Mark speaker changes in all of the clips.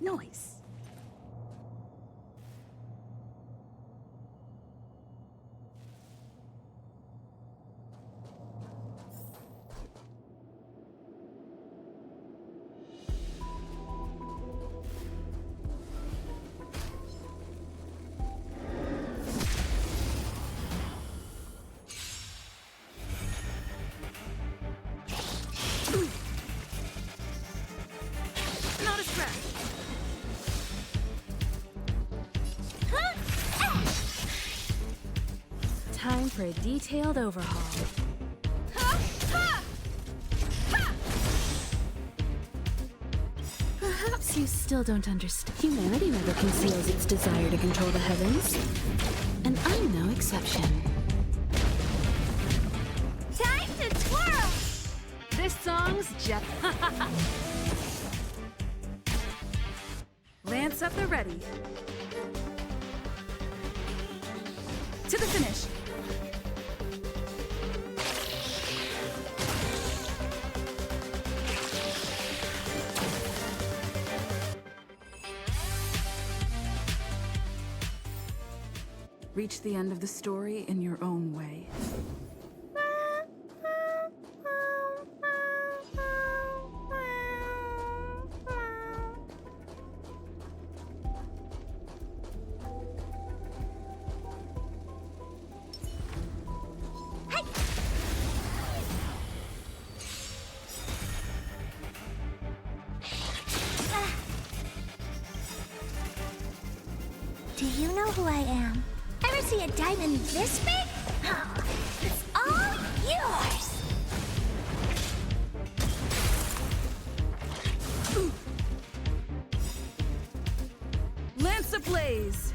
Speaker 1: Noise. Not a scratch. Time for a detailed overhaul. Perhaps you still don't understand. Humanity never conceals its desire to control the heavens. And I'm no exception.
Speaker 2: Time to twirl!
Speaker 1: This song's Jeff. Lance at the ready. To the finish. Reach the end of the story in your own way.
Speaker 2: Do you know who I am? Ever see a diamond this big? It's all yours!
Speaker 1: Lance ablaze!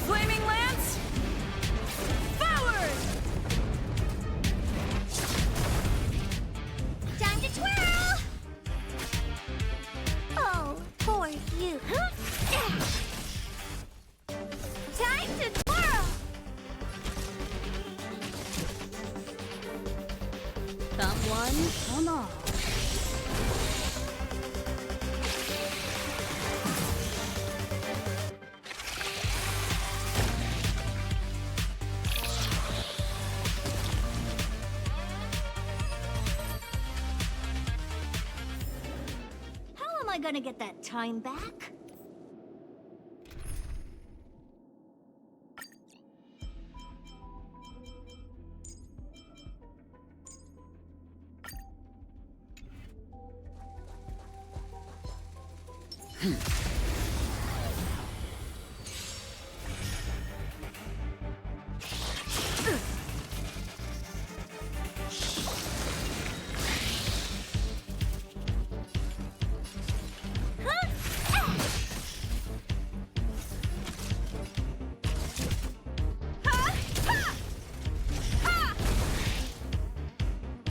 Speaker 1: Flaming lance! Forward!
Speaker 2: Time to twirl! Oh, poor you. Time to twirl!
Speaker 1: Come one, come all.
Speaker 2: How am I gonna get that time back?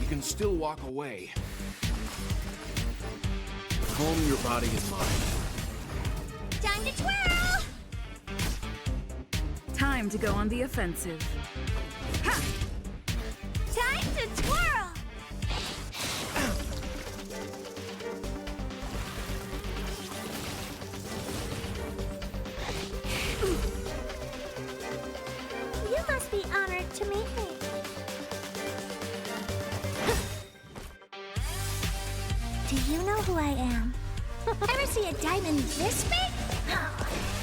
Speaker 3: You can still walk away. Calm your body and mind.
Speaker 2: Time to twirl!
Speaker 1: Time to go on the offensive. Ha!
Speaker 2: Time to twirl! You must be honored to meet me. Do you know who I am? Ever see a diamond this big?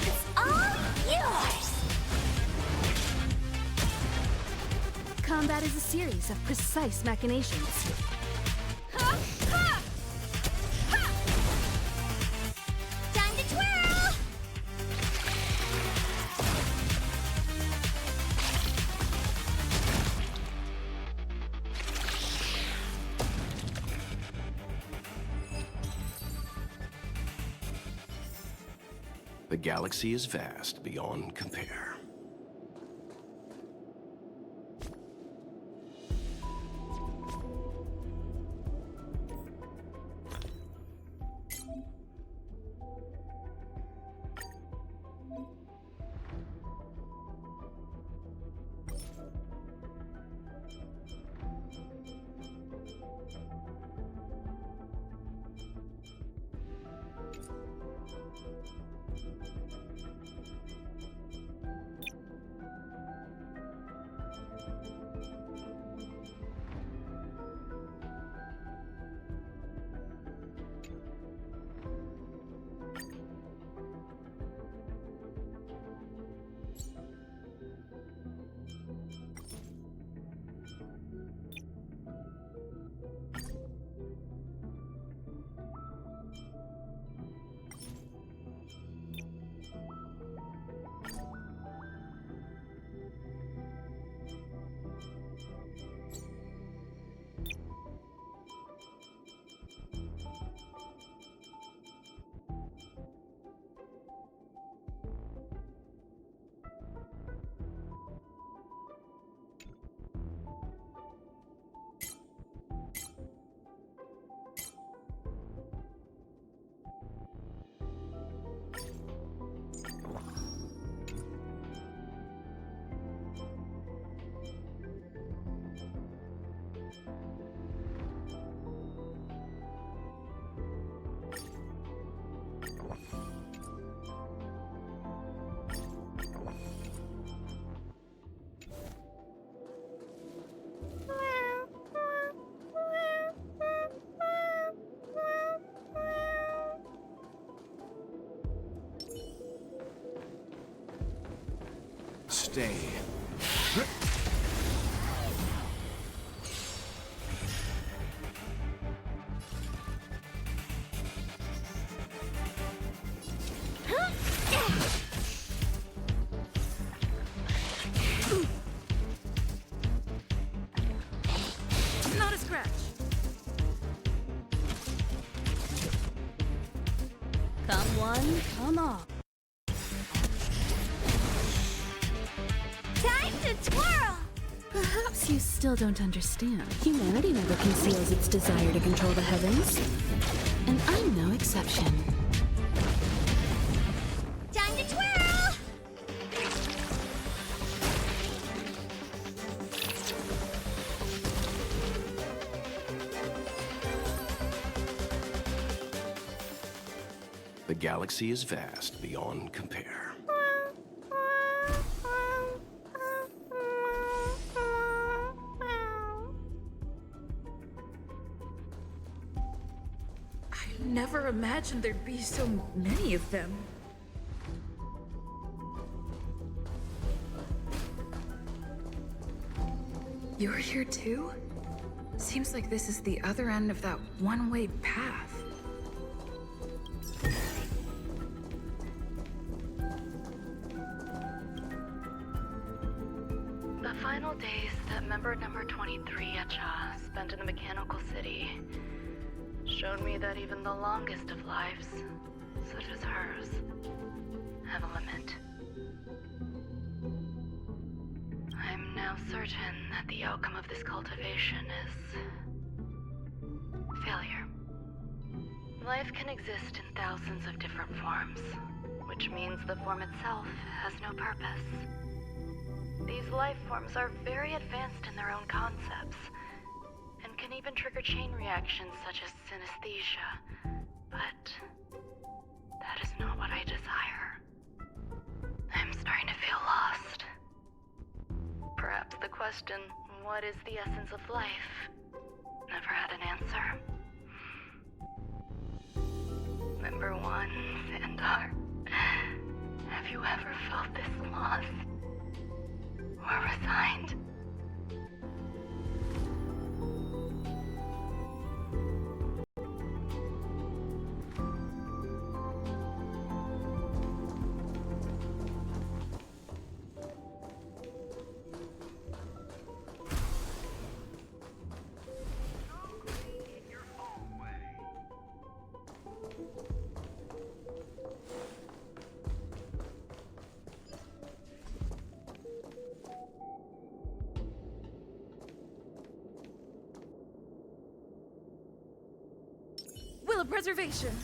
Speaker 2: It's all yours!
Speaker 1: Combat is a series of precise machinations.
Speaker 2: Time to twirl!
Speaker 3: The galaxy is vast beyond compare. stay.
Speaker 1: Not a scratch. Come one, come all.
Speaker 2: Time to twirl!
Speaker 1: Perhaps you still don't understand. Humanity never conceals its desire to control the heavens. And I'm no exception.
Speaker 2: Time to twirl!
Speaker 3: The galaxy is vast beyond compare.
Speaker 4: I never imagined there'd be so many of them. You're here too? Seems like this is the other end of that one-way path.
Speaker 5: The final days that member number 23 Echa spent in the mechanical city showed me that even the longest of lives, such as hers, have a limit. I'm now certain that the outcome of this cultivation is failure. Life can exist in thousands of different forms, which means the form itself has no purpose. These life forms are very advanced in their own concepts, and can even trigger chain reactions such as synesthesia. But that is not what I desire. I'm starting to feel lost. Perhaps the question, what is the essence of life, never had an answer. Number one, Sandar, have you ever felt this lost? Or resigned?
Speaker 4: Will of Preservation!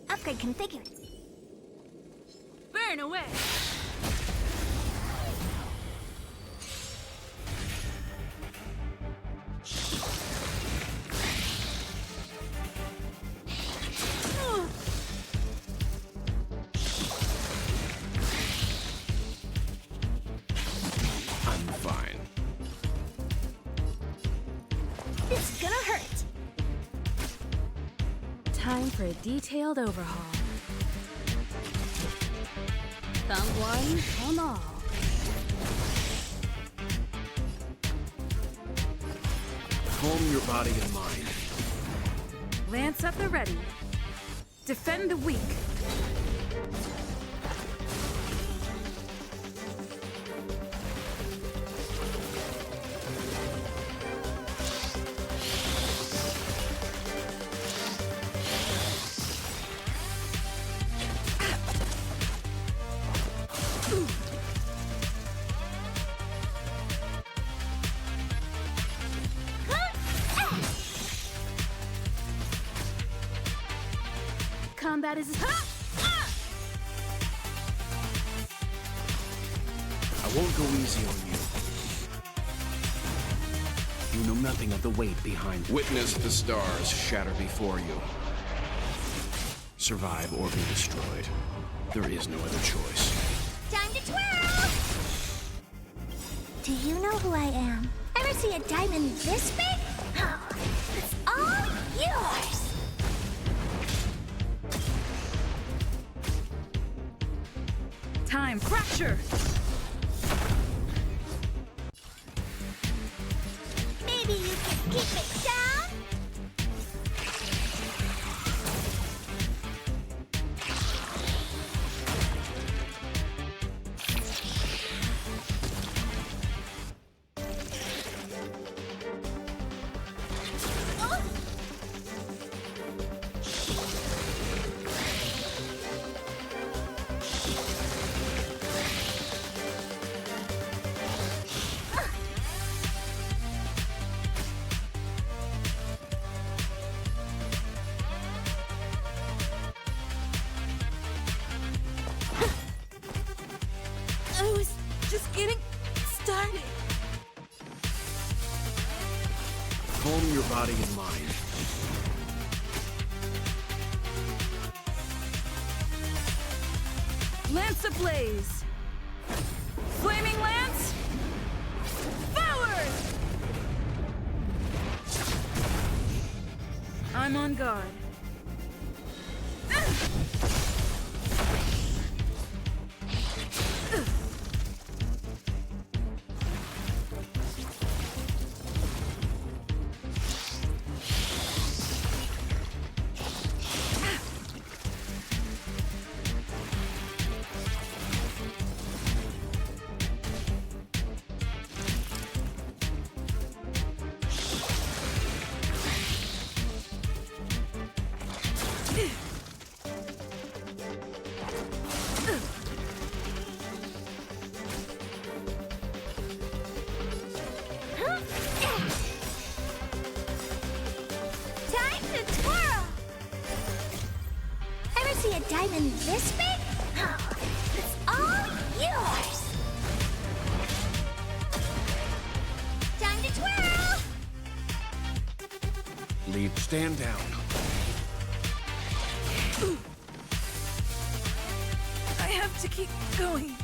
Speaker 2: Upgrade configured.
Speaker 1: Burn away!
Speaker 3: I'm fine.
Speaker 2: This is gonna hurt.
Speaker 1: Time for a detailed overhaul. Come one, come all.
Speaker 3: Calm your body and mind.
Speaker 4: Lance at the ready. Defend the weak.
Speaker 1: Combat is...
Speaker 3: I won't go easy on you. You know nothing of the weight behind. Witness the stars shatter before you. Survive or be destroyed. There is no other choice.
Speaker 2: Time to twirl! Do you know who I am? Ever see a diamond this big? Oh, it's all yours!
Speaker 4: time. Fracture!
Speaker 2: Maybe you can keep it down?
Speaker 1: I was just getting started.
Speaker 3: Calm your body and mind.
Speaker 4: Lance ablaze! Flaming lance! Forward! I'm on guard.
Speaker 2: Time to twirl! Ever see a diamond this big? Oh, it's all yours! Time to twirl!
Speaker 3: Lead, stand down.
Speaker 4: I have to keep going.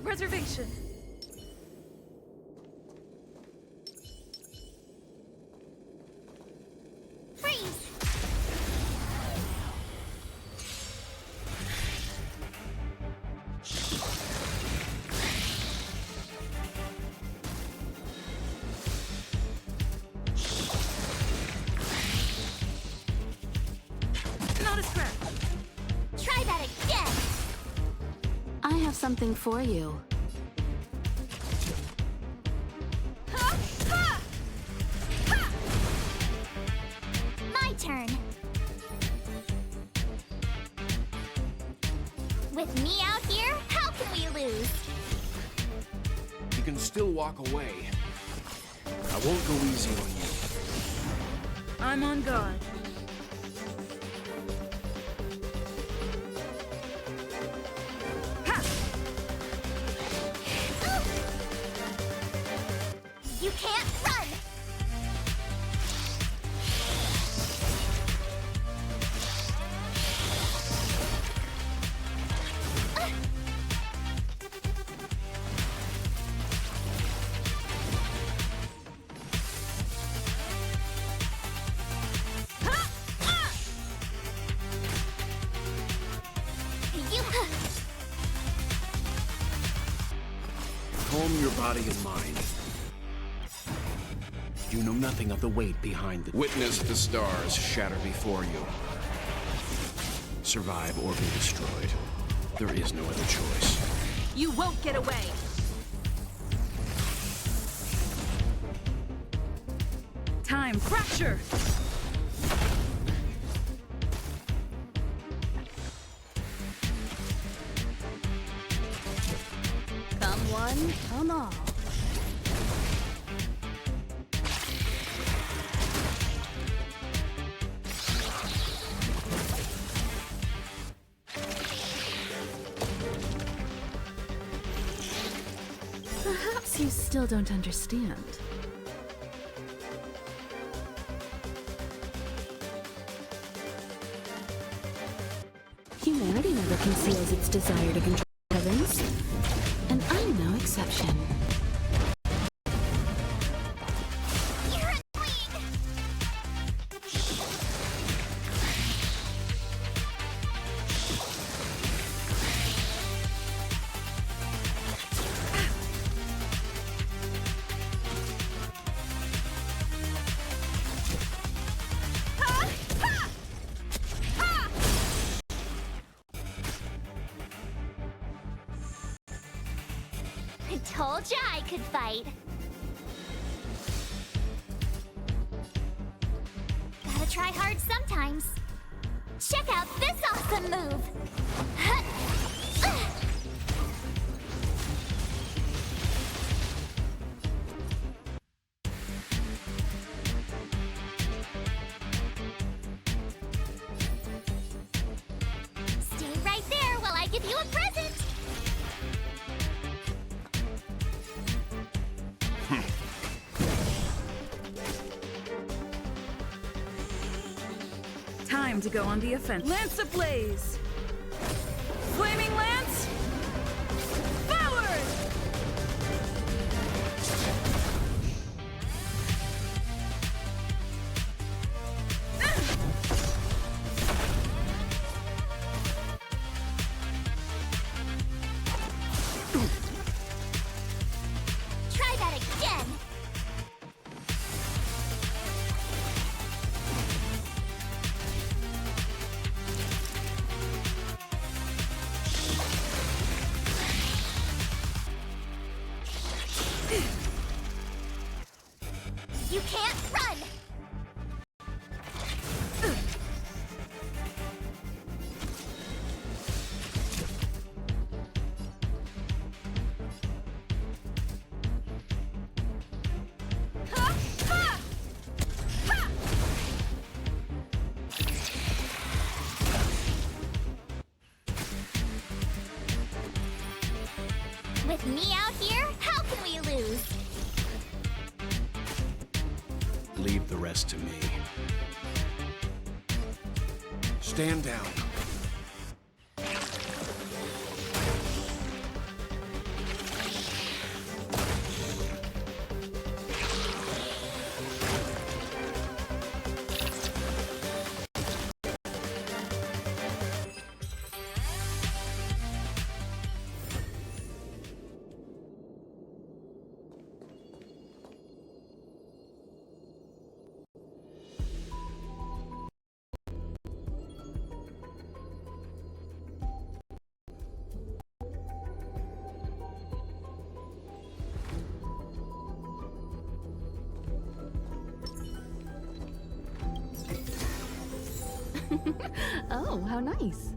Speaker 4: reservation.
Speaker 2: Freeze!
Speaker 4: Not a scratch.
Speaker 2: Try that again!
Speaker 1: I have something for you.
Speaker 2: Ha! Ha! Ha! My turn. With me out here, how can we lose?
Speaker 3: You can still walk away. I won't go easy on you.
Speaker 4: I'm on guard.
Speaker 2: You can't run! You...
Speaker 3: Calm your body and mind. You know nothing of the weight behind the... Witness the stars shatter before you. Survive or be destroyed. There is no other choice.
Speaker 4: You won't get away. Time fracture.
Speaker 1: Come one, come all. Perhaps you still don't understand. Humanity never conceals its desire to control the heavens, and I'm no exception.
Speaker 2: You're annoying! Ha! Ha! Ha! I told ya I could fight. Gotta try hard sometimes. Check out this awesome move! Huh. Ugh. Stay right there while I give you a present!
Speaker 4: Time to go on the offense. Lance ablaze! Flaming lance! Forward!
Speaker 2: Try that again! You can't run! Ha! Ha! Ha! With me out here, how can we lose?
Speaker 3: Leave the rest to me. Stand down.
Speaker 1: Oh, how nice.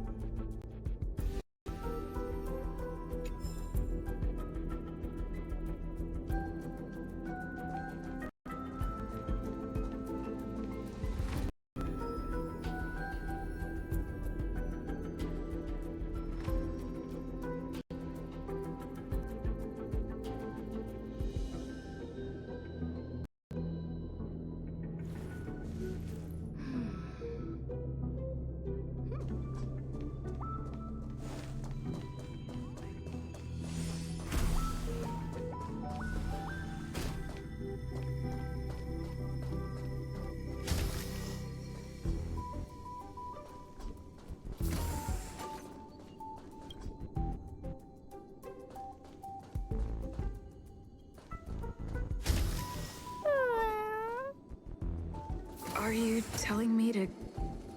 Speaker 4: Are you telling me to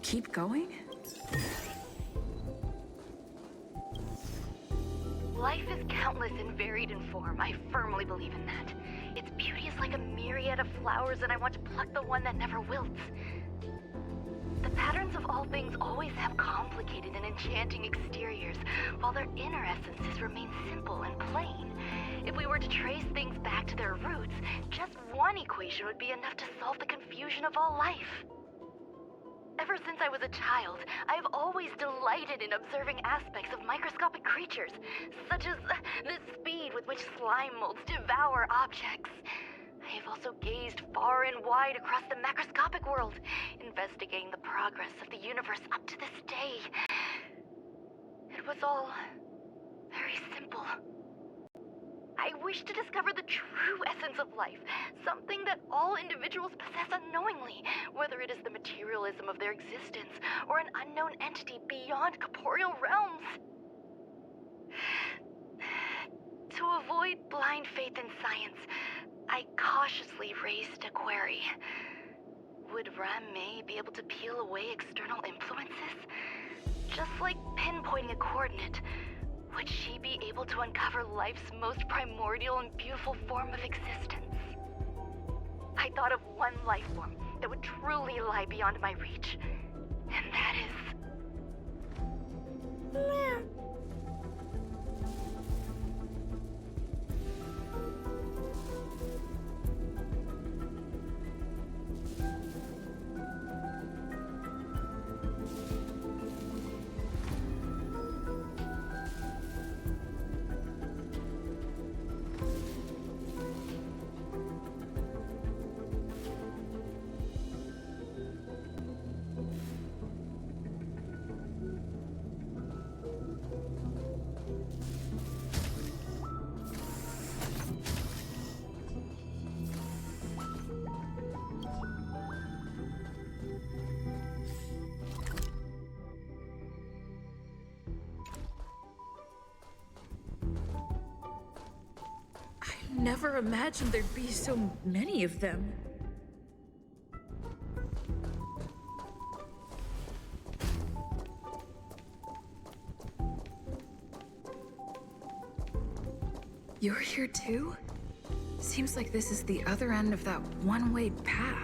Speaker 4: keep going?
Speaker 5: Life is countless and varied in form. I firmly believe in that. Its beauty is like a myriad of flowers, and I want to pluck the one that never wilts. The patterns of all things always have complicated and enchanting exteriors, while their inner essences remain simple and plain. If we were to trace things back to their roots, just one equation would be enough to solve the confusion of all life. Ever since I was a child, I have always delighted in observing aspects of microscopic creatures, such as the speed with which slime molds devour objects. I have also gazed far and wide across the macroscopic world, investigating the progress of the universe up to this day. It was all very simple. I wish to discover the true essence of life, something that all individuals possess unknowingly, whether it is the materialism of their existence or an unknown entity beyond corporeal realms. To avoid blind faith in science, I cautiously raised a query. Would Ram-May be able to peel away external influences? Just like pinpointing a coordinate, would she be able to uncover life's most primordial and beautiful form of existence? I thought of one life form that would truly lie beyond my reach, and that is...
Speaker 4: Never imagined there'd be so many of them. You're here too? Seems like this is the other end of that one-way path.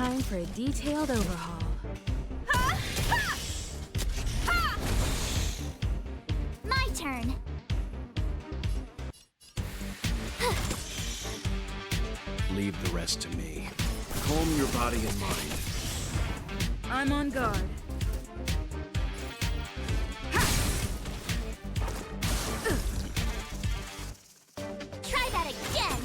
Speaker 1: Time for a detailed overhaul.
Speaker 2: My turn.
Speaker 3: Leave the rest to me. Calm your body and mind.
Speaker 4: I'm on guard.
Speaker 2: Try that again.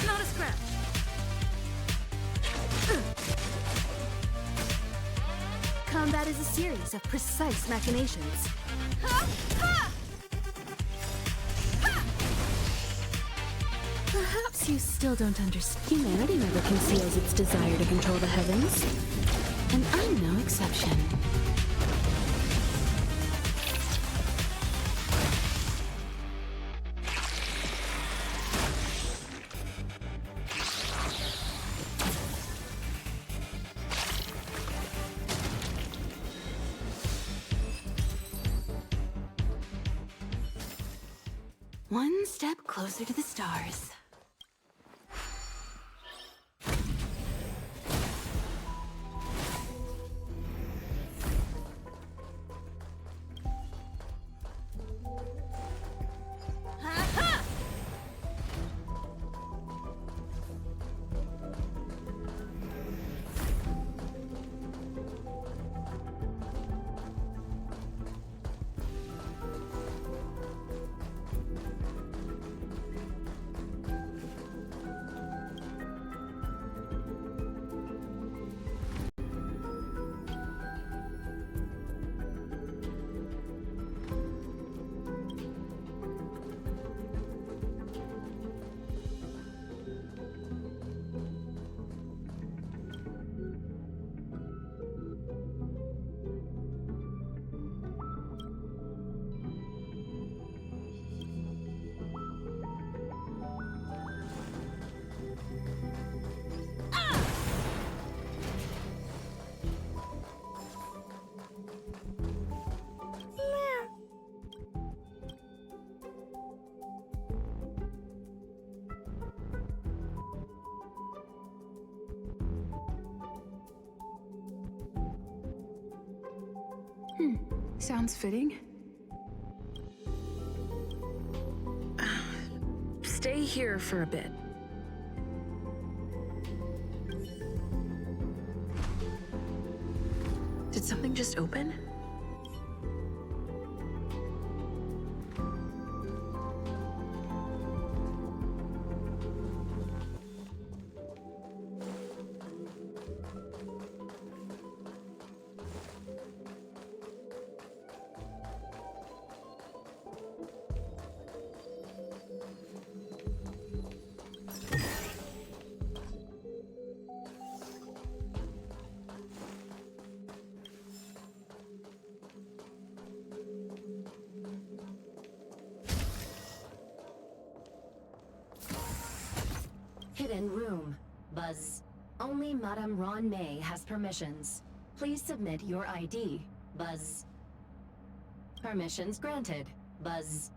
Speaker 4: Not a scratch.
Speaker 1: Combat is a series of precise machinations. Perhaps you still don't understand. Humanity never conceals its desire to control the heavens. And I'm no exception. One step closer to the stars.
Speaker 4: Sounds fitting. Stay here for a bit. Did something just open?
Speaker 6: Hidden room. Buzz. Only Madame Ron May has permissions. Please submit your ID. Buzz. Permissions granted. Buzz.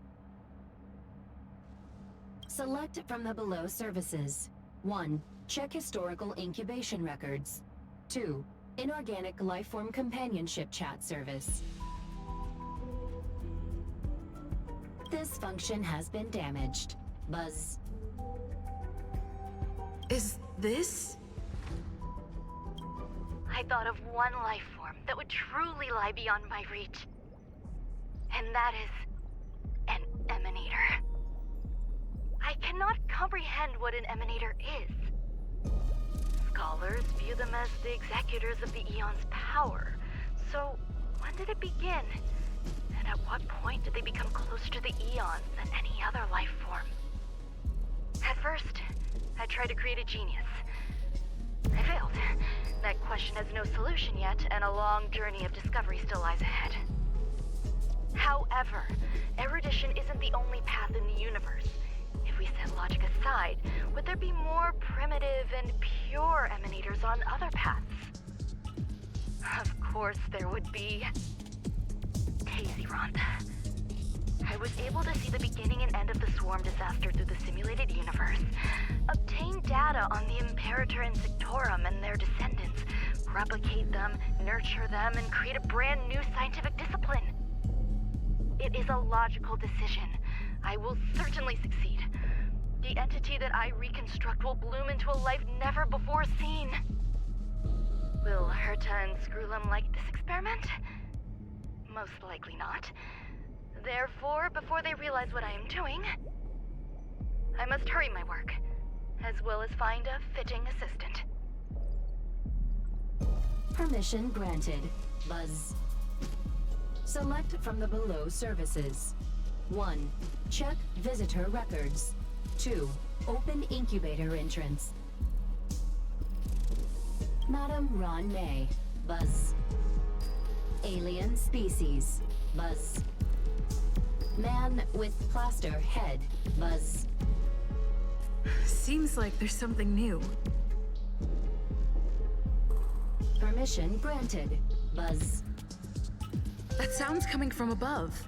Speaker 6: Select from the below services. 1. Check historical incubation records. 2. Inorganic lifeform companionship chat service. This function has been damaged. Buzz.
Speaker 4: Is this?
Speaker 5: I thought of one life form that would truly lie beyond my reach. And that is an emanator. I cannot comprehend what an emanator is. Scholars view them as the executors of the Eon's power. So, when did it begin? And at what point did they become closer to the Eons than any other life form? At first, I tried to create a genius. I failed. That question has no solution yet, and a long journey of discovery still lies ahead. However, erudition isn't the only path in the universe. If we set logic aside, would there be more primitive and pure emanators on other paths? Of course there would be. Hazy Ron. I was able to see the beginning and end of the swarm disaster through the simulated universe, obtain data on the Imperator and Sectorum and their descendants, replicate them, nurture them, and create a brand new scientific discipline. It is a logical decision. I will certainly succeed. The entity that I reconstruct will bloom into a life never before seen. Will Herta and Screwlum like this experiment? Most likely not. Therefore, before they realize what I am doing, I must hurry my work, as well as find a fitting assistant.
Speaker 6: Permission granted. Buzz. Select from the below services. 1. Check visitor records. 2. Open incubator entrance. Madam Ron May. Buzz. Alien species. Buzz. Man with plaster head. Buzz.
Speaker 4: Seems like there's something new.
Speaker 6: Permission granted. Buzz.
Speaker 4: That sound's coming from above.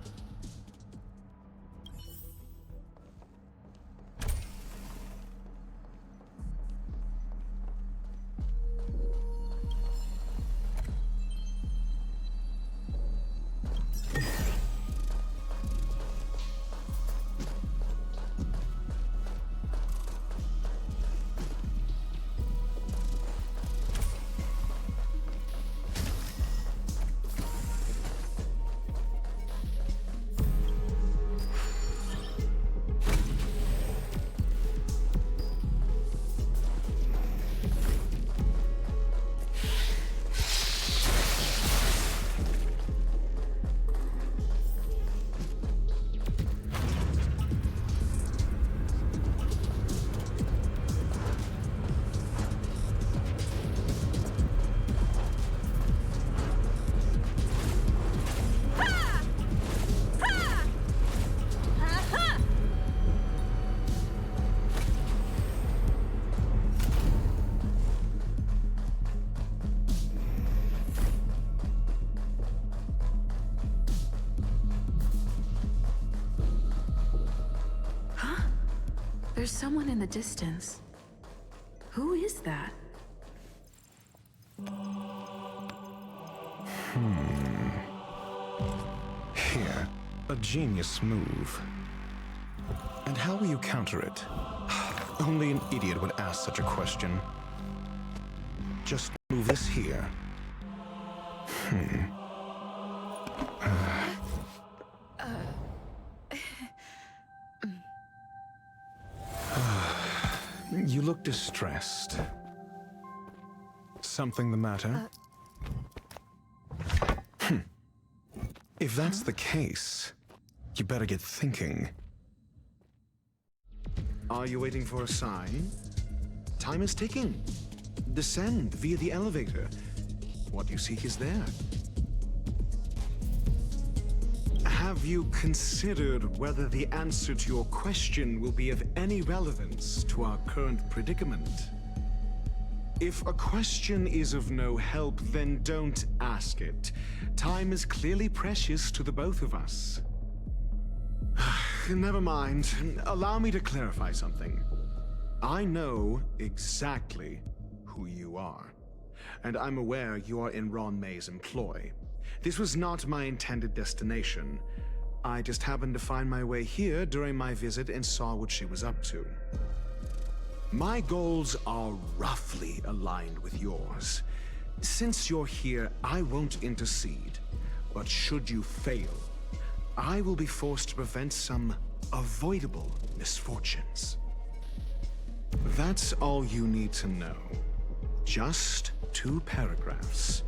Speaker 4: There's someone in the distance. Who is that?
Speaker 7: Here, a genius move. And how will you counter it? Only an idiot would ask such a question. Just move this here. You look distressed. Something the matter? If that's the case, you better get thinking. Are you waiting for a sign? Time is ticking. Descend via the elevator. What you seek is there. Have you considered whether the answer to your question will be of any relevance to our current predicament? If a question is of no help, then don't ask it. Time is clearly precious to the both of us. Never mind. Allow me to clarify something. I know exactly who you are, and I'm aware you are in Ron May's employ. This was not my intended destination. I just happened to find my way here during my visit and saw what she was up to. My goals are roughly aligned with yours. Since you're here, I won't intercede. But should you fail, I will be forced to prevent some avoidable misfortunes. That's all you need to know. Just 2 paragraphs.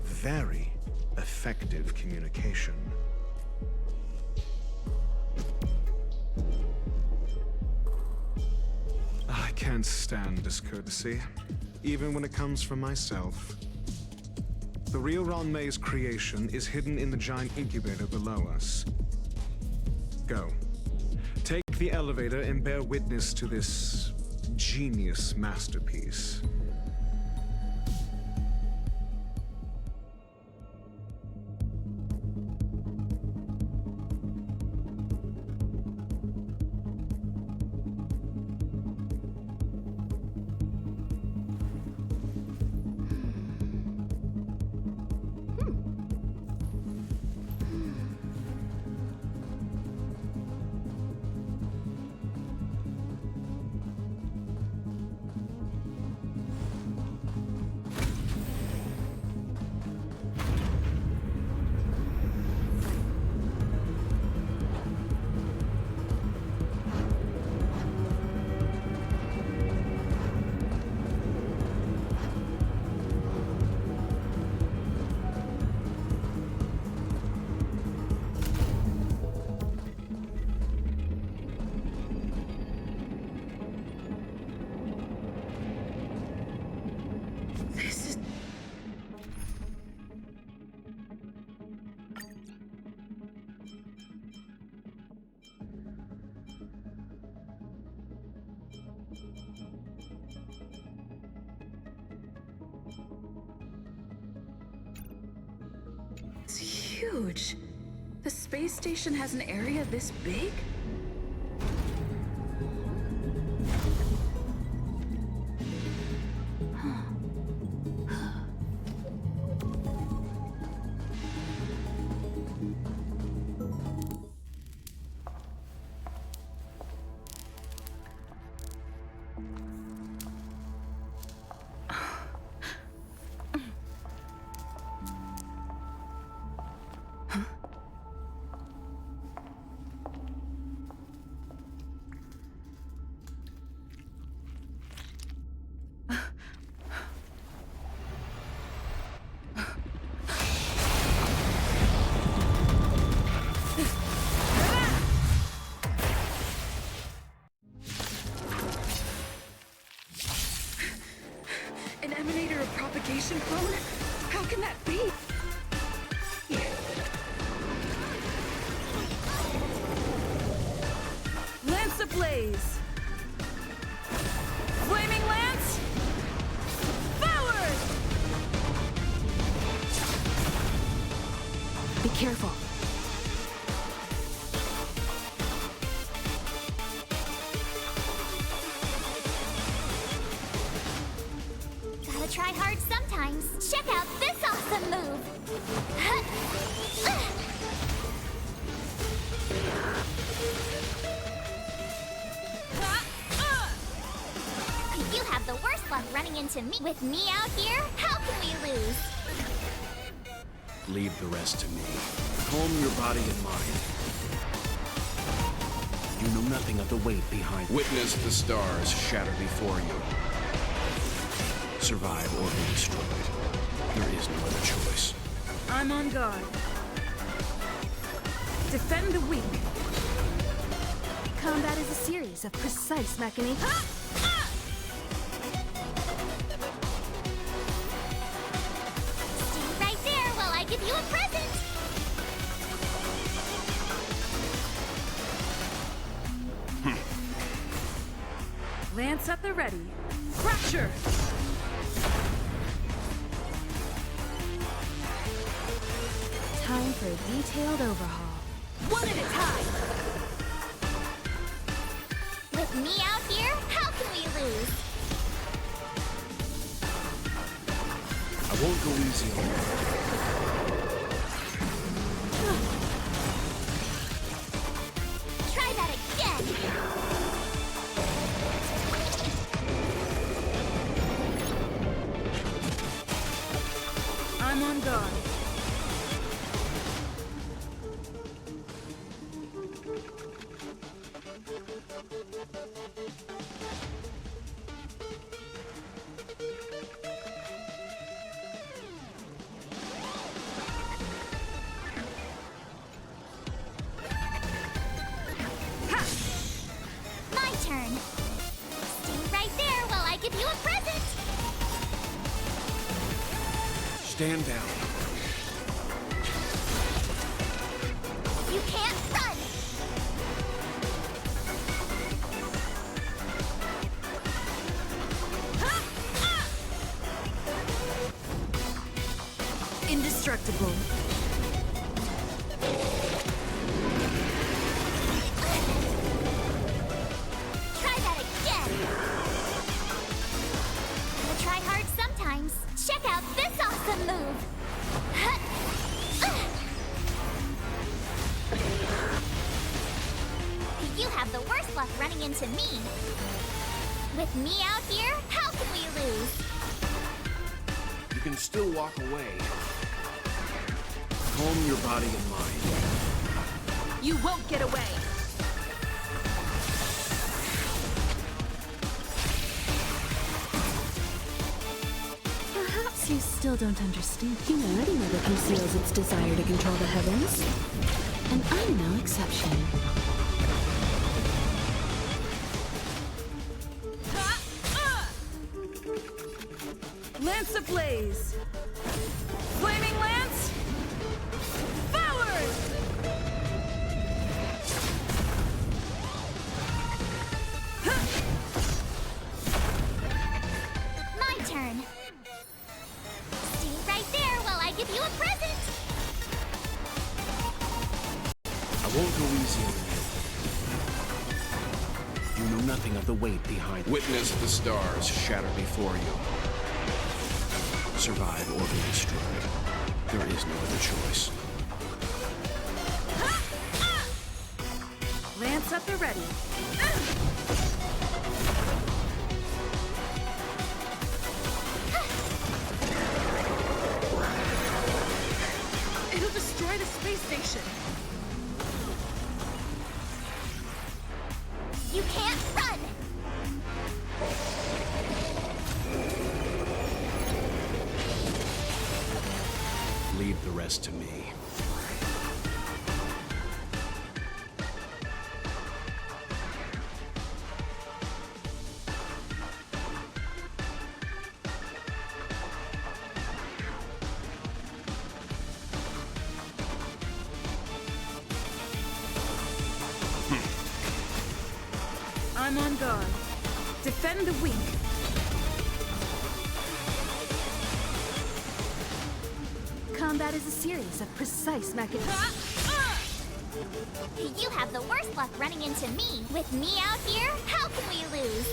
Speaker 7: Very effective communication. I can't stand discourtesy, even when it comes from myself. The real Ron May's creation is hidden in the giant incubator below us. Go. Take the elevator and bear witness to this genius masterpiece.
Speaker 4: huge. The space station has an area this big? An emanator of propagation clone? How can that be? Lance ablaze! Flaming lance! Forward!
Speaker 1: Be careful.
Speaker 2: Gotta try hard sometimes. Check out this awesome move! You have the worst luck running into me. With me out here, how can we lose?
Speaker 3: Leave the rest to me. Calm your body and mind. You know nothing of the weight behind. Witness the stars shatter before you. Survive or be destroyed. There is no other choice.
Speaker 4: I'm on guard. Defend the weak.
Speaker 1: Combat is a series of precise mechanics.
Speaker 2: Stay right there while I give you a present!
Speaker 4: Lance at the ready. Fracture!
Speaker 1: Time for a detailed overhaul.
Speaker 4: One at a time!
Speaker 2: With me out here, how can we lose?
Speaker 3: I won't go easy on you.
Speaker 2: Try that again!
Speaker 4: I'm on guard.
Speaker 2: My turn! Stay right there while I give you a present!
Speaker 3: Stand down.
Speaker 2: You can't run!
Speaker 4: Indestructible.
Speaker 2: Try that again! Gotta try hard sometimes. Check out this awesome move! You have the worst luck running into me. With me out here, how can we lose?
Speaker 3: You can still walk away. Calm your body and mind.
Speaker 4: You won't get away!
Speaker 1: Perhaps you still don't understand. Humanity never conceals its desire to control the heavens. And I'm no exception.
Speaker 4: Lance ablaze! Flaming lance! Forward!
Speaker 2: My turn. Stay right there while I give you a present.
Speaker 3: of the weight behind. Witness the stars shatter before you. Survive or be destroyed. There is no other choice.
Speaker 4: Lance up and ready. It'll destroy the space station.
Speaker 2: You can't run!
Speaker 3: Leave the rest to me.
Speaker 4: I'm on guard. Defend the weak.
Speaker 1: Combat is a series of precise mechanisms.
Speaker 2: You have the worst luck running into me. With me out here, how can we lose?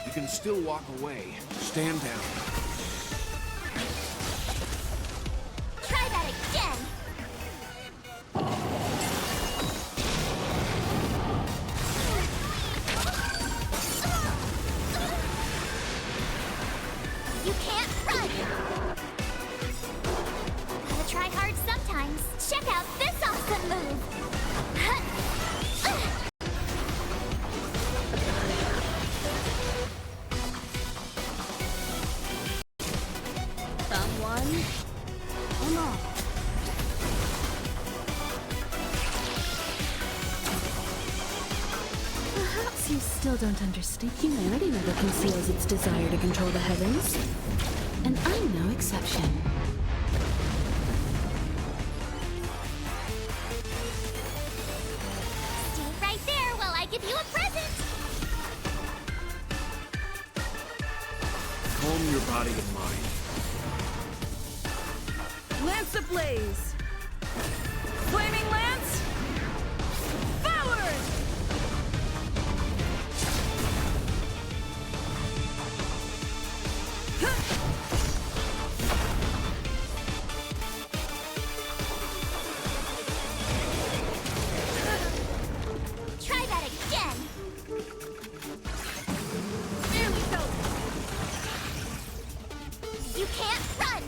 Speaker 3: You can still walk away. Stand down.
Speaker 2: Try that again! You can't run! Gotta try hard sometimes. Check out this awesome move!
Speaker 1: Someone? Oh no. Perhaps you still don't understand. Humanity never conceals its desire to control the heavens. And I'm no exception.
Speaker 2: Stay right there while I give you a present!
Speaker 3: Calm your body and mind.
Speaker 4: Lance ablaze. Flaming lance. Forward!
Speaker 2: Try that again!
Speaker 4: There we go.
Speaker 2: You can't run!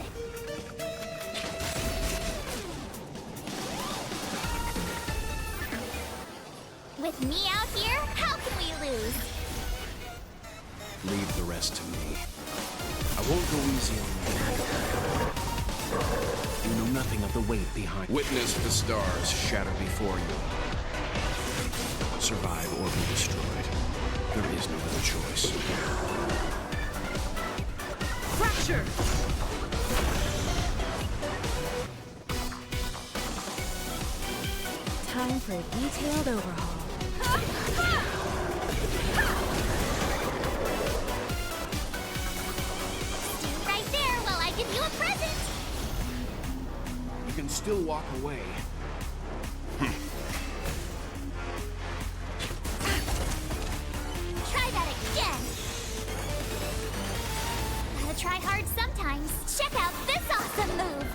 Speaker 2: With me out here, how can we lose?
Speaker 3: Leave the rest to me. I won't go easy on you. You know nothing of the weight behind. Witness the stars shatter before you. Survive or be destroyed. There is no other choice.
Speaker 4: Fracture.
Speaker 1: Time for a detailed overhaul.
Speaker 2: Stay right there while I give you a present!
Speaker 3: You can still walk away.
Speaker 2: Try that again! Gotta try hard sometimes. Check out this awesome move!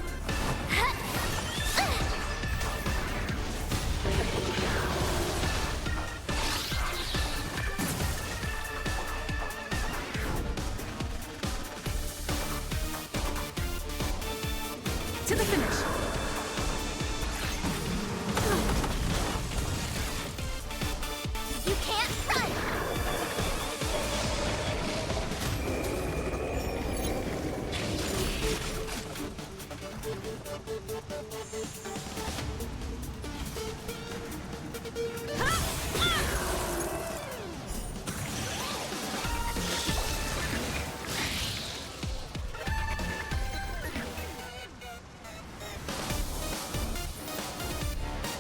Speaker 4: To the finish.
Speaker 2: You can't run!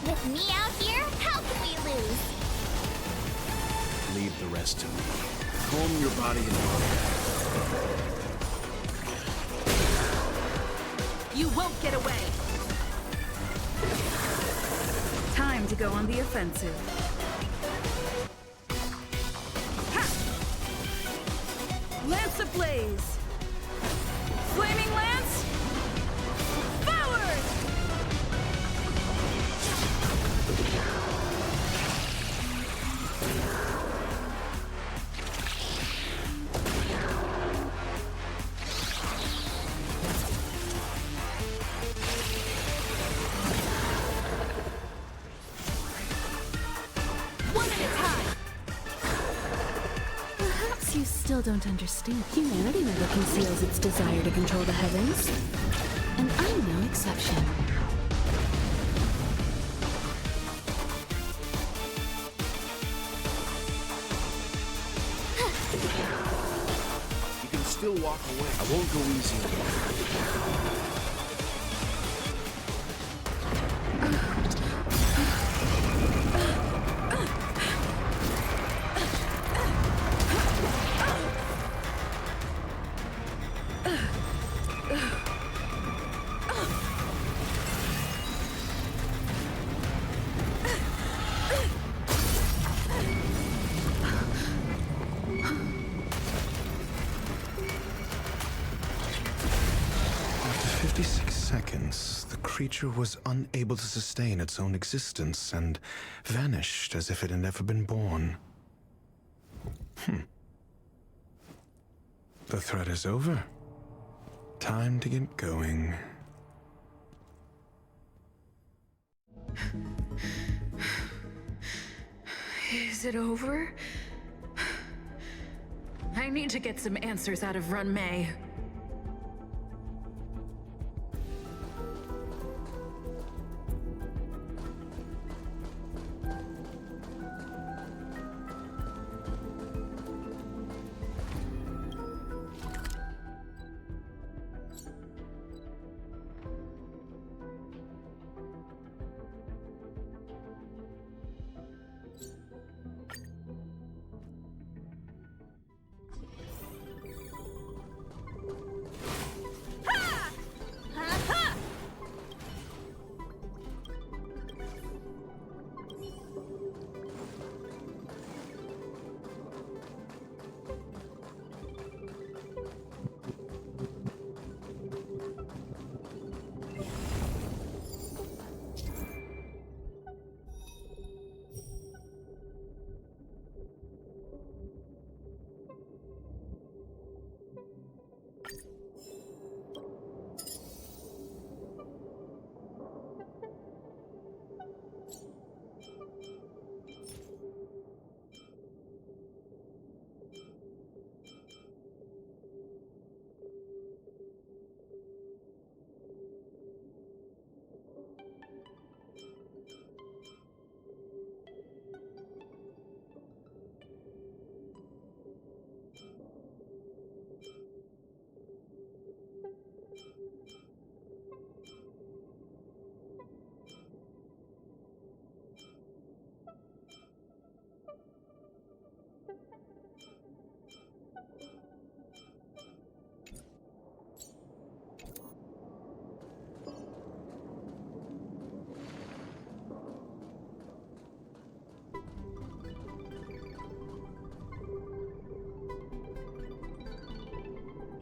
Speaker 2: With me out here, how can we lose?
Speaker 3: Leave the rest to me. Calm your body and mind.
Speaker 4: You won't get away. Time to go on the offensive. Lance ablaze! Flaming lance! Forward! One at a time!
Speaker 1: Perhaps you still don't understand. Humanity never conceals its desire to control the heavens. And I'm no exception.
Speaker 3: You can still walk away. I won't go easy on you.
Speaker 7: After 56 seconds, the creature was unable to sustain its own existence and vanished as if it had never been born. The threat is over. Time to get going.
Speaker 4: Is it over? I need to get some answers out of Run May.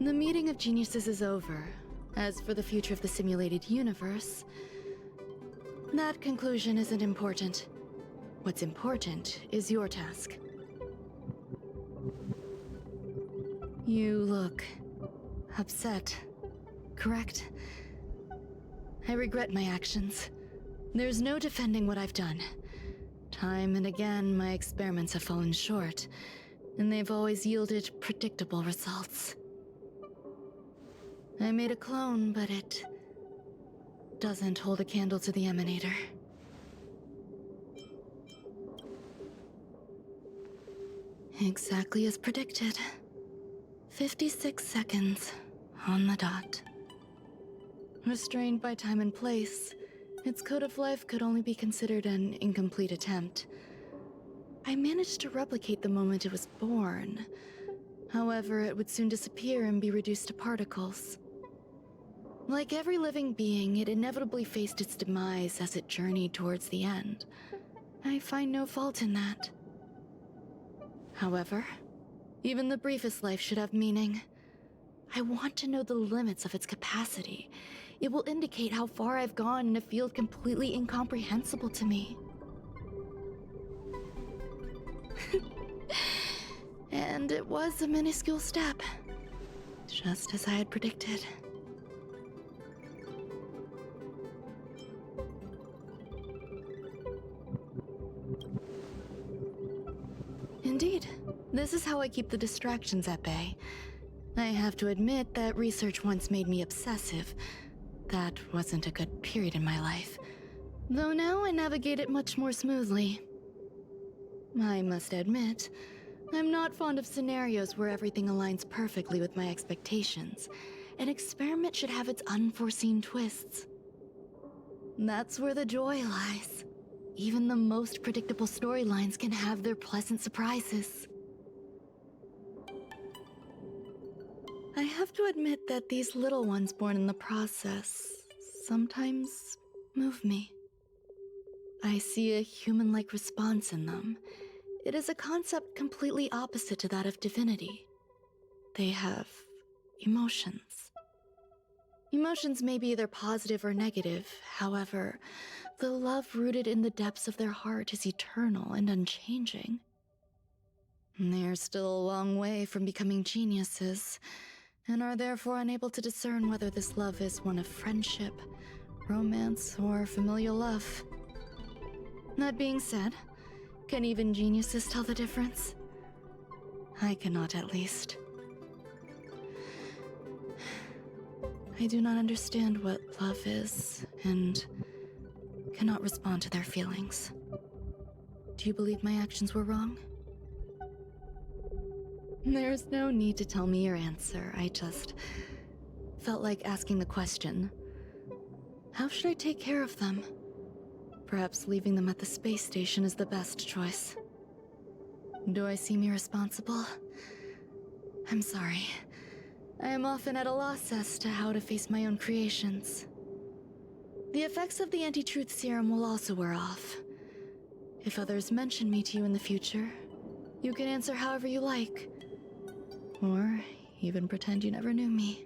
Speaker 5: The meeting of geniuses is over. As for the future of the simulated universe, that conclusion isn't important. What's important is your task. You look upset, correct? I regret my actions. There's no defending what I've done. Time and again, my experiments have fallen short, and they've always yielded predictable results. I made a clone, but it doesn't hold a candle to the Emanator. Exactly as predicted. 56 seconds on the dot. Restrained by time and place, its code of life could only be considered an incomplete attempt. I managed to replicate the moment it was born. However, it would soon disappear and be reduced to particles. Like every living being, it inevitably faced its demise as it journeyed towards the end. I find no fault in that. However, Even the briefest life should have meaning. I want to know the limits of its capacity. It will indicate how far I've gone in a field completely incomprehensible to me. And it was a minuscule step, just as I had predicted. Indeed, this is how I keep the distractions at bay. I have to admit that research once made me obsessive. That wasn't a good period in my life, though now I navigate it much more smoothly. I must admit, I'm not fond of scenarios where everything aligns perfectly with my expectations. An experiment should have its unforeseen twists. That's where the joy lies. Even the most predictable storylines can have their pleasant surprises. I have to admit that these little ones born in the process sometimes move me. I see a human-like response in them. It is a concept completely opposite to that of divinity. They have emotions. Emotions may be either positive or negative. However, the love rooted in the depths of their heart is eternal and unchanging. They're still a long way from becoming geniuses, and are therefore unable to discern whether this love is one of friendship, romance, or familial love. That being said, can even geniuses tell the difference? I cannot, at least. I do not understand what love is, and cannot respond to their feelings. Do you believe my actions were wrong? There's no need to tell me your answer. I just felt like asking the question. How should I take care of them? Perhaps leaving them at the space station is the best choice. Do I seem irresponsible? I'm sorry. I am often at a loss as to how to face my own creations. The effects of the anti-truth serum will also wear off. If others mention me to you in the future, you can answer however you like. Or even pretend you never knew me.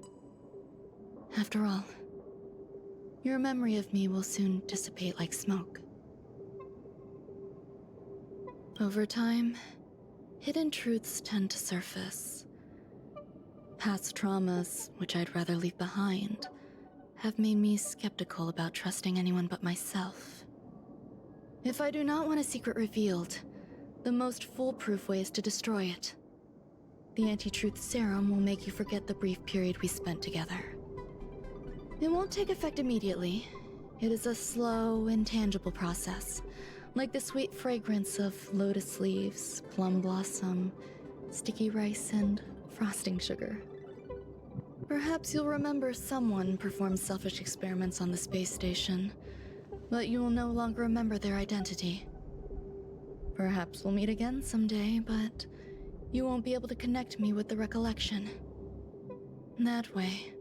Speaker 5: After all, your memory of me will soon dissipate like smoke. Over time, hidden truths tend to surface. Past traumas, which I'd rather leave behind, have made me skeptical about trusting anyone but myself. If I do not want a secret revealed, the most foolproof way is to destroy it. The anti-truth serum will make you forget the brief period we spent together. It won't take effect immediately. It is a slow, intangible process, like the sweet fragrance of lotus leaves, plum blossom, sticky rice, and frosting sugar. Perhaps you'll remember someone performed selfish experiments on the space station, but you will no longer remember their identity. Perhaps we'll meet again someday, but you won't be able to connect me with the recollection. That way,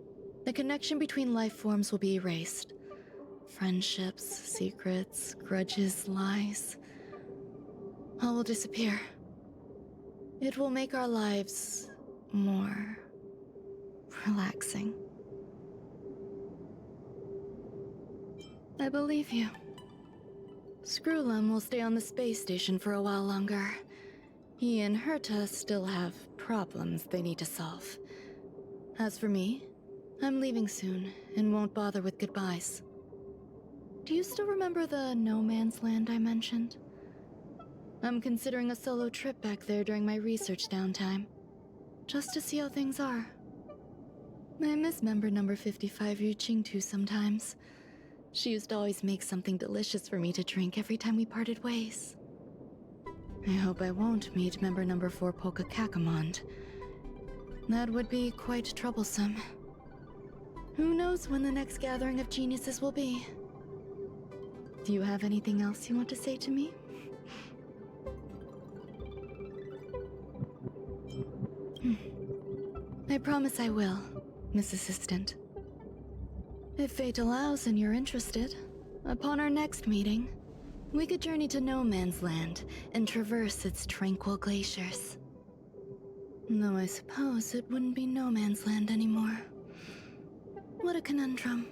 Speaker 5: the connection between life forms will be erased. Friendships, secrets, grudges, lies, all will disappear. It will make our lives more relaxing. I believe you. Screwlum will stay on the space station for a while longer. He and Herta still have problems they need to solve. As for me, I'm leaving soon and won't bother with goodbyes. Do you still remember the no man's land I mentioned? I'm considering a solo trip back there during my research downtime, just to see how things are. I miss member number 55 Yu Qingtu sometimes. She used to always make something delicious for me to drink every time we parted ways. I hope I won't meet member number 4 Polka Kakamond. That would be quite troublesome. Who knows when the next gathering of geniuses will be? Do you have anything else you want to say to me? I promise I will, Miss Assistant. If fate allows and you're interested, upon our next meeting, we could journey to No Man's Land and traverse its tranquil glaciers.
Speaker 1: Though I suppose it wouldn't be no man's land anymore. What a conundrum.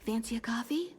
Speaker 1: Fancy a coffee?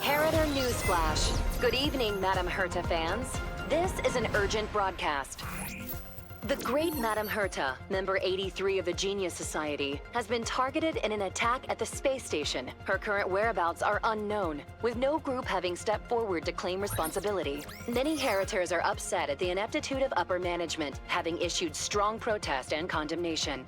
Speaker 6: Heriter Newsflash. Good evening, Madame Herta fans. This is an urgent broadcast. The great Madame Herta, member 83 of the Genius Society, has been targeted in an attack at the space station. Her current whereabouts are unknown, with no group having stepped forward to claim responsibility. Many Heritors are upset at the ineptitude of upper management, having issued strong protest and condemnation.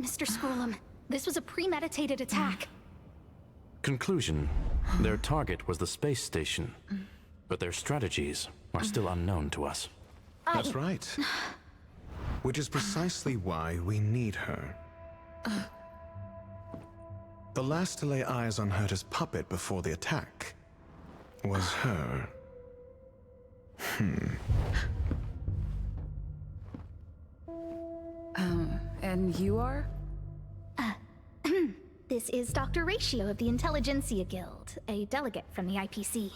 Speaker 2: Mr. Scrollum, this was a premeditated attack.
Speaker 8: Conclusion: their target was the space station, but their strategies are still unknown to us.
Speaker 7: That's right. Which is precisely why we need her. The last to lay eyes on Herta's puppet before the attack was her.
Speaker 4: And you are?
Speaker 2: This is Dr. Ratio of the Intelligentsia Guild, a delegate from the IPC.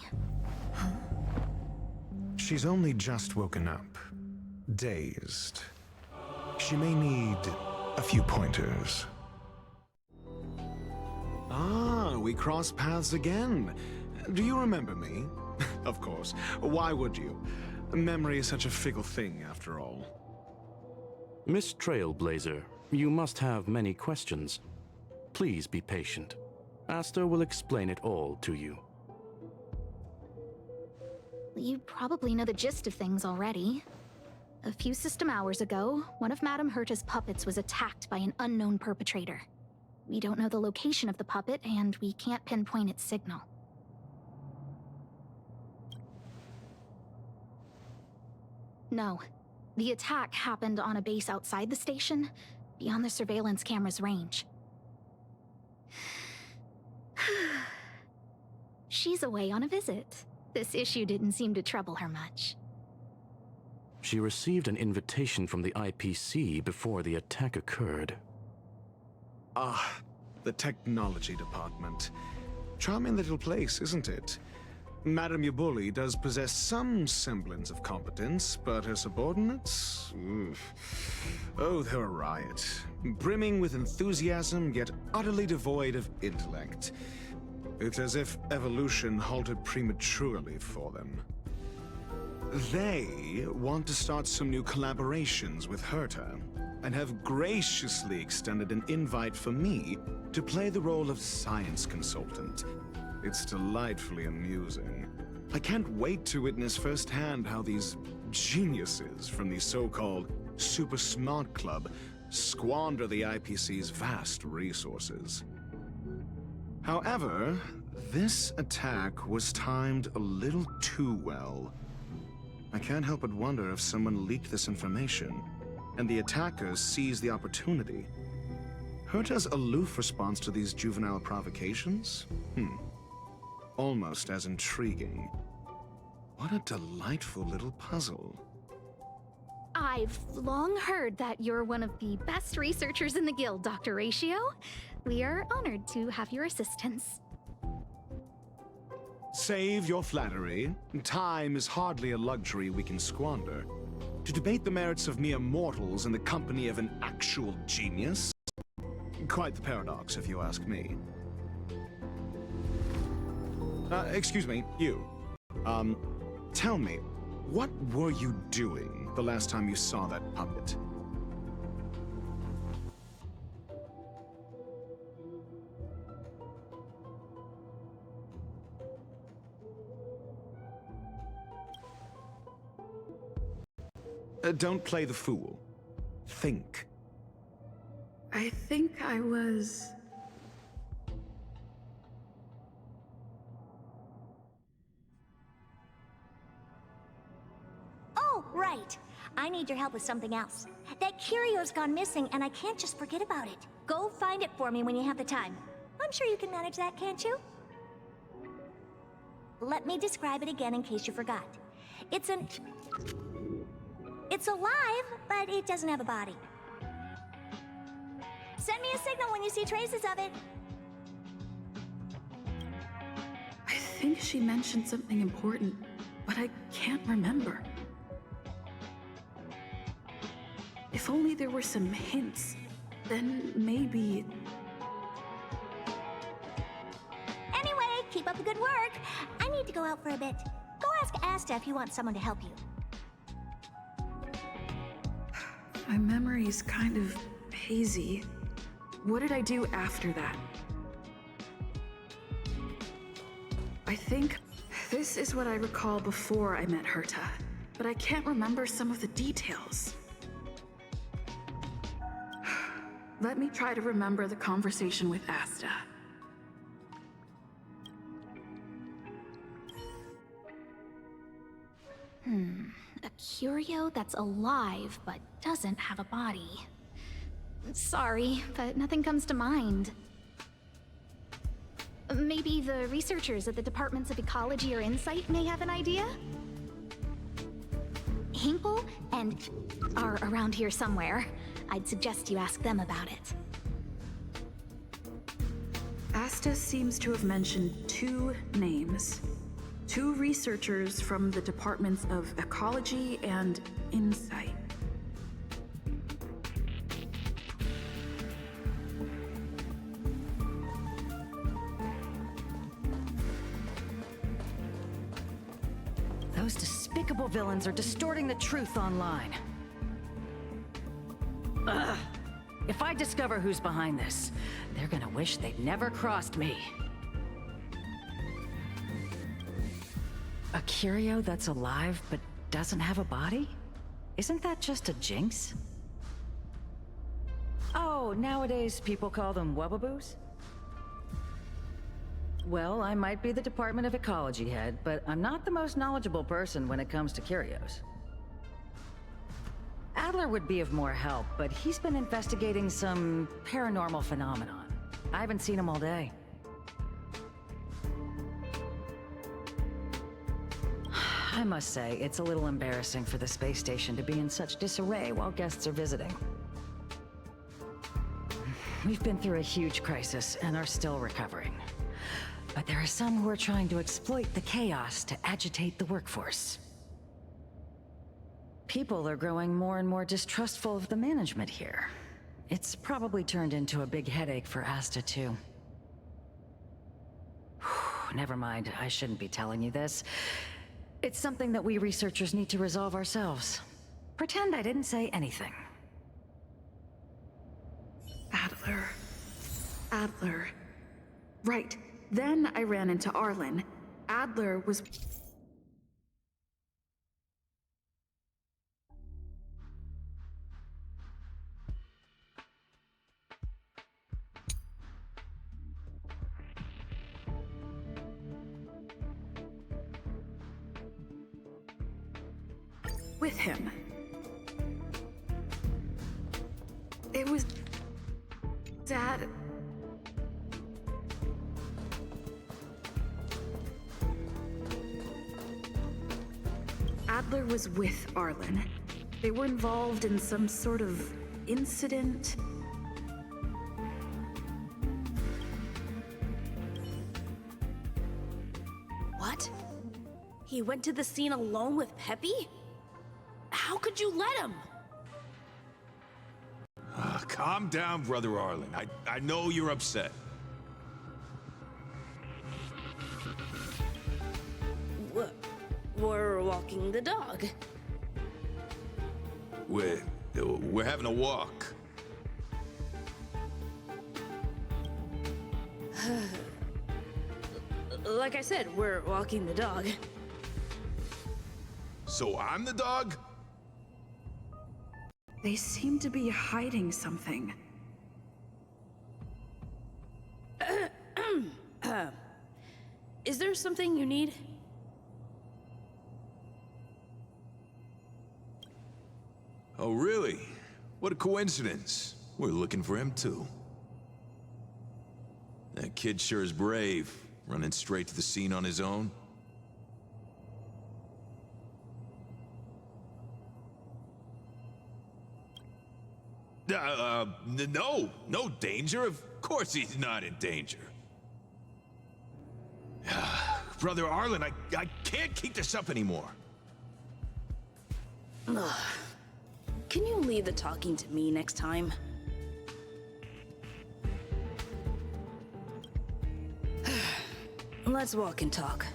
Speaker 7: She's only just woken up, dazed. She may need a few pointers. Ah, we cross paths again. Do you remember me? Of course. Why would you? Memory is such a fickle thing, after all.
Speaker 8: Miss Trailblazer, you must have many questions. Please be patient. Aster will explain it all to you.
Speaker 2: You probably know the gist of things already. A few system hours ago, one of Madame Herta's puppets was attacked by an unknown perpetrator. We don't know the location of the puppet, and we can't pinpoint its signal. No. The attack happened on a base outside the station, beyond the surveillance camera's range. She's away on a visit. This issue didn't seem to trouble her much.
Speaker 8: She received an invitation from the IPC before the attack occurred.
Speaker 7: Ah, the technology department. Charming little place, isn't it? Madame Yabuli does possess some semblance of competence, but her subordinates? Oof. Oh, they're a riot. Brimming with enthusiasm, yet utterly devoid of intellect. It's as if evolution halted prematurely for them. They want to start some new collaborations with Herta, and have graciously extended an invite for me to play the role of science consultant. It's delightfully amusing. I can't wait to witness firsthand how these geniuses from the so-called Super Smart Club squander the IPC's vast resources. However, this attack was timed a little too well. I can't help but wonder if someone leaked this information, and the attackers seized the opportunity. Herta's aloof response to these juvenile provocations? Almost as intriguing. What a delightful little puzzle.
Speaker 2: I've long heard that you're one of the best researchers in the guild, Dr. Ratio. We are honored to have your assistance.
Speaker 7: Save your flattery. Time is hardly a luxury we can squander. To debate the merits of mere mortals in the company of an actual genius? Quite the paradox, if you ask me. Excuse me, you. Tell me, what were you doing the last time you saw that puppet? Don't play the fool. Think.
Speaker 4: I think I was...
Speaker 2: Oh, right. I need your help with something else. That curio's gone missing, and I can't just forget about it. Go find it for me when you have the time. I'm sure you can manage that, can't you? Let me describe it again in case you forgot. It's alive, but it doesn't have a body. Send me a signal when you see traces of it.
Speaker 4: I think she mentioned something important, but I can't remember. If only there were some hints, then maybe...
Speaker 2: Anyway, keep up the good work. I need to go out for a bit. Go ask Asta if you want someone to help you.
Speaker 4: My memory's kind of hazy. What did I do after that? I think this is what I recall before I met Herta, but I can't remember some of the details. Let me try to remember the conversation with Asta.
Speaker 2: A curio that's alive but doesn't have a body. Sorry, but nothing comes to mind. Maybe the researchers at the Departments of Ecology or Insight may have an idea? Hinkle and are around here somewhere. I'd suggest you ask them about it.
Speaker 4: Asta seems to have mentioned 2 names. 2 researchers from the Departments of Ecology and Insight.
Speaker 9: Those despicable villains are distorting the truth online. Ugh. If I discover who's behind this, they're gonna wish they'd never crossed me. A curio that's alive but doesn't have a body? Isn't that just a jinx? Oh, nowadays people call them wubbaboos? Well, I might be the Department of Ecology head, but I'm not the most knowledgeable person when it comes to curios. Adler would be of more help, but he's been investigating some paranormal phenomenon. I haven't seen him all day. I must say, it's a little embarrassing for the space station to be in such disarray while guests are visiting. We've been through a huge crisis and are still recovering. But there are some who are trying to exploit the chaos to agitate the workforce. People are growing more and more distrustful of the management here. It's probably turned into a big headache for Asta, too. Never mind, I shouldn't be telling you this. It's something that we researchers need to resolve ourselves. Pretend I didn't say anything.
Speaker 4: Adler. Right. Then I ran into Arlen. Adler was... with him. It was... Dad... Adler was with Arlen. They were involved in some sort of incident.
Speaker 10: What? He went to the scene alone with Peppy? How could you let him?
Speaker 11: Calm down, Brother Arlen. I know you're upset.
Speaker 10: We're walking the dog.
Speaker 11: We're having a walk.
Speaker 10: Like I said, we're walking the dog.
Speaker 11: So I'm the dog?
Speaker 4: They seem to be hiding something.
Speaker 10: Is there something you need?
Speaker 11: Oh, really? What a coincidence. We're looking for him, too. That kid sure is brave, running straight to the scene on his own. No danger. Of course he's not in danger. Brother Arlen, I can't keep this up anymore.
Speaker 10: Can you leave the talking to me next time? Let's walk and talk.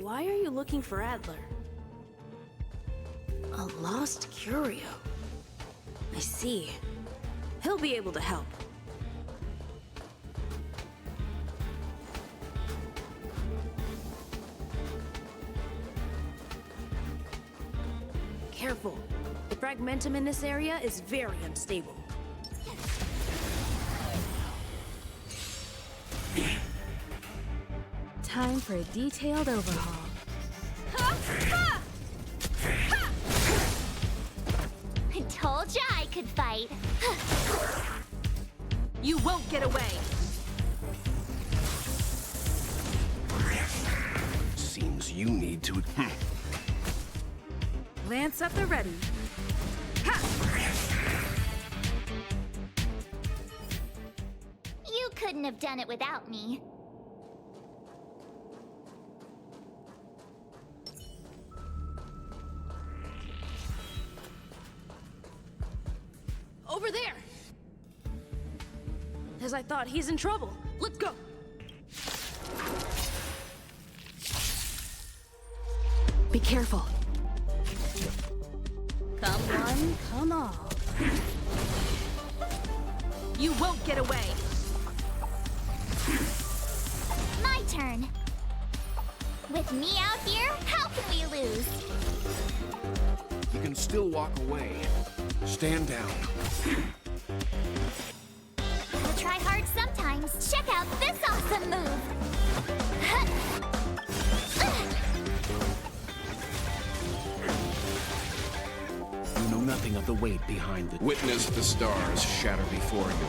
Speaker 10: Why are you looking for Adler? A lost curio. I see. He'll be able to help. Careful. The fragmentum in this area is very unstable.
Speaker 1: Time for a detailed overhaul.
Speaker 2: I told ya I could fight.
Speaker 10: You won't get away!
Speaker 3: Seems you need to...
Speaker 10: Lance at the ready. Ha!
Speaker 2: You couldn't have done it without me.
Speaker 10: Over there! As I thought, he's in trouble. Let's go!
Speaker 1: Be careful.
Speaker 10: Come one, come all. You won't get away!
Speaker 2: My turn. With me out here, how can we lose?
Speaker 3: You can still walk away. Stand down.
Speaker 2: Gotta try hard sometimes. Check out this awesome move.
Speaker 3: You know nothing of the weight behind the... Witness the stars shatter before you.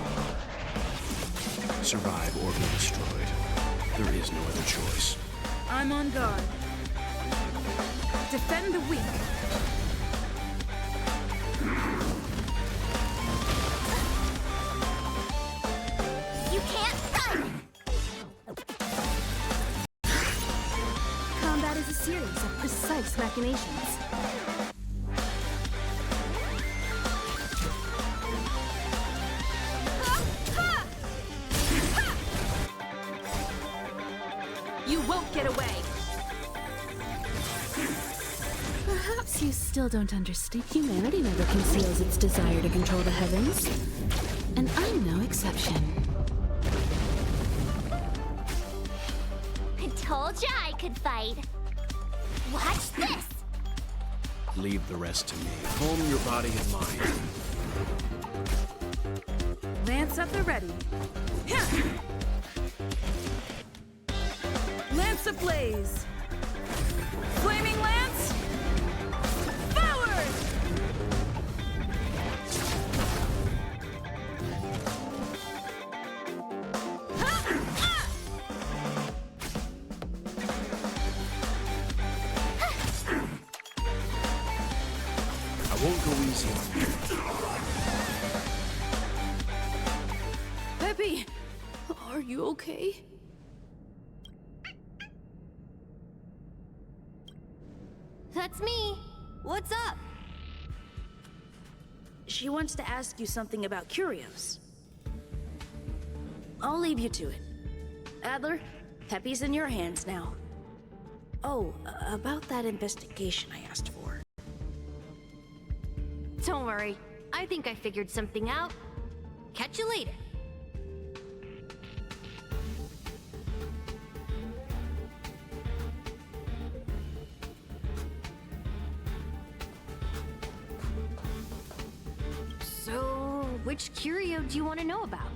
Speaker 3: Survive or be destroyed. There is no other choice.
Speaker 10: I'm on guard. Defend the weak.
Speaker 2: You can't run!
Speaker 1: Combat is a series of precise machinations.
Speaker 10: You won't get away!
Speaker 1: Perhaps you still don't understand. Humanity never conceals its desire to control the heavens. And I'm no exception.
Speaker 2: I told ya I could fight. Watch this!
Speaker 3: Leave the rest to me. Calm your body and mind.
Speaker 10: Lance at the ready. Yeah. Lance ablaze! Flaming lance! Forward!
Speaker 3: I won't go easy on you.
Speaker 10: Peppy, are you okay?
Speaker 2: That's me. What's up?
Speaker 10: She wants to ask you something about curios. I'll leave you to it. Adler, Peppy's in your hands now. Oh, about that investigation I asked for.
Speaker 12: Don't worry. I think I figured something out. Catch you later. So, which curio do you want to know about?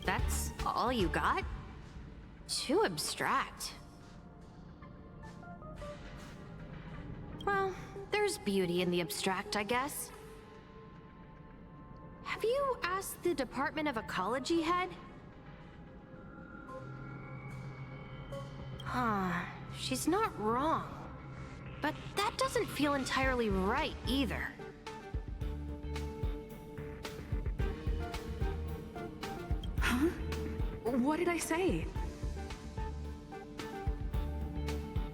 Speaker 12: That's all you got? Too abstract. Well, there's beauty in the abstract, I guess. Have you asked the Department of Ecology head? Huh, she's not wrong. But that doesn't feel entirely right either.
Speaker 4: Huh? What did I say?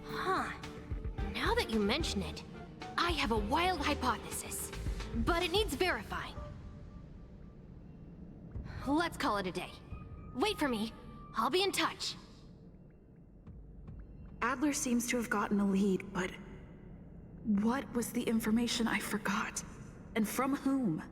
Speaker 12: Huh. Now that you mention it, I have a wild hypothesis. But it needs verifying. Let's call it a day. Wait for me. I'll be in touch.
Speaker 4: Adler seems to have gotten a lead, but what was the information I forgot? And from whom?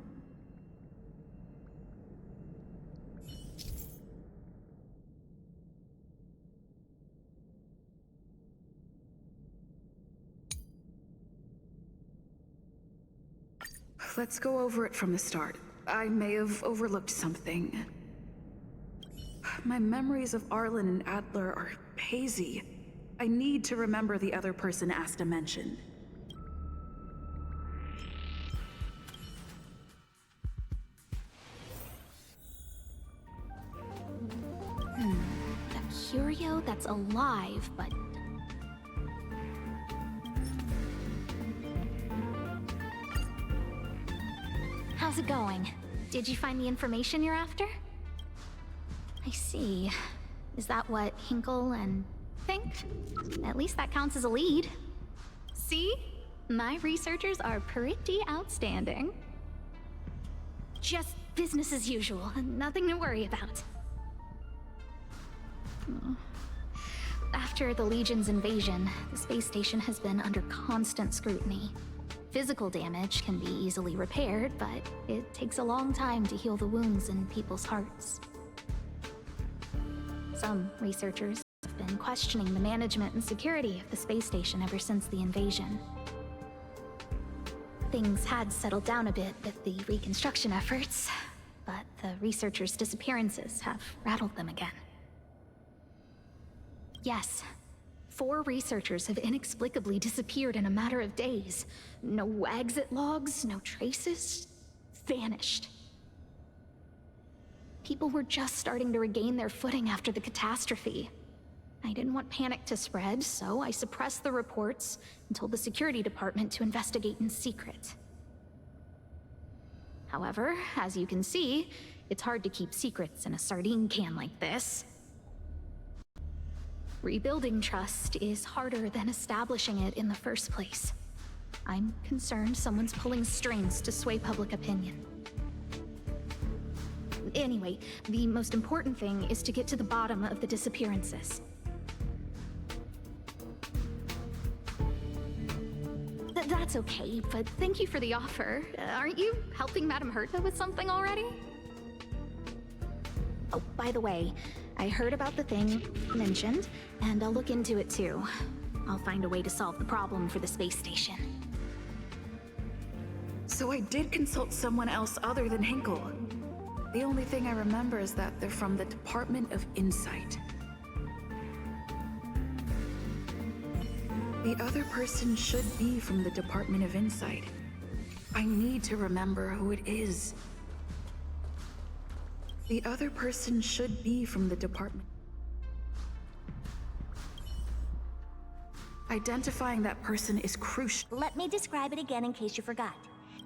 Speaker 4: Let's go over it from the start. I may have overlooked something. My memories of Arlen and Adler are hazy. I need to remember the other person Asta mentioned.
Speaker 2: A curio that's alive, but... How's it going? Did you find the information you're after? I see. Is that what Hinkle and think? At least that counts as a lead. See? My researchers are pretty outstanding. Just business as usual, nothing to worry about. After the Legion's invasion, the space station has been under constant scrutiny. Physical damage can be easily repaired, but it takes a long time to heal the wounds in people's hearts. Some researchers have been questioning the management and security of the space station ever since the invasion. Things had settled down a bit with the reconstruction efforts, but the researchers' disappearances have rattled them again. Yes, 4 researchers have inexplicably disappeared in a matter of days. No exit logs, no traces. Vanished. People were just starting to regain their footing after the catastrophe. I didn't want panic to spread, so I suppressed the reports and told the security department to investigate in secret. However, as you can see, it's hard to keep secrets in a sardine can like this. Rebuilding trust is harder than establishing it in the first place. I'm concerned someone's pulling strings to sway public opinion. Anyway, the most important thing is to get to the bottom of the disappearances. That's okay, but thank you for the offer. Aren't you helping Madame Herta with something already? Oh, by the way, I heard about the thing mentioned, and I'll look into it too. I'll find a way to solve the problem for the space station.
Speaker 4: So I did consult someone else other than Hinkle. The only thing I remember is that they're from the Department of Insight. The other person should be from the Department of Insight. I need to remember who it is. The other person should be from the department. Identifying that person is crucial.
Speaker 13: Let me describe it again in case you forgot.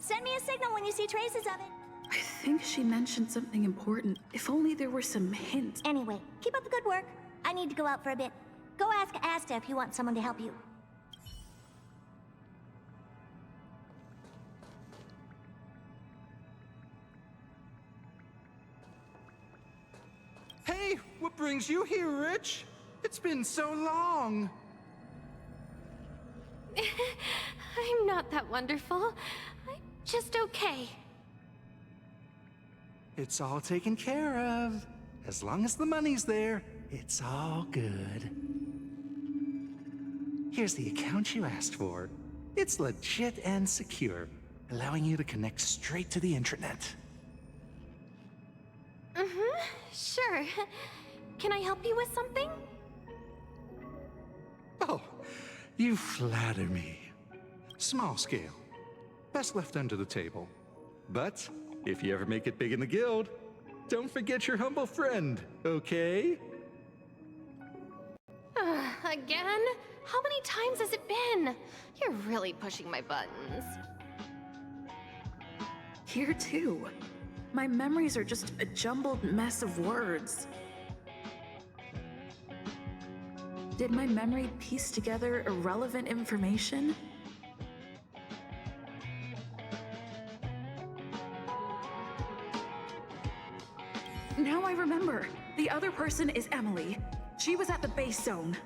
Speaker 13: Send me a signal when you see traces of it.
Speaker 4: I think she mentioned something important. If only there were some hints.
Speaker 13: Anyway, keep up the good work. I need to go out for a bit. Go ask Asta if you want someone to help you.
Speaker 14: Hey, what brings you here, Rich? It's been so long.
Speaker 12: I'm not that wonderful. I'm just okay.
Speaker 14: It's all taken care of. As long as the money's there, it's all good. Here's the account you asked for. It's legit and secure, allowing you to connect straight to the intranet.
Speaker 12: Sure. Can I help you with something?
Speaker 14: Oh, you flatter me. Small scale. Best left under the table. But if you ever make it big in the guild, don't forget your humble friend, okay?
Speaker 12: Again? How many times has it been? You're really pushing my buttons.
Speaker 4: Here too. My memories are just a jumbled mess of words. Did my memory piece together irrelevant information? Now I remember. The other person is Emily. She was at the base zone.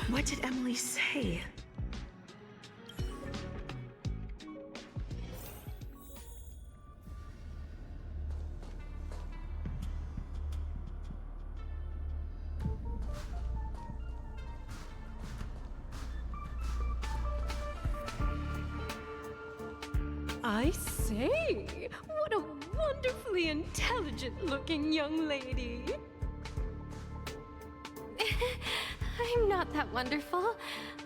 Speaker 4: What did Emily say?
Speaker 15: I say, what a wonderfully intelligent-looking young lady.
Speaker 12: I'm not that wonderful.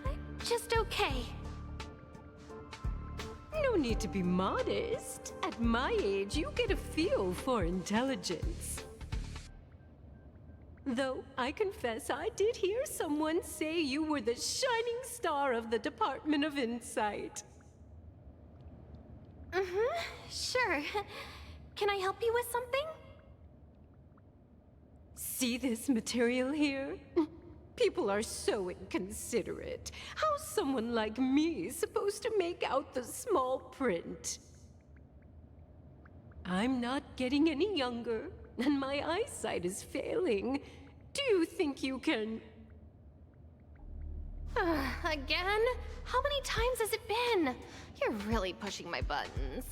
Speaker 12: I'm just okay.
Speaker 15: No need to be modest. At my age, you get a feel for intelligence. Though I confess I did hear someone say you were the shining star of the Department of Insight.
Speaker 12: Sure. Can I help you with something?
Speaker 15: See this material here? People are so inconsiderate. How's someone like me supposed to make out the small print? I'm not getting any younger, and my eyesight is failing. Do you think you can...
Speaker 12: Again? How many times has it been? You're really pushing my buttons.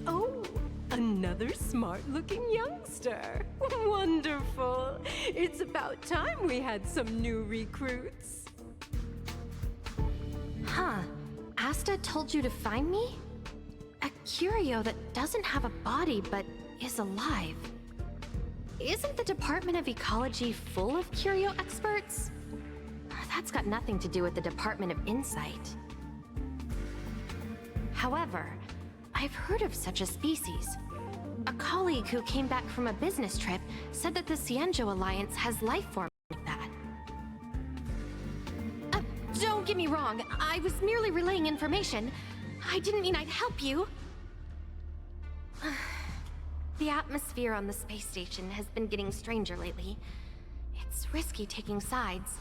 Speaker 15: Oh, another smart-looking youngster. Wonderful. It's about time we had some new recruits.
Speaker 12: Huh. Asta told you to find me? A curio that doesn't have a body but is alive. Isn't the Department of Ecology full of curio experts? That's got nothing to do with the Department of Insight. However, I've heard of such a species. A colleague who came back from a business trip said that the Cienjo Alliance has life forms like that. Don't get me wrong, I was merely relaying information. I didn't mean I'd help you. The atmosphere on the space station has been getting stranger lately. It's risky taking sides.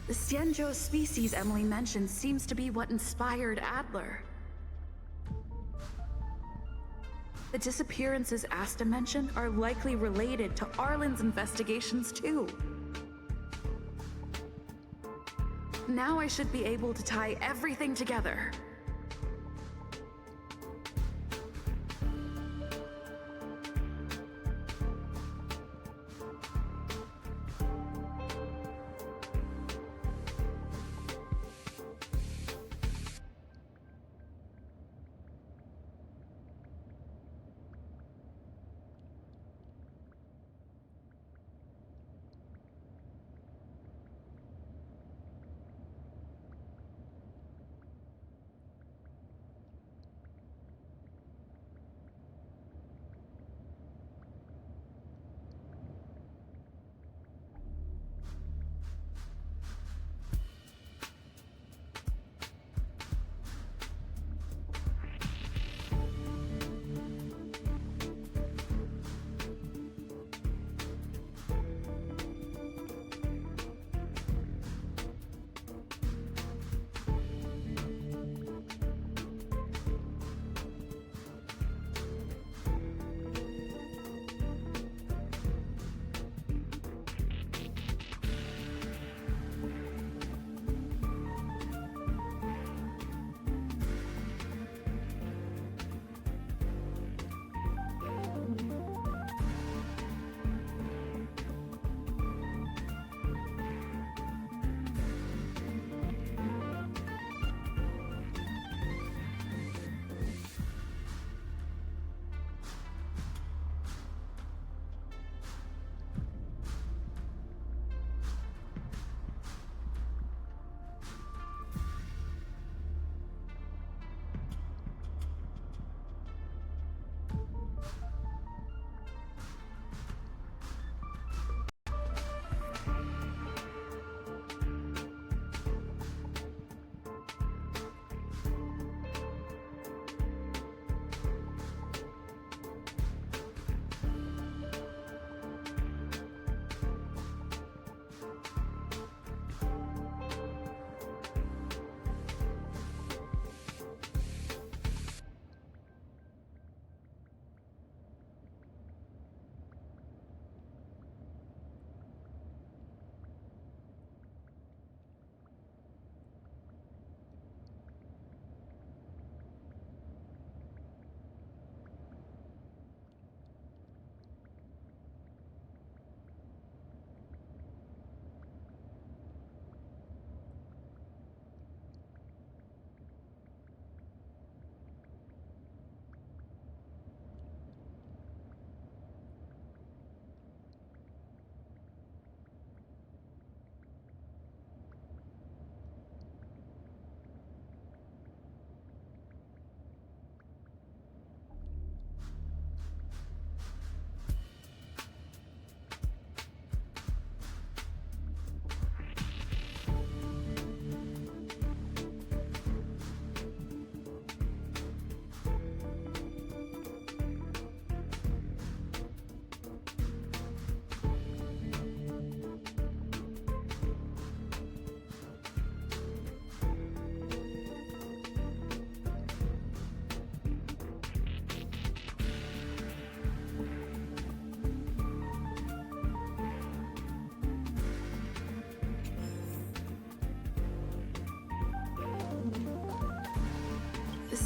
Speaker 4: The Cienjo species Emily mentioned seems to be what inspired Adler. The disappearances Asta mentioned are likely related to Arlen's investigations too. Now I should be able to tie everything together.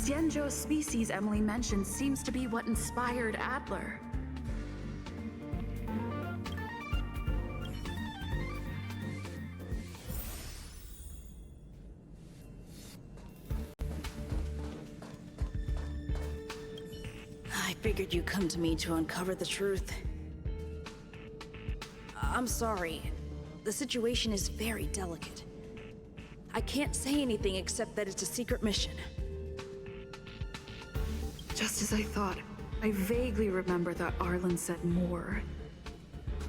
Speaker 4: Xianzhou's species Emily mentioned seems to be what inspired Adler.
Speaker 10: I figured you'd come to me to uncover the truth. I'm sorry. The situation is very delicate. I can't say anything except that it's a secret mission.
Speaker 4: Just as I thought, I vaguely remember that Arlen said more.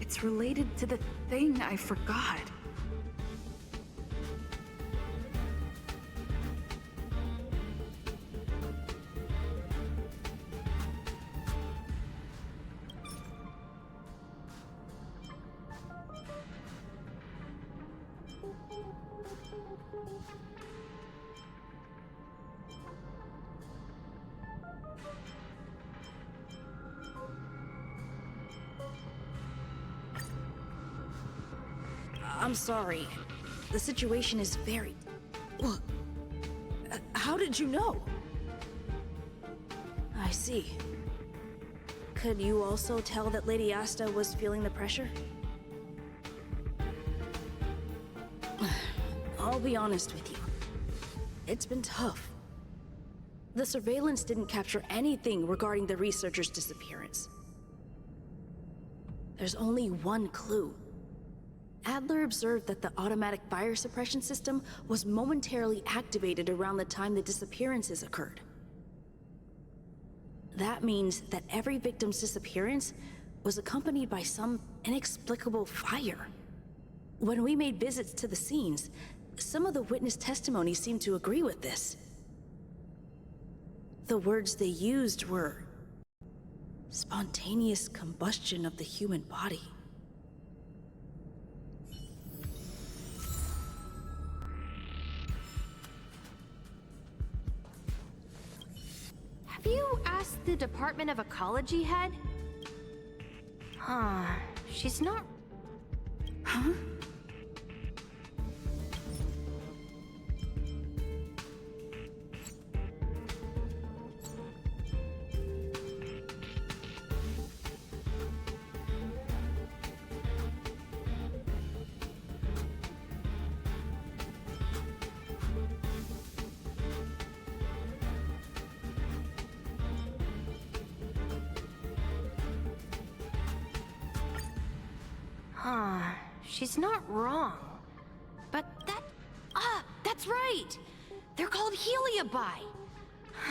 Speaker 4: It's related to the thing I forgot.
Speaker 10: I'm sorry. The situation is very... Well, how did you know? I see. Could you also tell that Lady Asta was feeling the pressure? I'll be honest with you. It's been tough. The surveillance didn't capture anything regarding the researcher's disappearance. There's only one clue. Adler observed that the automatic fire suppression system was momentarily activated around the time the disappearances occurred. That means that every victim's disappearance was accompanied by some inexplicable fire. When we made visits to the scenes, some of the witness testimony seemed to agree with this. The words they used were spontaneous combustion of the human body.
Speaker 12: Have you asked the Department of Ecology head? Huh. She's not...
Speaker 4: Huh?
Speaker 12: Huh. She's not wrong. But that... that's right! They're called Heliobi!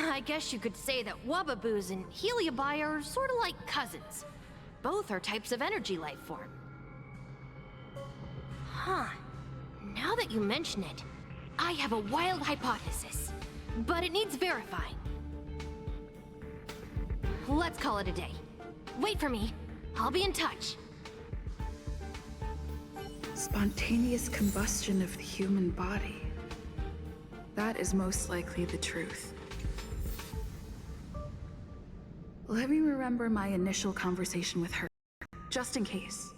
Speaker 12: I guess you could say that Wubbaboos and Heliobi are sort of like cousins. Both are types of energy life form. Huh. Now that you mention it, I have a wild hypothesis. But it needs verifying. Let's call it a day. Wait for me. I'll be in touch.
Speaker 4: Spontaneous combustion of the human body. That is most likely the truth. Let me remember my initial conversation with her, just in case.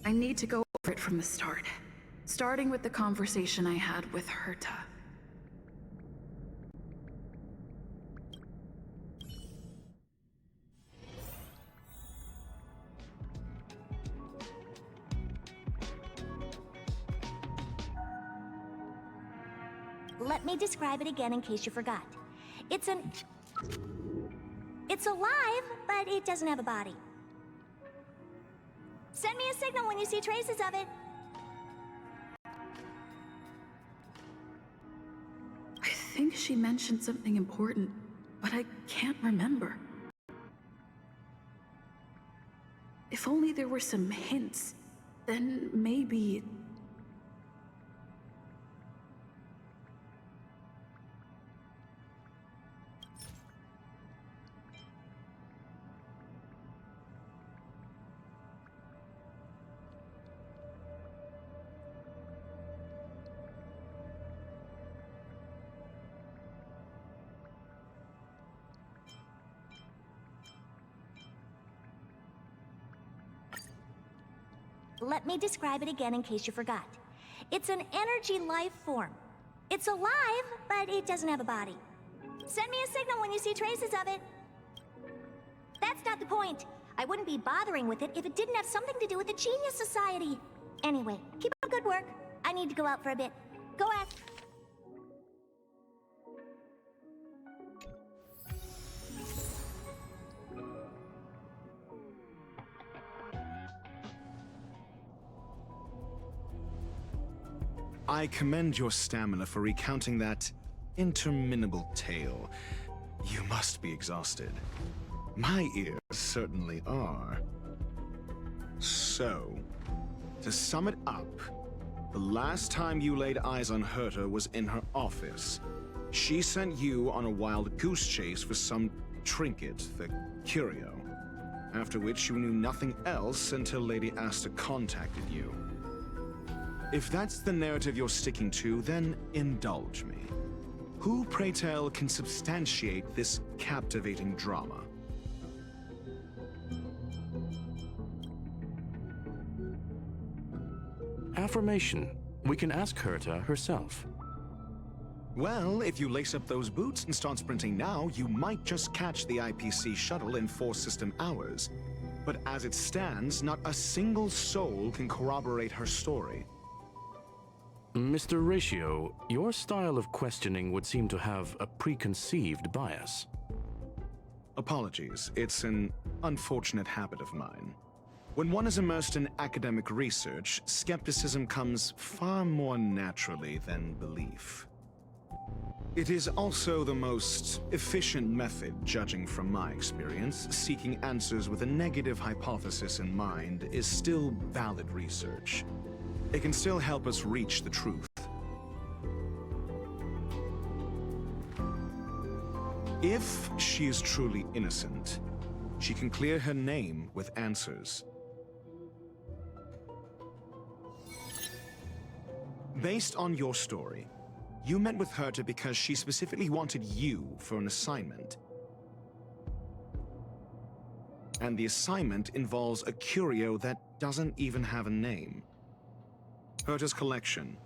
Speaker 4: I need to go over it from the start, starting with the conversation I had with Herta.
Speaker 13: Let me describe it again in case you forgot. It's alive, but it doesn't have a body. Send me a signal when you see traces of it.
Speaker 4: I think she mentioned something important, but I can't remember. If only there were some hints, then maybe...
Speaker 13: Let me describe it again in case you forgot. It's an energy life form. It's alive, but it doesn't have a body. Send me a signal when you see traces of it. That's not the point. I wouldn't be bothering with it if it didn't have something to do with the Genius Society. Anyway, keep up good work. I need to go out for a bit. Go ask...
Speaker 7: I commend your stamina for recounting that interminable tale. You must be exhausted. My ears certainly are. So, to sum it up, the last time you laid eyes on Herta was in her office. She sent you on a wild goose chase for some trinket, the curio. After which you knew nothing else until Lady Asta contacted you. If that's the narrative you're sticking to, then indulge me. Who, pray tell, can substantiate this captivating drama?
Speaker 8: Affirmation. We can ask Herta herself.
Speaker 7: Well, if you lace up those boots and start sprinting now, you might just catch the IPC shuttle in 4 system hours. But as it stands, not a single soul can corroborate her story.
Speaker 8: Mr. Ratio, your style of questioning would seem to have a preconceived bias.
Speaker 7: Apologies, it's an unfortunate habit of mine. When one is immersed in academic research, skepticism comes far more naturally than belief. It is also the most efficient method, judging from my experience. Seeking answers with a negative hypothesis in mind is still valid research. It can still help us reach the truth. If she is truly innocent, she can clear her name with answers. Based on your story, you met with Herta because she specifically wanted you for an assignment. And the assignment involves a curio that doesn't even have a name. Herta's collection,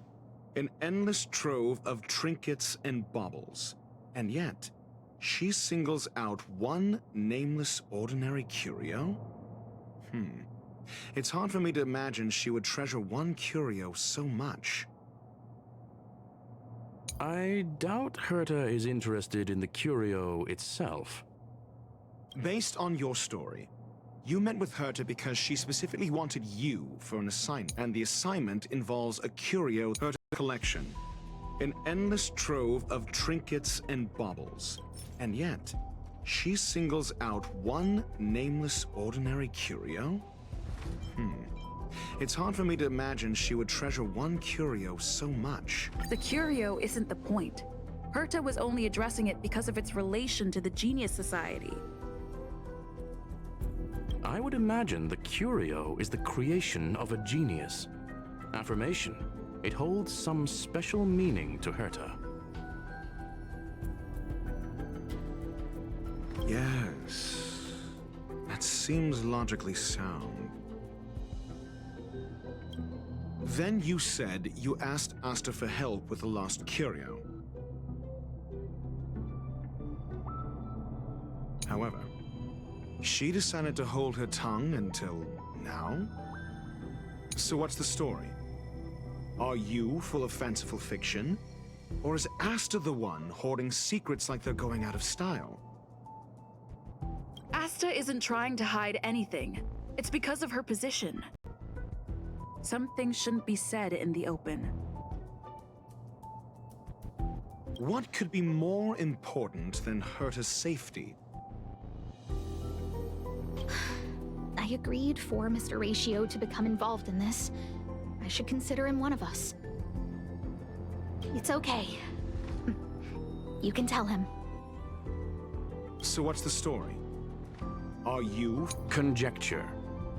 Speaker 7: an endless trove of trinkets and baubles. And yet, she singles out one nameless ordinary curio? It's hard for me to imagine she would treasure one curio so much.
Speaker 8: I doubt Herta is interested in the curio itself.
Speaker 7: Based on your story, you met with Herta because she specifically wanted you for an assignment, and the assignment involves a curio Herta collection, an endless trove of trinkets and baubles. And yet, she singles out one nameless ordinary curio? It's hard for me to imagine she would treasure one curio so much.
Speaker 4: The curio isn't the point. Herta was only addressing it because of its relation to the Genius Society.
Speaker 8: I would imagine the curio is the creation of a genius. Affirmation. It holds some special meaning to Herta.
Speaker 7: Yes. That seems logically sound. Then you said you asked Asta for help with the lost curio. However, she decided to hold her tongue until now? So what's the story? Are you full of fanciful fiction? Or is Asta the one hoarding secrets like they're going out of style?
Speaker 4: Asta isn't trying to hide anything. It's because of her position. Some things shouldn't be said in the open.
Speaker 7: What could be more important than Herta's safety?
Speaker 2: I agreed for Mr. Ratio to become involved in this. I should consider him one of us. It's okay. You can tell him.
Speaker 7: So what's the story? Are you...
Speaker 8: Conjecture.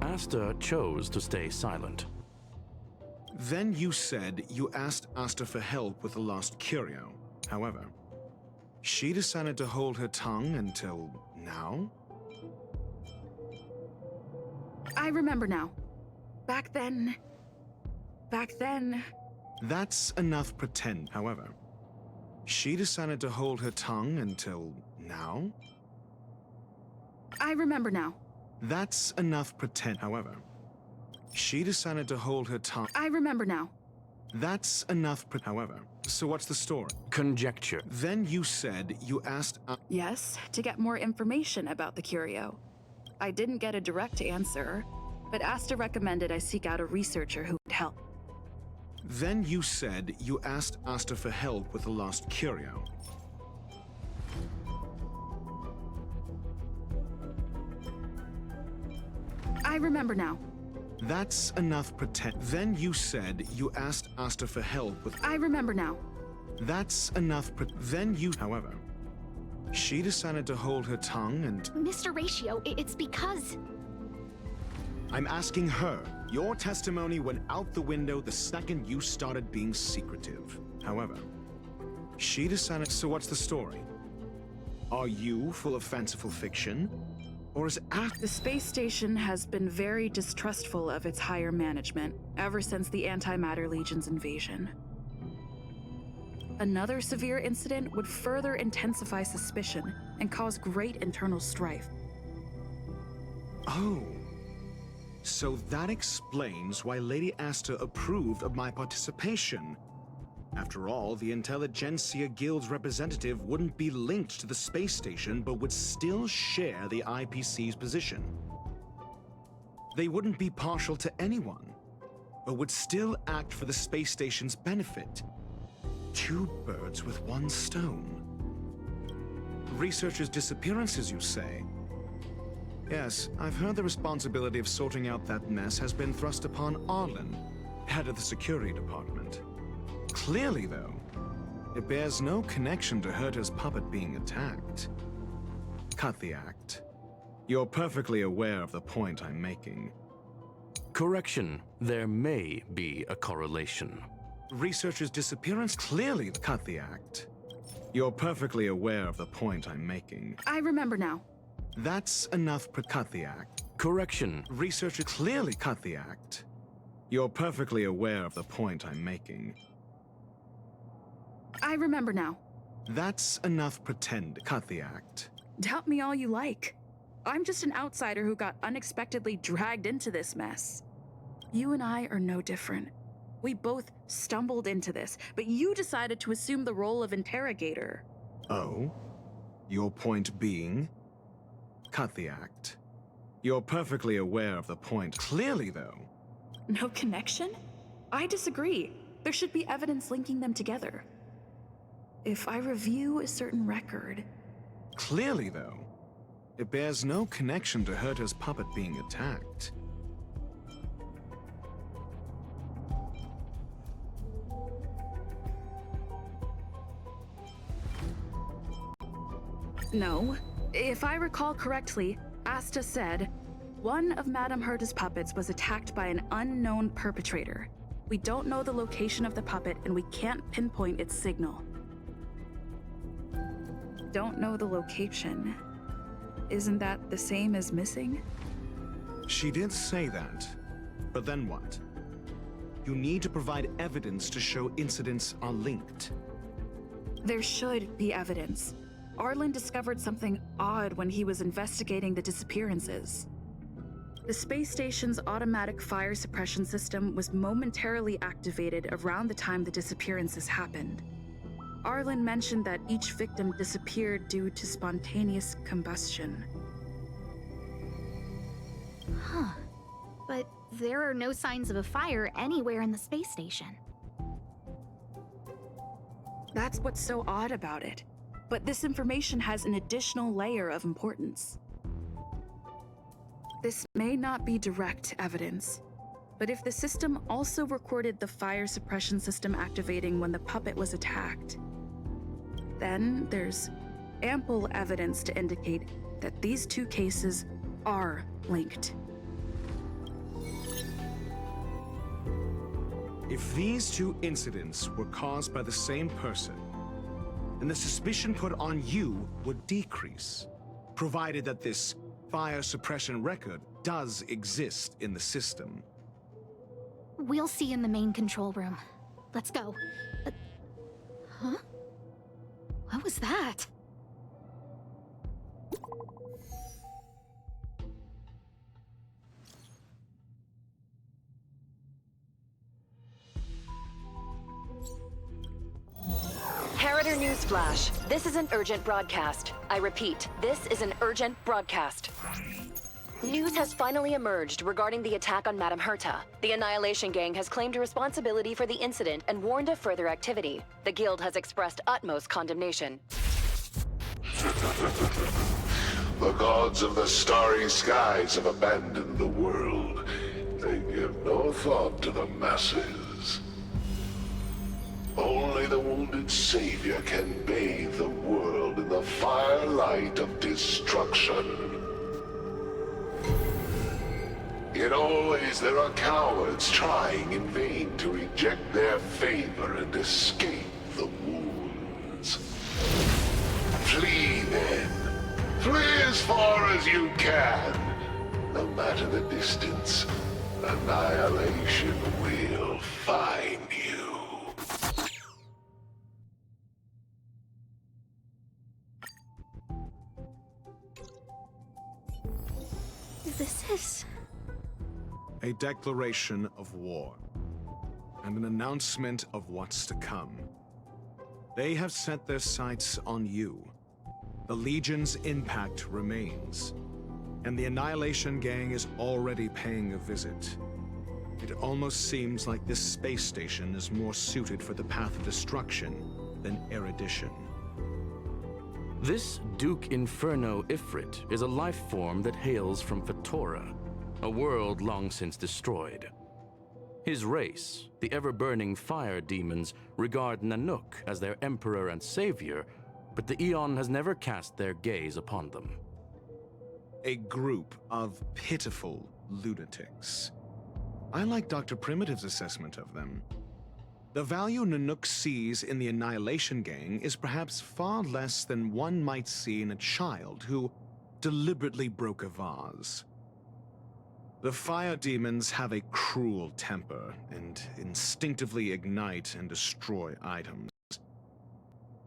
Speaker 8: Asta chose to stay silent.
Speaker 7: Then you said you asked Asta for help with the lost curio. However, she decided to hold her tongue until now?
Speaker 4: I remember now. Back then,
Speaker 7: That's enough pretend, however. She decided to hold her tongue until now?
Speaker 4: I remember now.
Speaker 7: That's enough pretend, however. She decided to hold her tongue.
Speaker 4: I remember now.
Speaker 7: That's enough however. So what's the story?
Speaker 8: Conjecture.
Speaker 7: Then you said you asked...
Speaker 4: Yes, to get more information about the curio. I didn't get a direct answer, but Asta recommended I seek out a researcher who would help.
Speaker 7: Then you said you asked Asta for help with the lost curio.
Speaker 4: I remember now.
Speaker 7: That's enough pretend. Then you said you asked Asta for help with...
Speaker 4: I remember now.
Speaker 7: That's enough Then you... However, she decided to hold her tongue and...
Speaker 2: Mr. Ratio, it's because...
Speaker 7: I'm asking her. Your testimony went out the window the second you started being secretive. However, she decided... So what's the story? Are you full of fanciful fiction? Or is
Speaker 4: The space station has been very distrustful of its higher management ever since the Antimatter Legion's invasion. Another severe incident would further intensify suspicion and cause great internal strife.
Speaker 7: Oh. So that explains why Lady Asta approved of my participation. After all, the Intelligentsia Guild's representative wouldn't be linked to the space station, but would still share the IPC's position. They wouldn't be partial to anyone, but would still act for the space station's benefit. Two birds with one stone. Researchers' disappearances, you say? Yes, I've heard the responsibility of sorting out that mess has been thrust upon Arlen, head of the security department. Clearly, though, it bears no connection to Herta's puppet being attacked. Cut the act. You're perfectly aware of the point I'm making.
Speaker 8: Correction. There may be a correlation.
Speaker 7: Researcher's disappearance clearly cut the act. You're perfectly aware of the point I'm making.
Speaker 4: I remember now.
Speaker 7: That's enough cut the act.
Speaker 8: Correction.
Speaker 7: Researcher clearly cut the act. You're perfectly aware of the point I'm making.
Speaker 4: I remember now.
Speaker 7: That's enough pretend. Cut the act.
Speaker 4: Doubt me all you like. I'm just an outsider who got unexpectedly dragged into this mess. You and I are no different. We both stumbled into this, but you decided to assume the role of interrogator.
Speaker 7: Oh? Your point being? Cut the act. You're perfectly aware of the point. Clearly, though.
Speaker 4: No connection? I disagree. There should be evidence linking them together. If I review a certain record...
Speaker 7: Clearly, though, it bears no connection to Herta's puppet being attacked.
Speaker 4: No. If I recall correctly, Asta said, one of Madame Herta's puppets was attacked by an unknown perpetrator. We don't know the location of the puppet, and we can't pinpoint its signal. Don't know the location. Isn't that the same as missing?
Speaker 7: She did say that. But then what? You need to provide evidence to show incidents are linked.
Speaker 4: There should be evidence. Arlen discovered something odd when he was investigating the disappearances. The space station's automatic fire suppression system was momentarily activated around the time the disappearances happened. Arlen mentioned that each victim disappeared due to spontaneous combustion.
Speaker 2: Huh. But there are no signs of a fire anywhere in the space station.
Speaker 4: That's what's so odd about it. But this information has an additional layer of importance. This may not be direct evidence, but if the system also recorded the fire suppression system activating when the puppet was attacked, then there's ample evidence to indicate that these two cases are linked.
Speaker 7: If these two incidents were caused by the same person, then the suspicion put on you would decrease, provided that this fire suppression record does exist in the system.
Speaker 2: We'll see in the main control room. let's go. Huh? What was that?
Speaker 6: Harrider Newsflash. This is an urgent broadcast. I repeat, this is an urgent broadcast. News has finally emerged regarding the attack on Madame Herta. The Annihilation Gang has claimed responsibility for the incident and warned of further activity. The Guild has expressed utmost condemnation.
Speaker 16: The gods of the starry skies have abandoned the world. They give no thought to the masses. Only the wounded savior can bathe the world in the firelight of destruction. Yet always there are cowards trying in vain to reject their favor and escape the wounds. Flee then. Flee as far as you can. No matter the distance, annihilation will find you.
Speaker 2: This is...
Speaker 7: A declaration of war, and an announcement of what's to come. They have set their sights on you. The Legion's impact remains, and the Annihilation Gang is already paying a visit. It almost seems like this space station is more suited for the path of destruction than erudition.
Speaker 8: This Duke Inferno Ifrit is a life form that hails from Fatora, a world long since destroyed. His race, the ever-burning fire demons, regard Nanook as their emperor and savior, but the Eon has never cast their gaze upon them.
Speaker 7: A group of pitiful lunatics. I like Dr. Primitive's assessment of them. The value Nanook sees in the Annihilation Gang is perhaps far less than one might see in a child who deliberately broke a vase. The fire demons have a cruel temper and instinctively ignite and destroy items.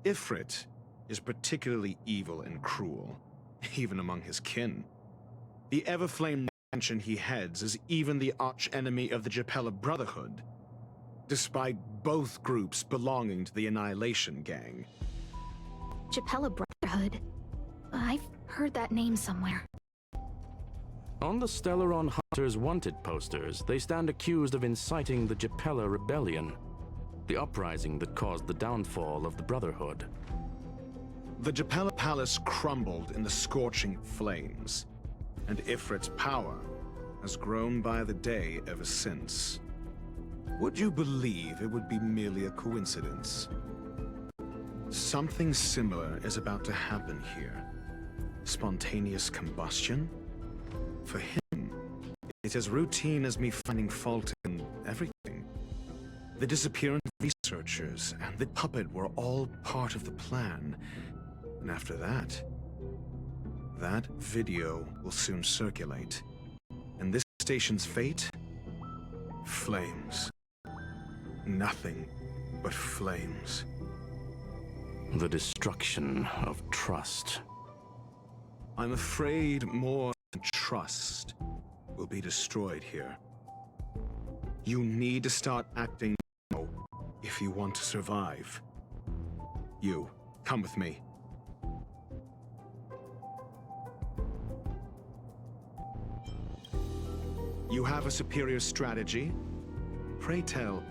Speaker 7: Ifrit is particularly evil and cruel, even among his kin. The Everflame mansion he heads is even the arch-enemy of the Japella Brotherhood, despite both groups belonging to the Annihilation Gang.
Speaker 2: Japella Brotherhood? I've heard that name somewhere.
Speaker 8: On the Stellaron Hunters Wanted posters, they stand accused of inciting the Japella Rebellion, the uprising that caused the downfall of the Brotherhood.
Speaker 7: The Japella Palace crumbled in the scorching flames, and Ifrit's power has grown by the day ever since. Would you believe it would be merely a coincidence? Something similar is about to happen here. Spontaneous combustion? For him, it's as routine as me finding fault in everything. The disappearance of researchers and the puppet were all part of the plan. And after that video will soon circulate. And this station's fate? Flames. Nothing but flames.
Speaker 8: The destruction of trust.
Speaker 7: I'm afraid more than trust will be destroyed here. You need to start acting now if you want to survive. You, come with me. You have a superior strategy? Pray tell,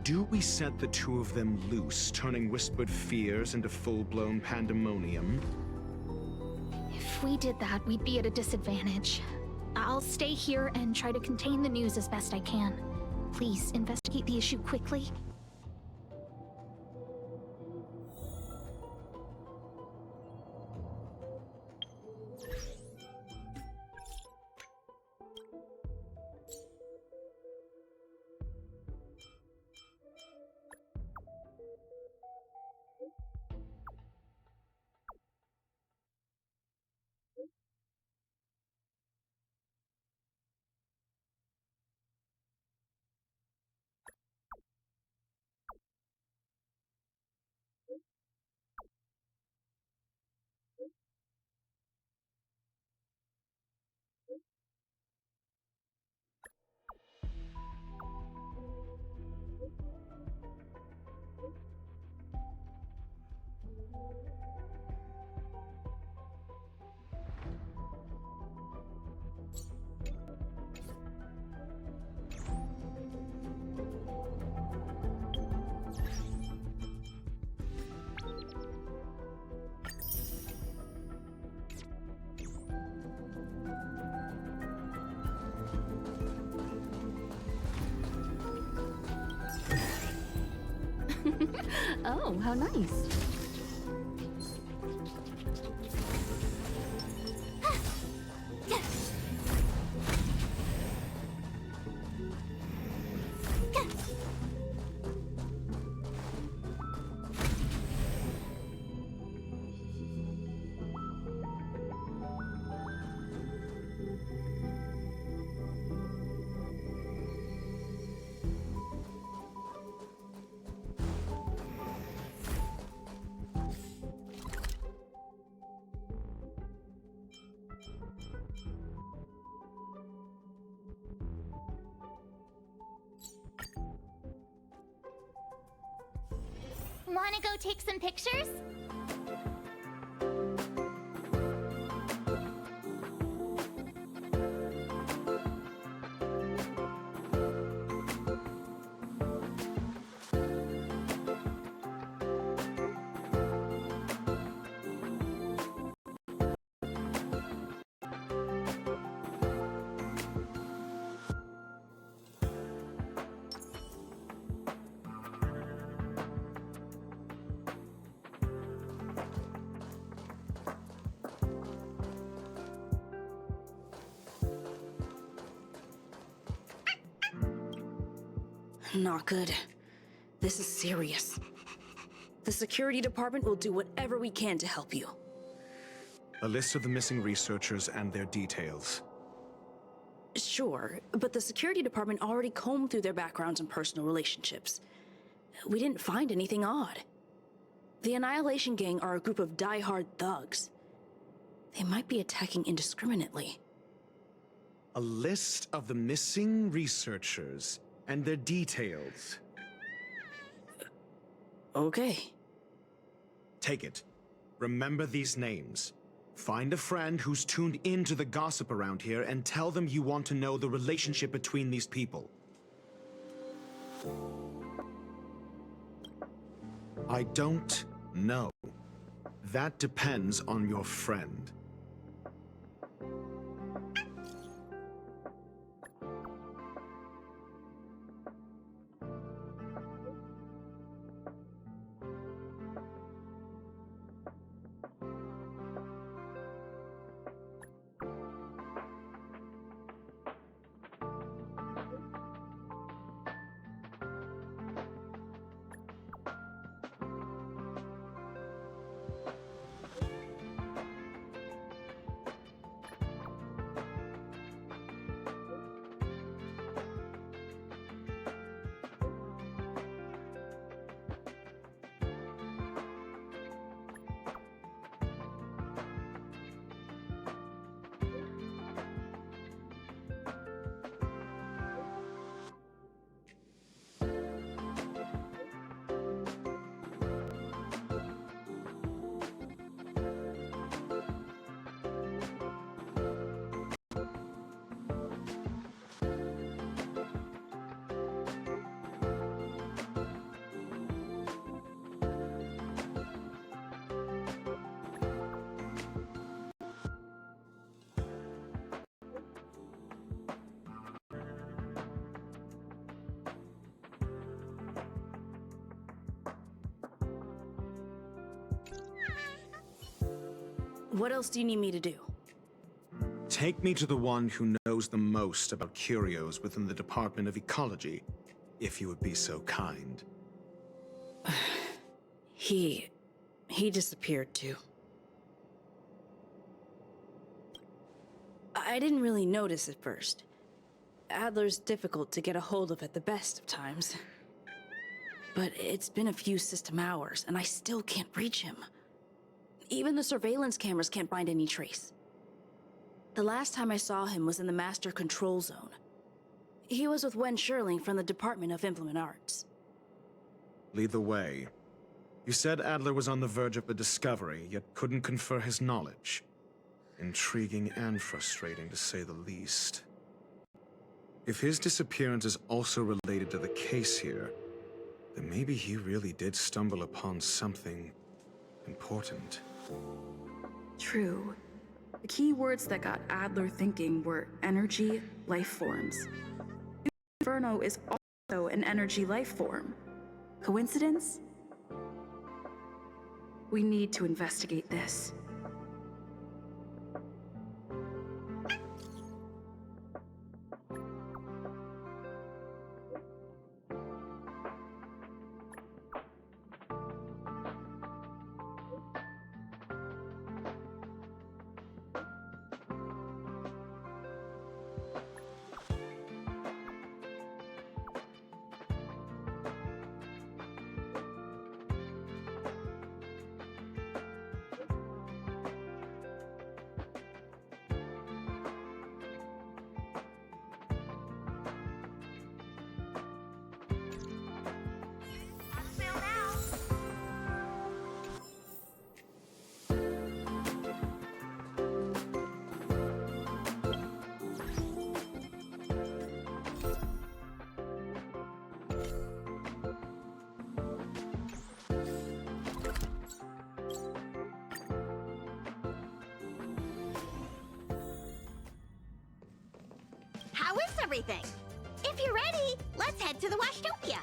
Speaker 7: do we set the two of them loose, turning whispered fears into full-blown pandemonium?
Speaker 2: If we did that, we'd be at a disadvantage. I'll stay here and try to contain the news as best I can. Please, investigate the issue quickly.
Speaker 1: Oh, how nice.
Speaker 13: Wanna go take some pictures?
Speaker 10: Not good. This is serious. The security department will do whatever we can to help you.
Speaker 7: A list of the missing researchers and their details.
Speaker 10: Sure, but the security department already combed through their backgrounds and personal relationships. We didn't find anything odd. The Annihilation Gang are a group of die-hard thugs. They might be attacking indiscriminately.
Speaker 7: A list of the missing researchers and their details.
Speaker 10: Okay.
Speaker 7: Take it. Remember these names. Find a friend who's tuned into the gossip around here and tell them you want to know the relationship between these people. I don't know. That depends on your friend.
Speaker 10: What else do you need me to do?
Speaker 7: Take me to the one who knows the most about curios within the Department of Ecology, if you would be so kind.
Speaker 10: He disappeared too. I didn't really notice at first. Adler's difficult to get a hold of at the best of times. But it's been a few system hours, and I still can't reach him. Even the surveillance cameras can't find any trace. The last time I saw him was in the Master Control Zone. He was with Wen Sherling from the Department of Implement Arts.
Speaker 7: Lead the way. You said Adler was on the verge of a discovery, yet couldn't confer his knowledge. Intriguing and frustrating, to say the least. If his disappearance is also related to the case here, then maybe he really did stumble upon something important.
Speaker 4: True. The key words that got Adler thinking were energy, life forms. Inferno is also an energy life form. Coincidence? We need to investigate this.
Speaker 13: How is everything? If you're ready, let's head to the Washtopia.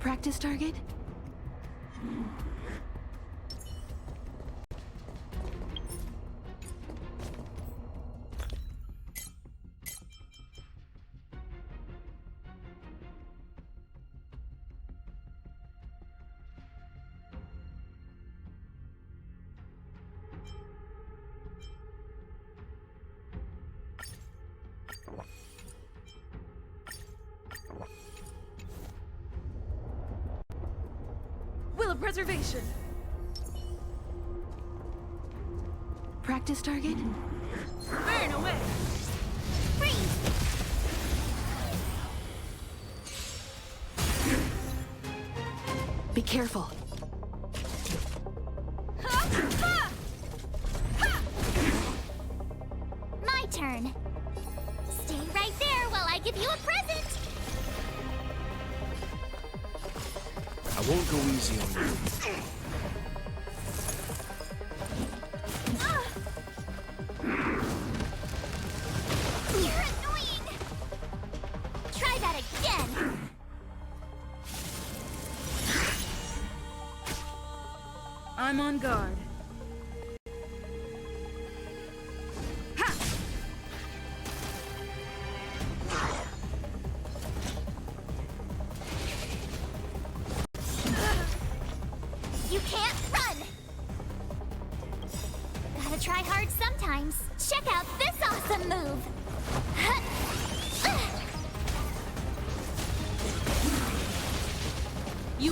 Speaker 1: Practice target?
Speaker 10: Will of preservation.
Speaker 1: Practice target?
Speaker 10: Burn away.
Speaker 1: Be careful.
Speaker 13: My turn. Stay right there while I give you a present.
Speaker 3: I won't go easy on you.
Speaker 13: You're annoying. Try that again.
Speaker 10: I'm on guard.
Speaker 13: You can't run. Gotta try hard sometimes. Check out this.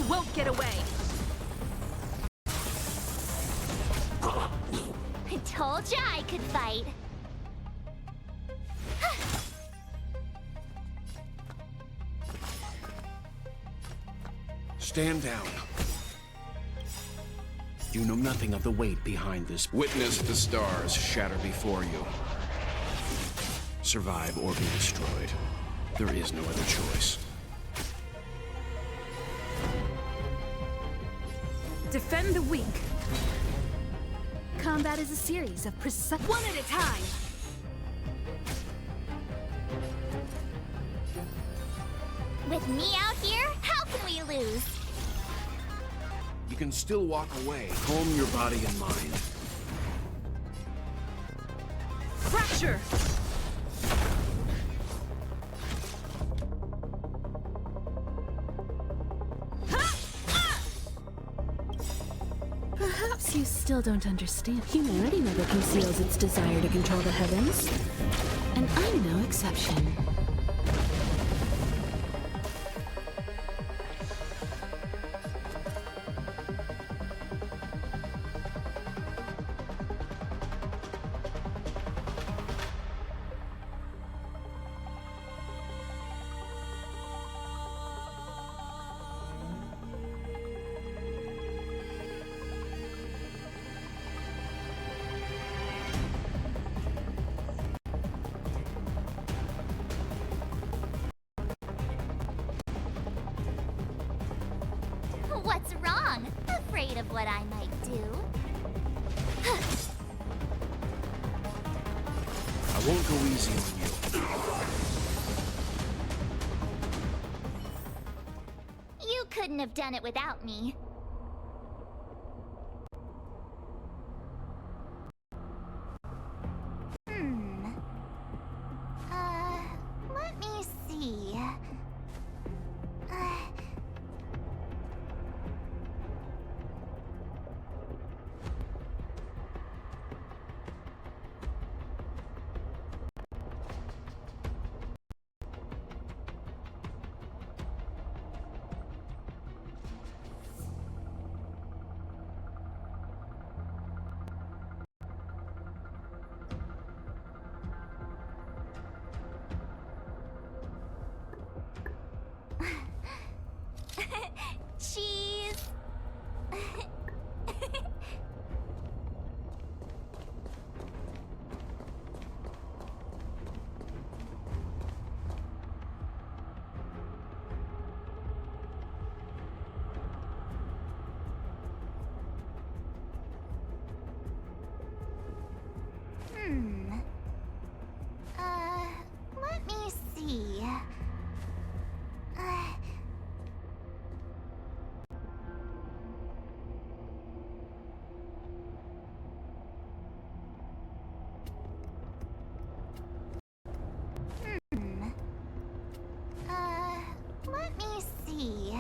Speaker 4: won't get away!
Speaker 13: I told ya I could fight.
Speaker 3: Stand down. You know nothing of the weight behind this. Witness the stars shatter before you. Survive or be destroyed. There is no other choice.
Speaker 4: Defend the weak.
Speaker 1: Combat is a series of precise...
Speaker 4: One at a time!
Speaker 13: With me out here, how can we lose?
Speaker 3: You can still walk away. Calm your body and mind.
Speaker 4: Fracture!
Speaker 1: Perhaps you still don't understand. Humanity never conceals its desire to control the heavens. And I'm no exception.
Speaker 13: What's wrong? Afraid of what I might do?
Speaker 3: I won't go easy on you.
Speaker 13: You couldn't have done it without me. Let me see. Cheese. Let me see. Let me see.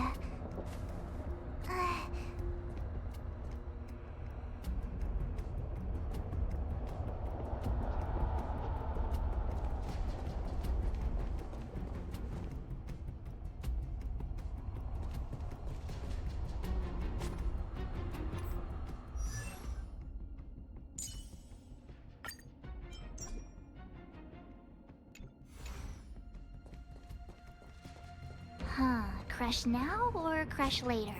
Speaker 13: Crush now or crush later?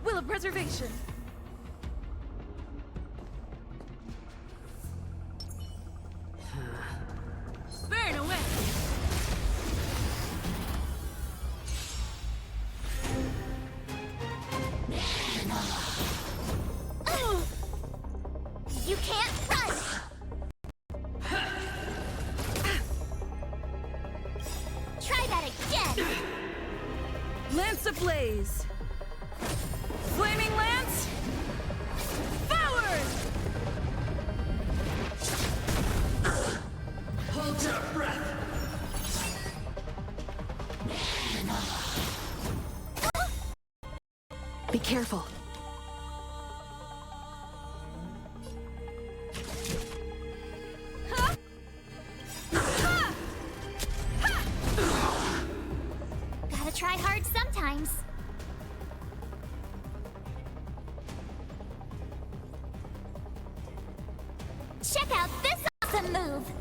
Speaker 4: Will of preservation. Burn away.
Speaker 1: Lance ablaze! Flaming lance! Forward!
Speaker 17: Hold your breath!
Speaker 1: Be careful.
Speaker 13: Gotta try hard sometimes. Check out this awesome move!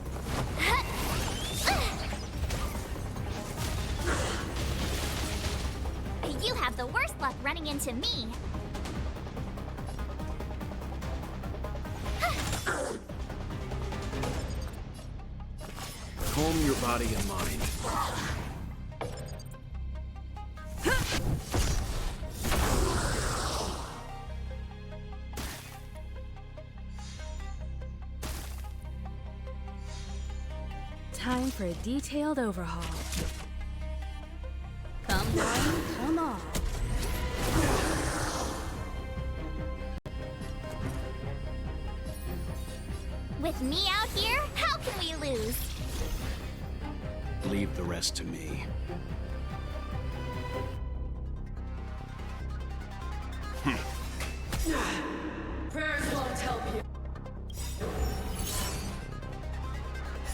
Speaker 13: You have the worst luck running into me.
Speaker 3: Calm your body and mind.
Speaker 1: Time for a detailed overhaul. Come on, come on.
Speaker 13: With me out here, how can we lose?
Speaker 3: Leave the rest to me.
Speaker 17: Prayers won't help you.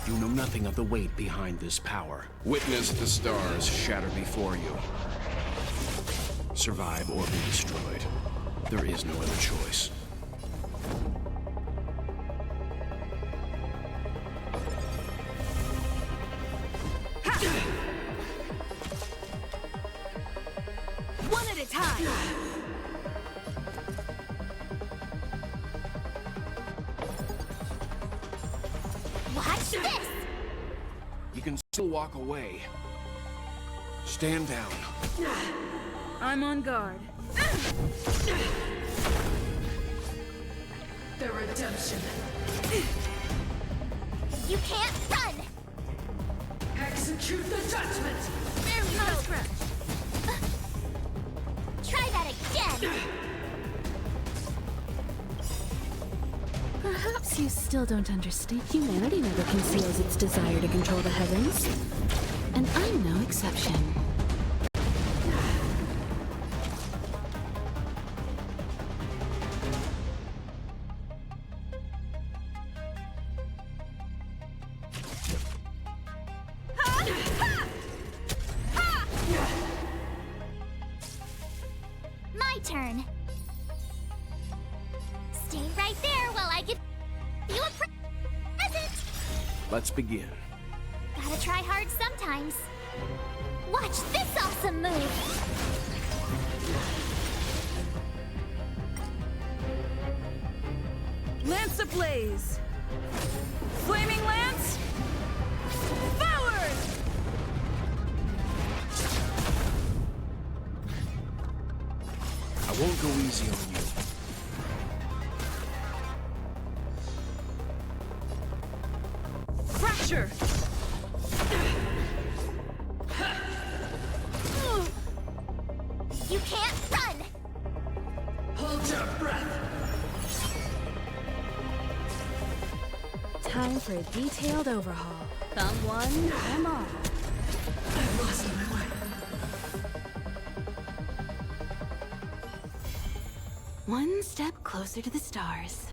Speaker 3: You know nothing of the weight behind this power. Witness the stars shatter before you. Survive or be destroyed. There is no other choice.
Speaker 1: One at a time.
Speaker 13: Watch this!
Speaker 3: You can still walk away. Stand down.
Speaker 1: I'm on guard.
Speaker 17: The redemption.
Speaker 13: You can't run!
Speaker 17: Execute the judgment!
Speaker 1: There we go.
Speaker 13: Try that again!
Speaker 1: Perhaps you still don't understand. Humanity never conceals its desire to control the heavens. And I'm no exception.
Speaker 13: My turn. Stay right there while I give you a present.
Speaker 3: Let's begin.
Speaker 13: Gotta try hard sometimes. Watch this awesome move.
Speaker 1: Lance ablaze! Flaming lance! Forward!
Speaker 3: I won't go easy on you.
Speaker 1: Fracture!
Speaker 13: You can't run!
Speaker 17: Hold your breath!
Speaker 1: Time for a detailed overhaul. Come one, come all.
Speaker 17: I lost my way.
Speaker 1: One step closer to the stars.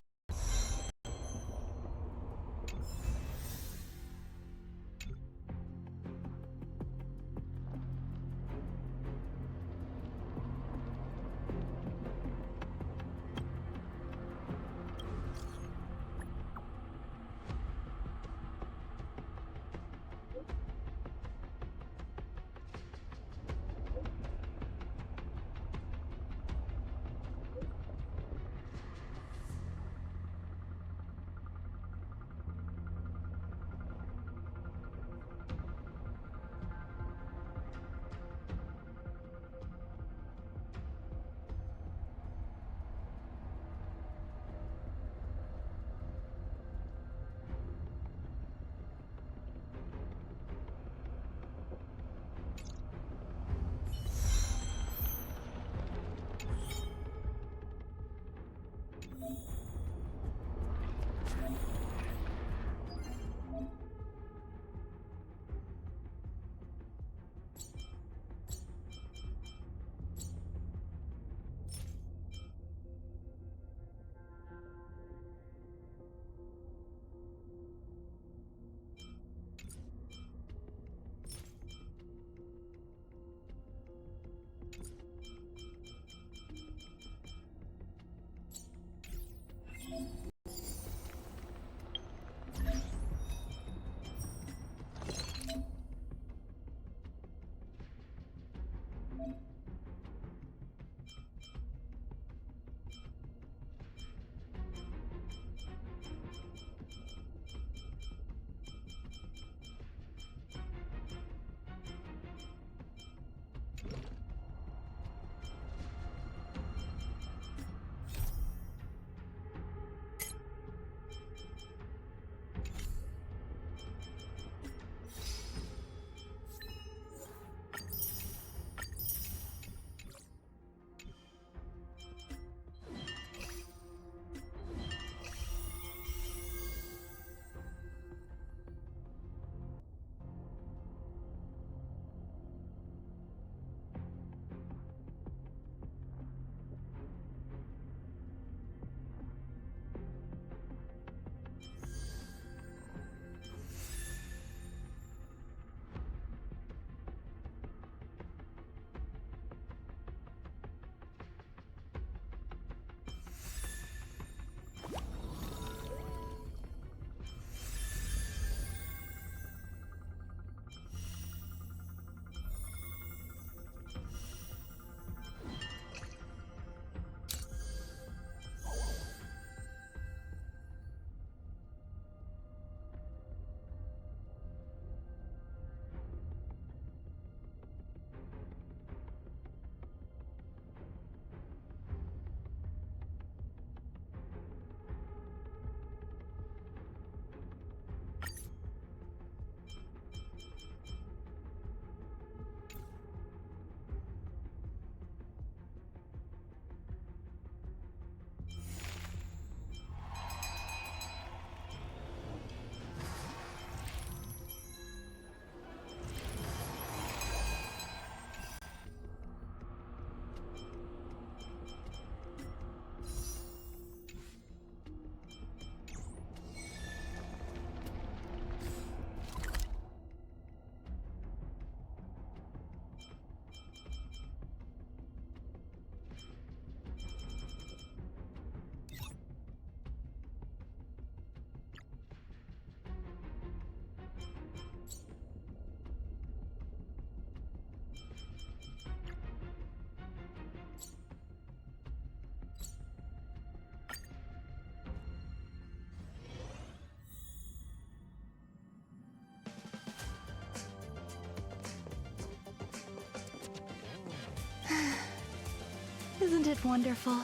Speaker 18: Isn't it wonderful?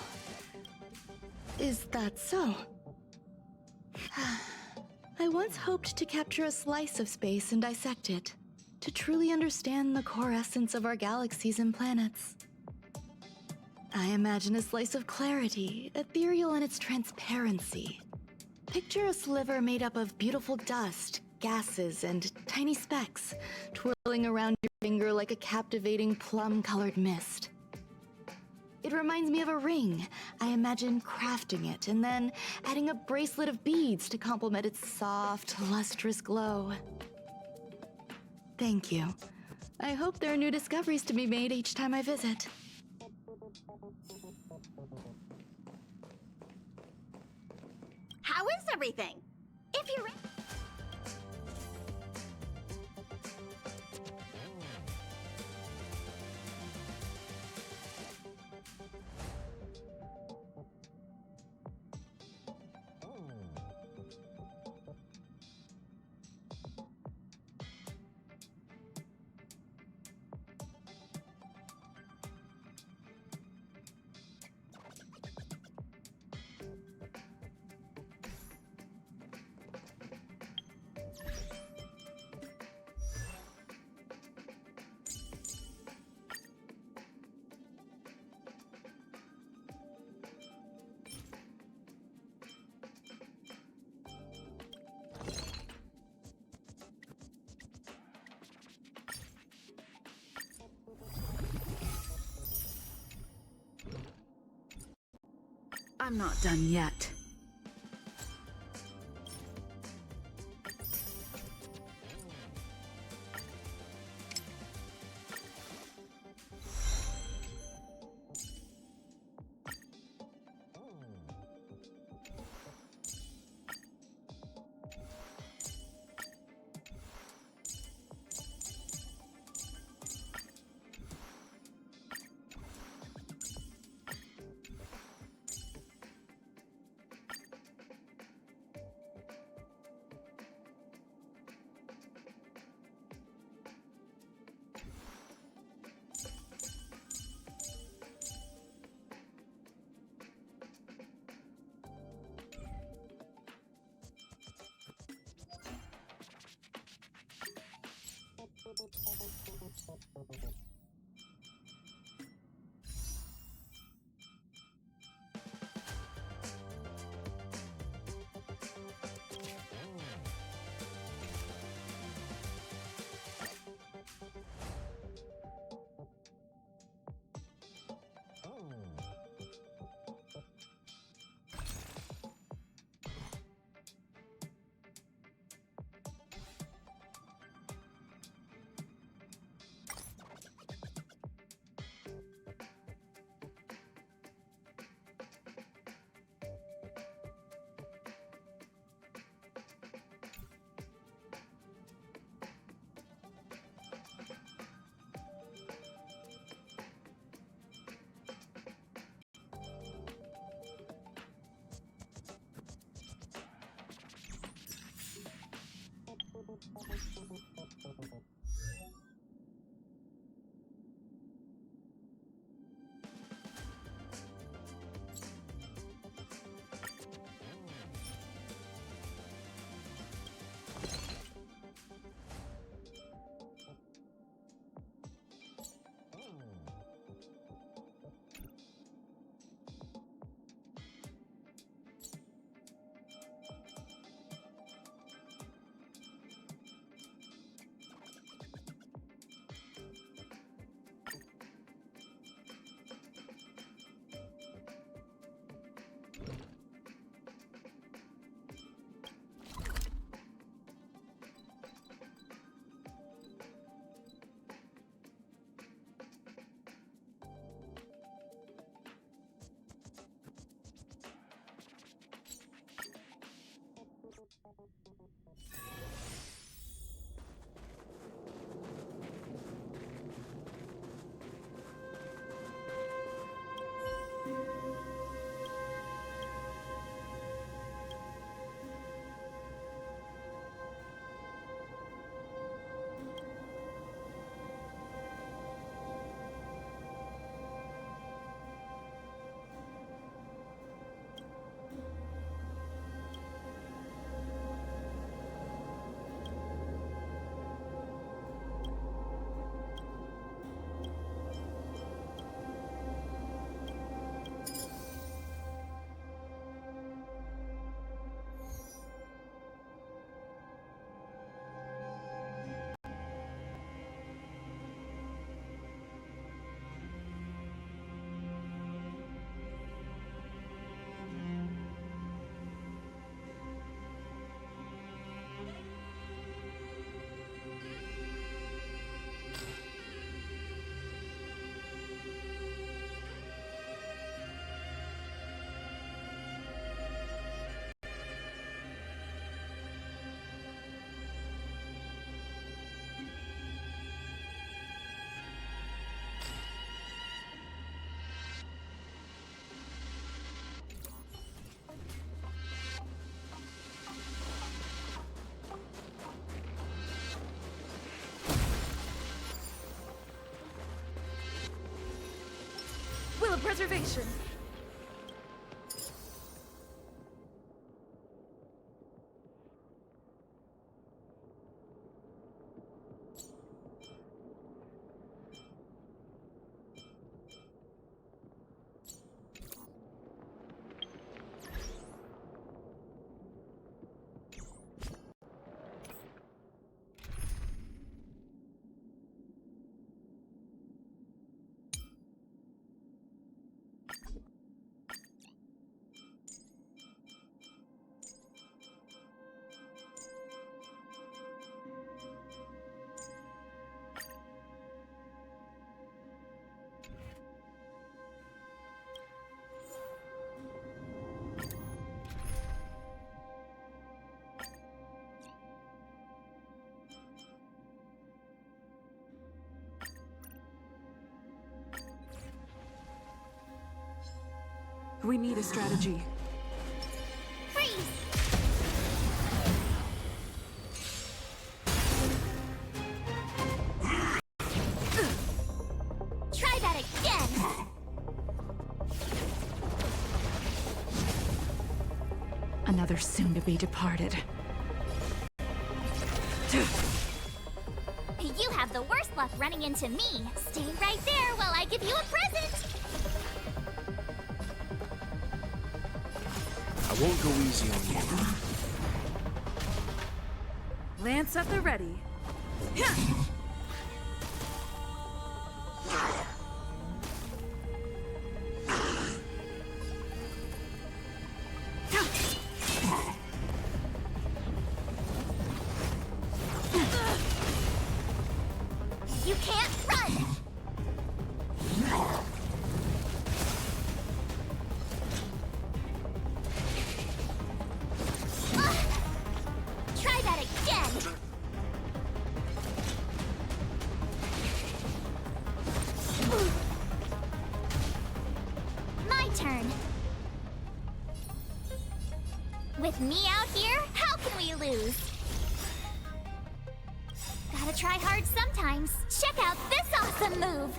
Speaker 18: Is that so? I once hoped to capture a slice of space and dissect it, to truly understand the core essence of our galaxies and planets. I imagine a slice of clarity, ethereal in its transparency. Picture a sliver made up of beautiful dust, gases, and tiny specks, twirling around your finger like a captivating plum-colored mist. It reminds me of a ring. I imagine crafting it and then adding a bracelet of beads to complement its soft, lustrous glow. Thank you. I hope there are new discoveries to be made each time I visit.
Speaker 13: How is everything? If you're
Speaker 4: I'm not done yet. Will of preservation. We need a strategy.
Speaker 13: Try that again!
Speaker 4: Another soon-to-be departed.
Speaker 13: You have the worst luck running into me. Stay right there while I give you a present!
Speaker 3: I won't go easy on you.
Speaker 4: Lance at the ready.
Speaker 13: You can't run! Try that again! My turn. With me out here, how can we lose? Gotta try hard sometimes. Check out this awesome move!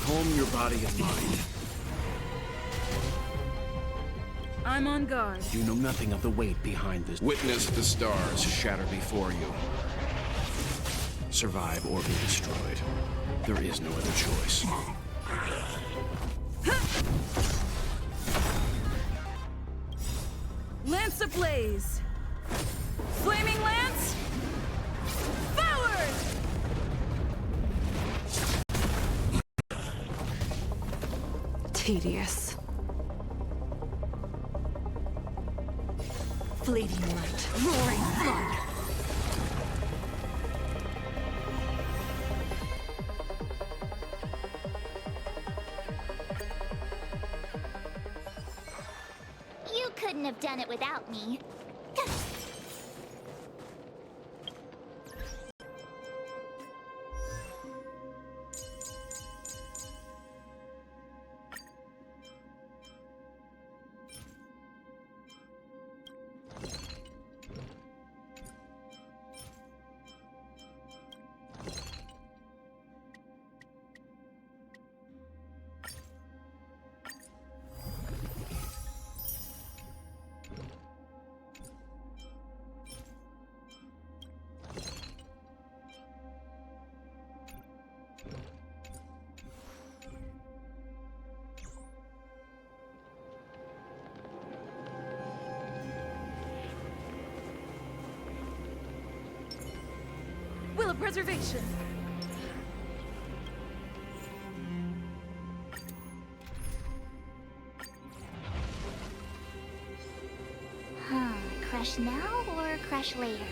Speaker 3: Calm your body and mind.
Speaker 4: I'm on guard.
Speaker 3: You know nothing of the weight behind this. Witness the stars shatter before you. Survive or be destroyed. There is no other choice.
Speaker 4: Lance ablaze! Flaming lance! Forward! Tedious. Fleeting light, roaring flood.
Speaker 13: You couldn't have done it without me.
Speaker 4: Will of preservation.
Speaker 13: Crush now or crush later?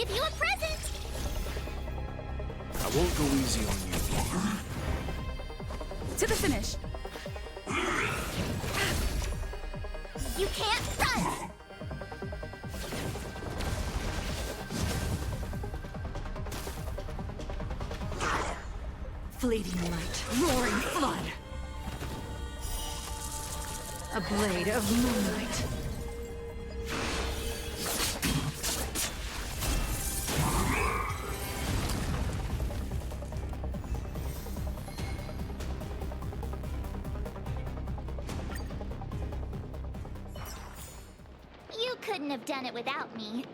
Speaker 13: give you a present!
Speaker 3: I won't go easy on you.
Speaker 4: To the finish.
Speaker 13: You can't run!
Speaker 9: Fleeting light, roaring flood. A blade of moonlight.
Speaker 13: You couldn't have done it without me.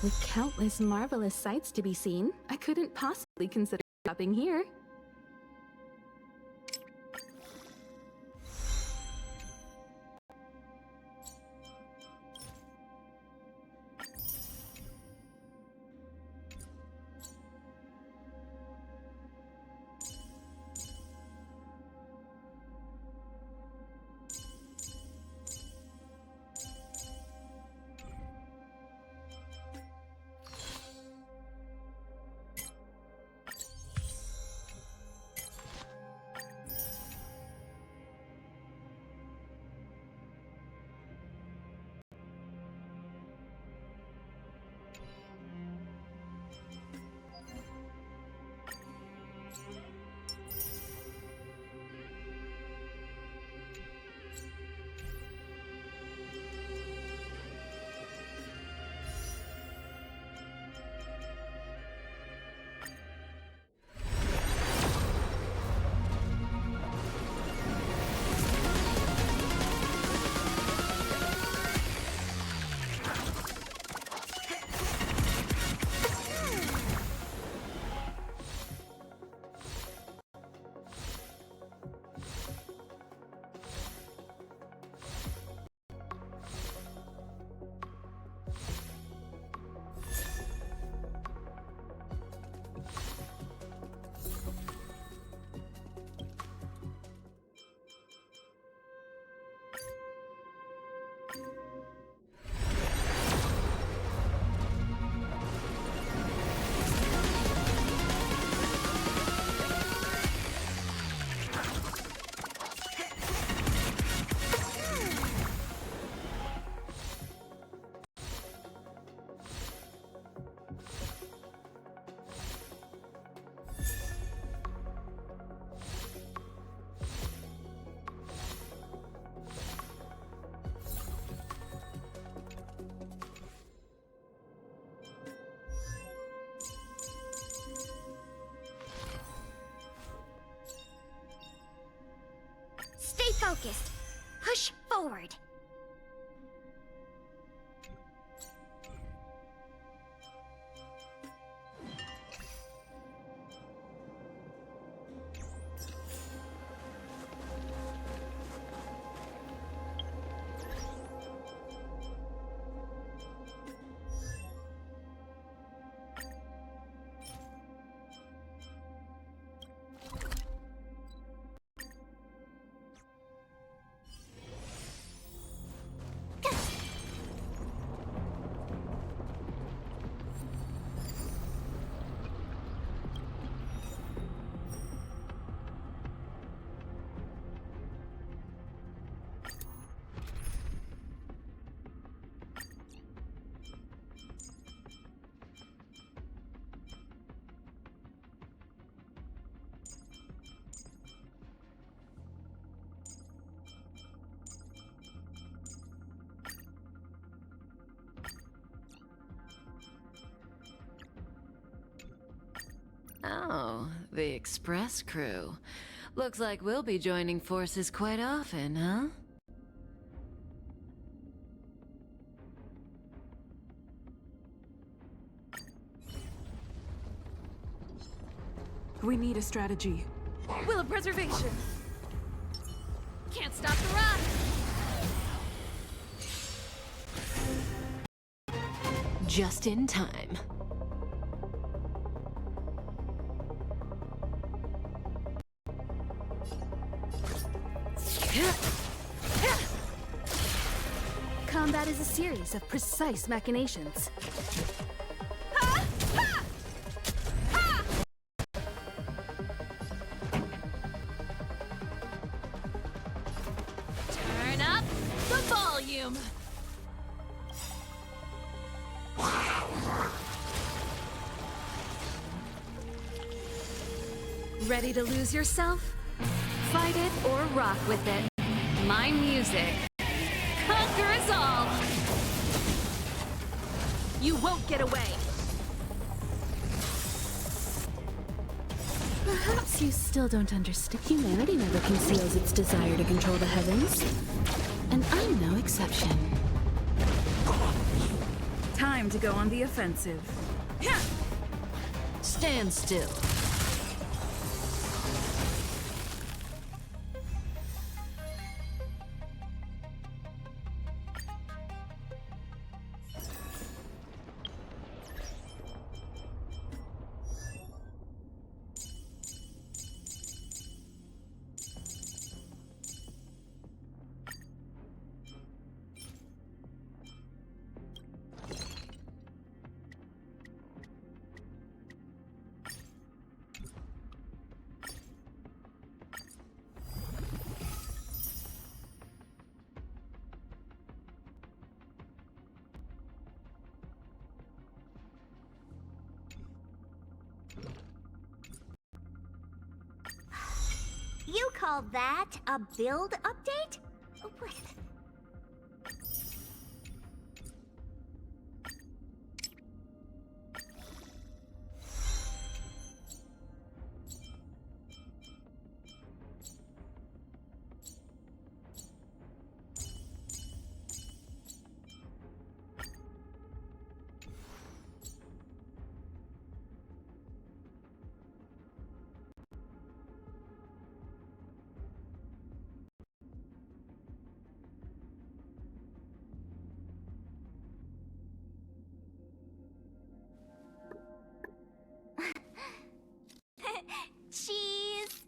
Speaker 1: With countless marvelous sights to be seen, I couldn't possibly consider stopping here.
Speaker 13: Stay focused. Push forward.
Speaker 6: Oh, the Express crew. Looks like we'll be joining forces quite often, huh?
Speaker 4: We need a strategy.
Speaker 1: Will of preservation! Can't stop the run!
Speaker 15: Just in time.
Speaker 1: Combat is a series of precise machinations.
Speaker 19: Turn up the volume.
Speaker 1: Ready to lose yourself? Fight it or rock with it. My music conquers all. You won't get away. Perhaps you still don't understand. Humanity never conceals its desire to control the heavens. And I'm no exception.
Speaker 4: Time to go on the offensive.
Speaker 19: Stand still.
Speaker 13: You call that a build update? What? Cheese.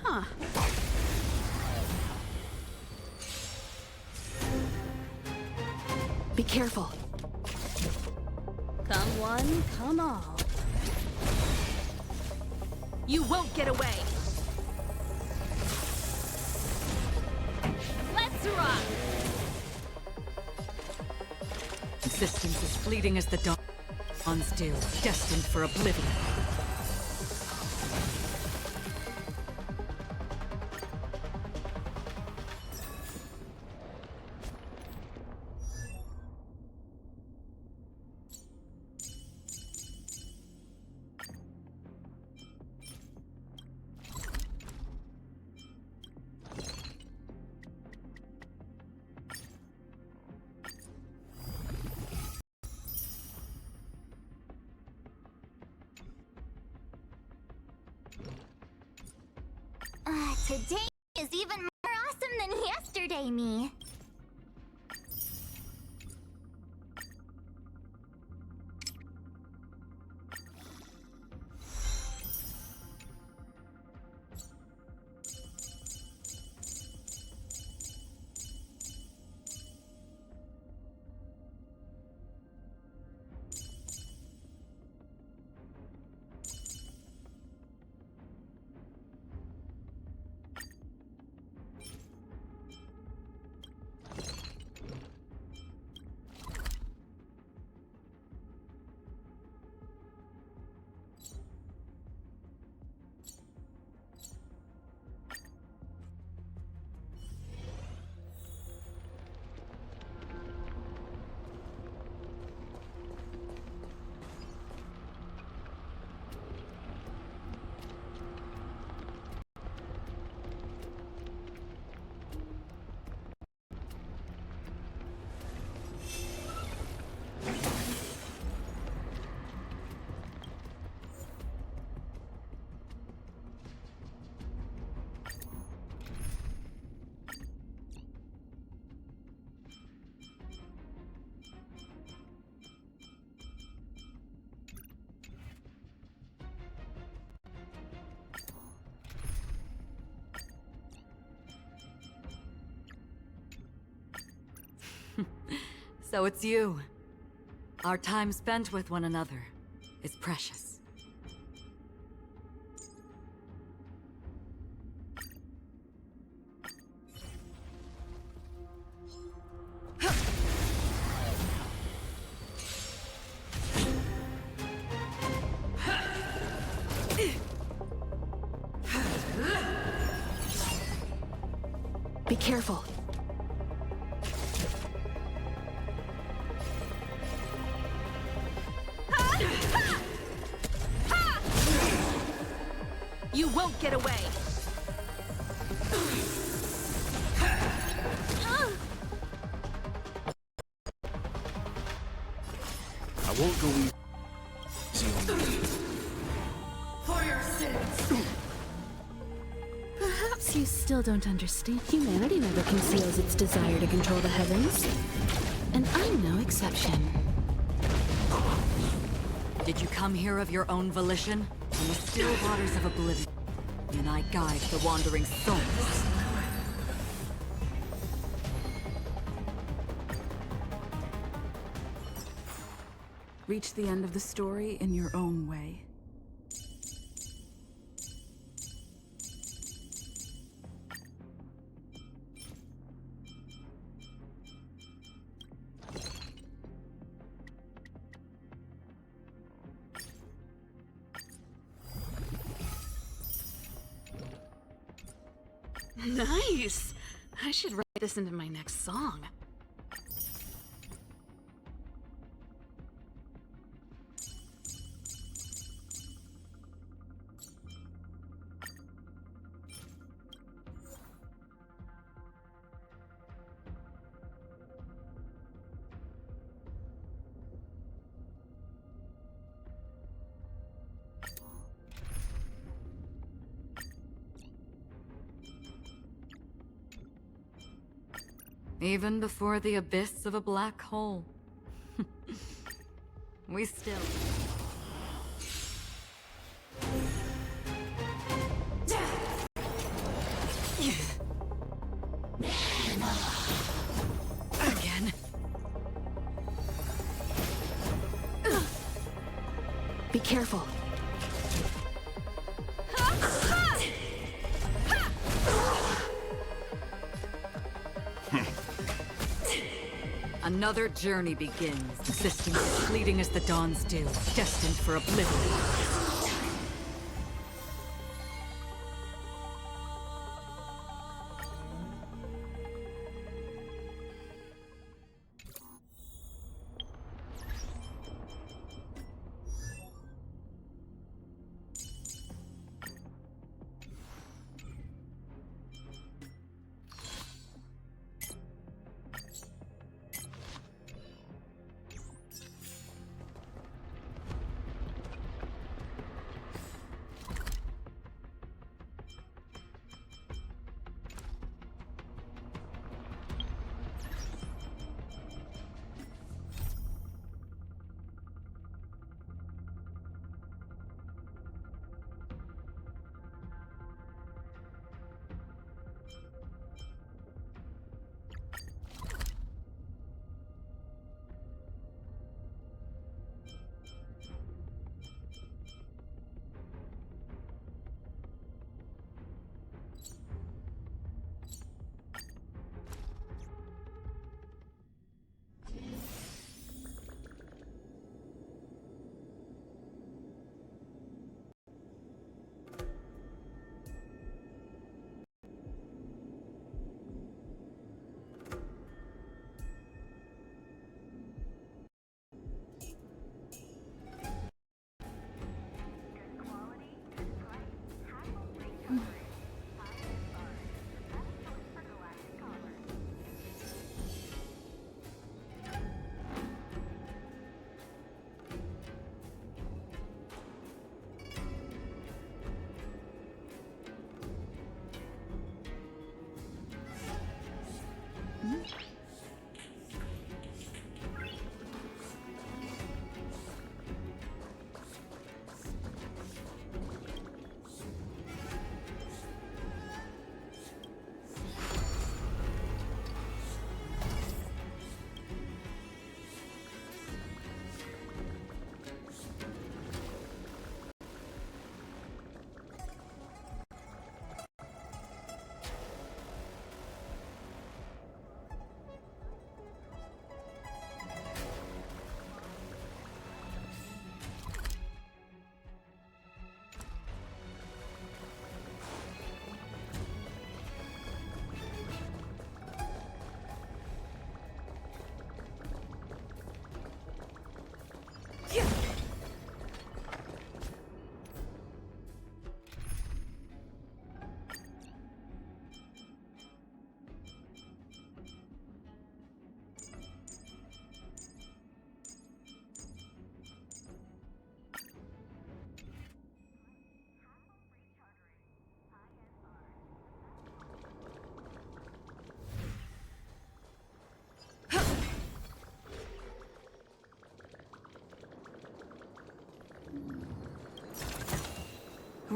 Speaker 1: Huh. Be careful.
Speaker 2: Come one, come all.
Speaker 1: You won't get away.
Speaker 19: Let's rock.
Speaker 9: Existence as fleeting as the dawn's dew, destined for oblivion.
Speaker 13: Today is even more awesome than yesterday, me.
Speaker 9: So it's you. Our time spent with one another is precious.
Speaker 1: Be careful. You won't get away!
Speaker 3: I won't go easy on you.
Speaker 17: For your sins!
Speaker 1: Perhaps you still don't understand. Humanity never conceals its desire to control the heavens. And I'm no exception.
Speaker 9: Did you come here of your own volition? In the still waters of oblivion, and I guide the wandering souls.
Speaker 4: Reach the end of the story in your own way.
Speaker 1: Nice! I should write this into my next song.
Speaker 9: Even before the abyss of a black hole. We still... Again.
Speaker 1: Be careful.
Speaker 9: Another journey begins, existence as fleeting as the dawn's dew, destined for oblivion.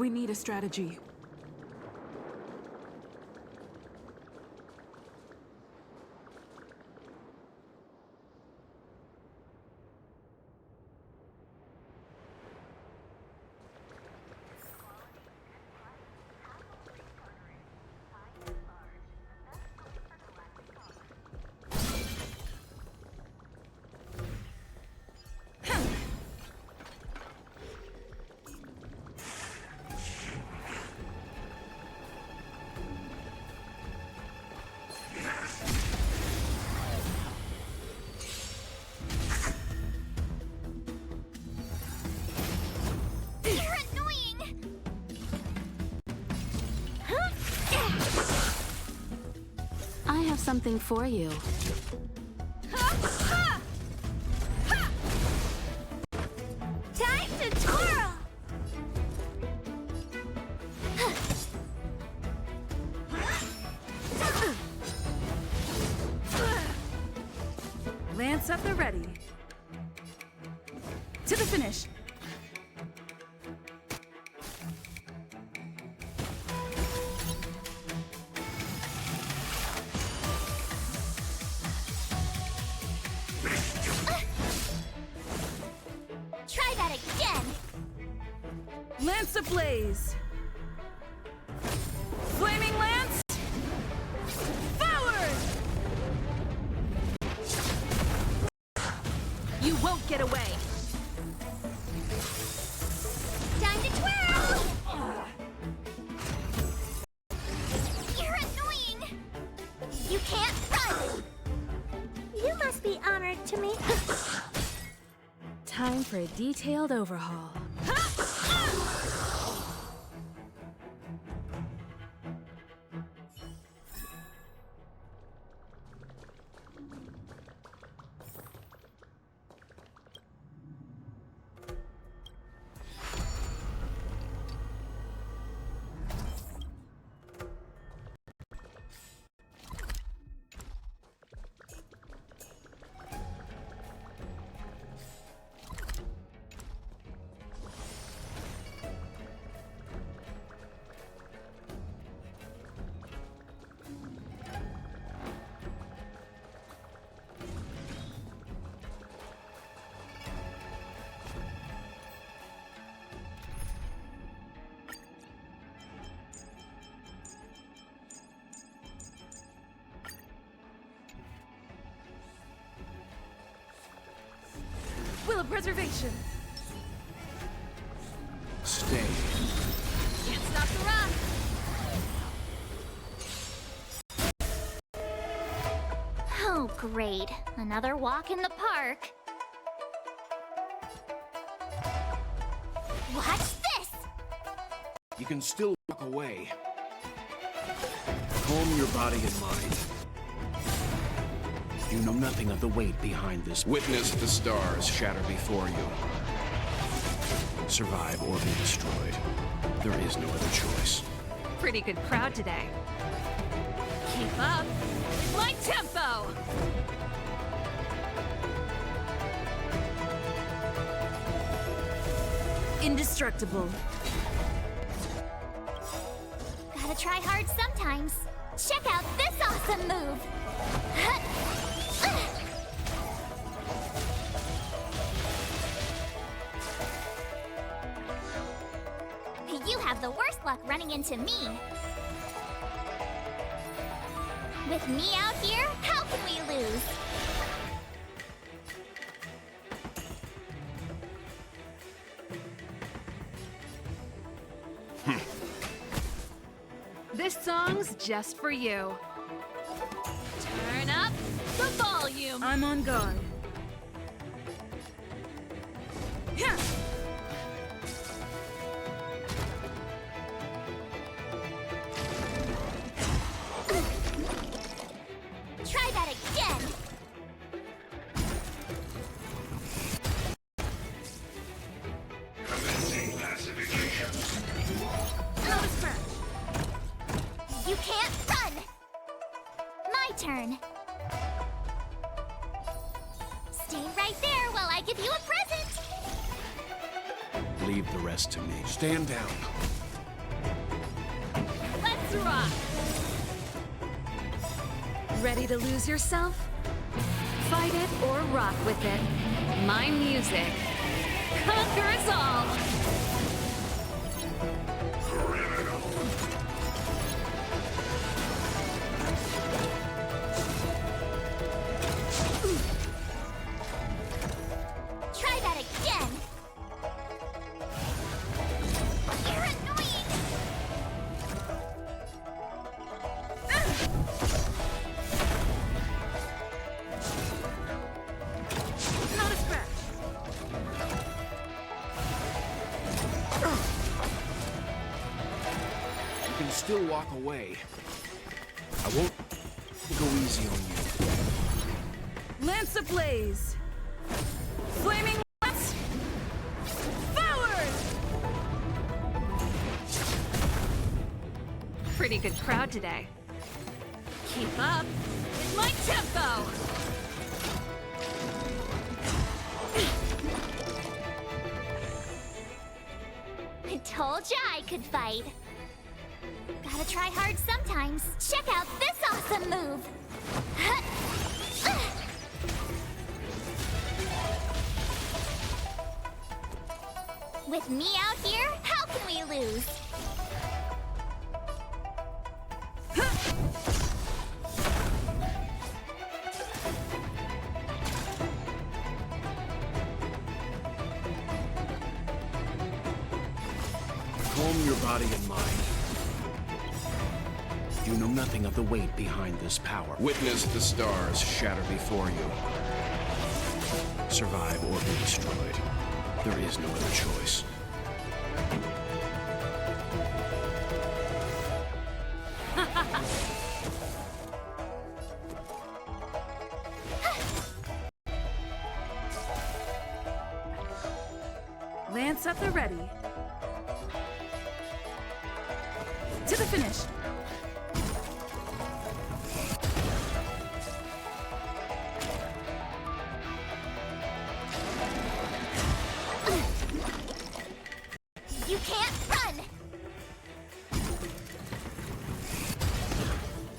Speaker 4: We need a strategy.
Speaker 1: I have something for you.
Speaker 13: Time to twirl!
Speaker 4: Lance at the ready. To the finish.
Speaker 13: Try that again!
Speaker 4: Lance ablaze! Flaming Lance! Forward! You won't get away!
Speaker 13: Time to twirl! You're annoying! You can't run! You must be honored to me.
Speaker 1: Time for a detailed overhaul.
Speaker 4: Will of preservation.
Speaker 3: Stay.
Speaker 13: Can't stop the run! Oh, great. Another walk in the park. Watch this!
Speaker 3: You can still walk away. Calm your body and mind. You know nothing of the weight behind this. Witness the stars shatter before you. Survive or be destroyed. There is no other choice.
Speaker 15: Pretty good crowd today. Keep up. Light tempo!
Speaker 4: Indestructible.
Speaker 13: Gotta try hard sometimes. Check out this awesome move! You have the worst luck running into me. With me out here, how can we lose?
Speaker 15: This song's just for you. Turn up the volume.
Speaker 4: I'm on guard. Yeah.
Speaker 13: Try that again.
Speaker 16: Commencing classification.
Speaker 13: Not a scratch. You can't run. My turn. Stay right there while I give you a present.
Speaker 3: Leave the rest to me. Stand down.
Speaker 19: Let's rock!
Speaker 1: Ready to lose yourself? Fight it or rock with it. My music conquers all!
Speaker 13: Try that again! You're annoying!
Speaker 4: Not a scratch.
Speaker 3: You can still walk away. I won't go easy on you.
Speaker 4: Lance ablaze! Flaming lance! Forward!
Speaker 1: Pretty good crowd today. Keep up with my tempo!
Speaker 13: I told ya I could fight. Gotta try hard sometimes. Check out this awesome move! With me out here, how can we lose?
Speaker 3: Calm your body and mind. You know nothing of the weight behind this power. Witness the stars shatter before you. Survive or be destroyed. There is no other choice.
Speaker 4: Lance at the ready. To the finish.
Speaker 13: You can't run!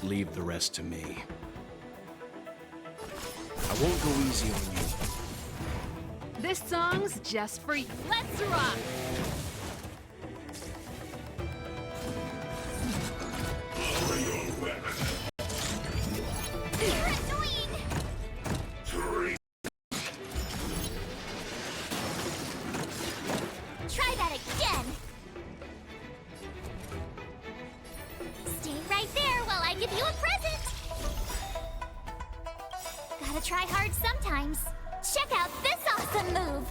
Speaker 3: Leave the rest to me. I won't go easy on you.
Speaker 1: This song's just for you. Let's rock!
Speaker 13: You're annoying! Try that again! Stay right there while I give you a present! Gotta try hard sometimes. Check out this awesome move!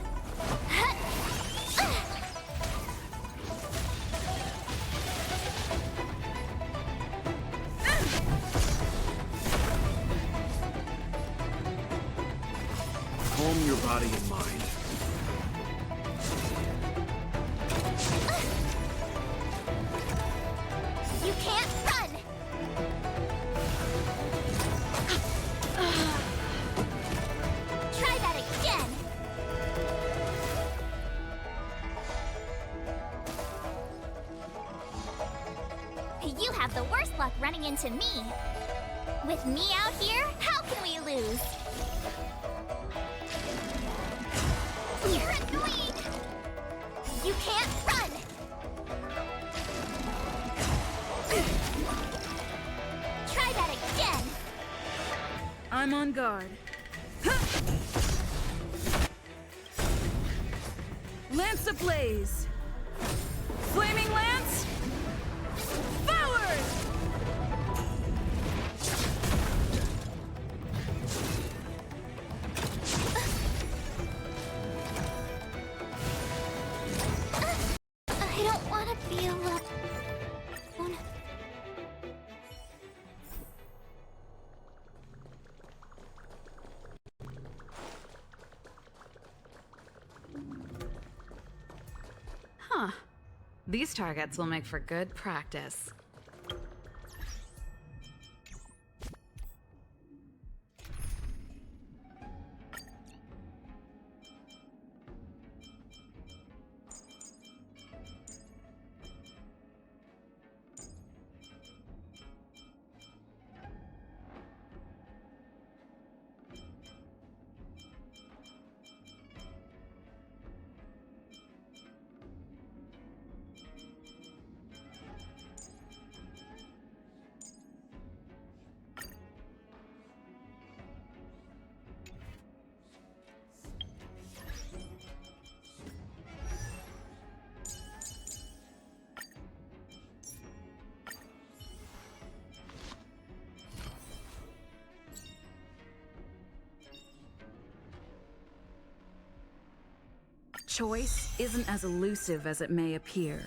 Speaker 3: Calm your body and mind.
Speaker 13: You can't run! Try that again! You have the worst luck running into me. With me out here, how can we lose? You're annoying! You can't run! Try that again!
Speaker 4: I'm on guard. Lance ablaze! Flaming lance! Forward!
Speaker 13: I don't want to be alone.
Speaker 1: Huh. These targets will make for good practice.
Speaker 4: Choice isn't as elusive as it may appear.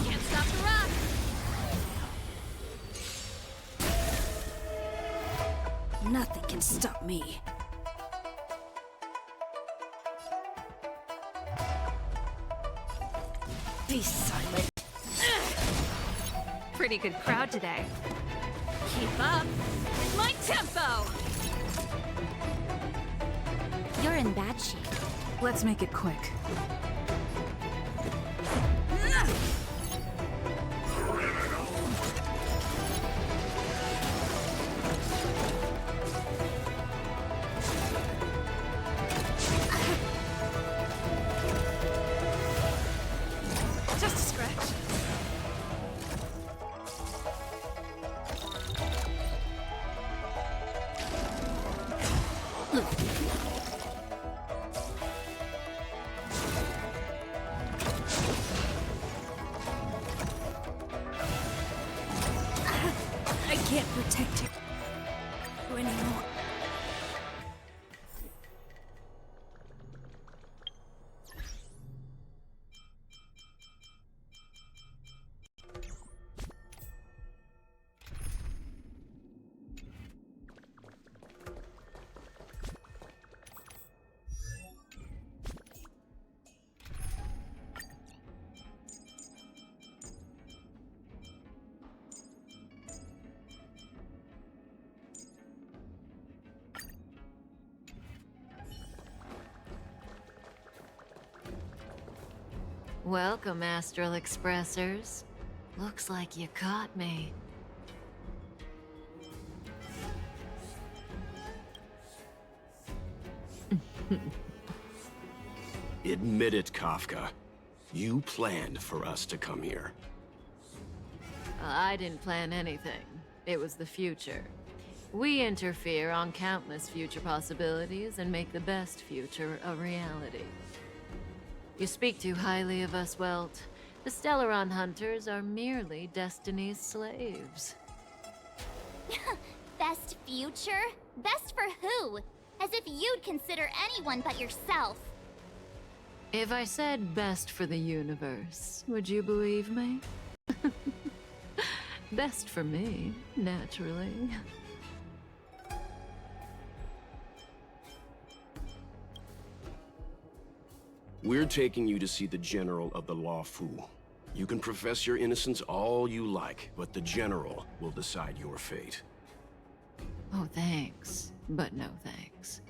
Speaker 19: Can't stop the rock!
Speaker 10: Nothing can stop me. Be silent.
Speaker 12: Pretty good crowd today.
Speaker 19: Keep up with my tempo!
Speaker 2: You're in bad shape.
Speaker 4: Let's make it quick.
Speaker 19: Just a scratch.
Speaker 10: I can't protect you anymore.
Speaker 6: Welcome, Astral Expressors. Looks like you caught me.
Speaker 3: Admit it, Kafka. You planned for us to come here.
Speaker 6: I didn't plan anything. It was the future. We interfere on countless future possibilities and make the best future a reality. You speak too highly of us, Welt. The Stellaron Hunters are merely Destiny's slaves.
Speaker 13: Best future? Best for who? As if you'd consider anyone but yourself.
Speaker 6: If I said best for the universe, would you believe me? Best for me, naturally.
Speaker 3: We're taking you to see the General of the Law Fu. You can profess your innocence all you like, but the General will decide your fate.
Speaker 6: Oh, thanks. But no thanks.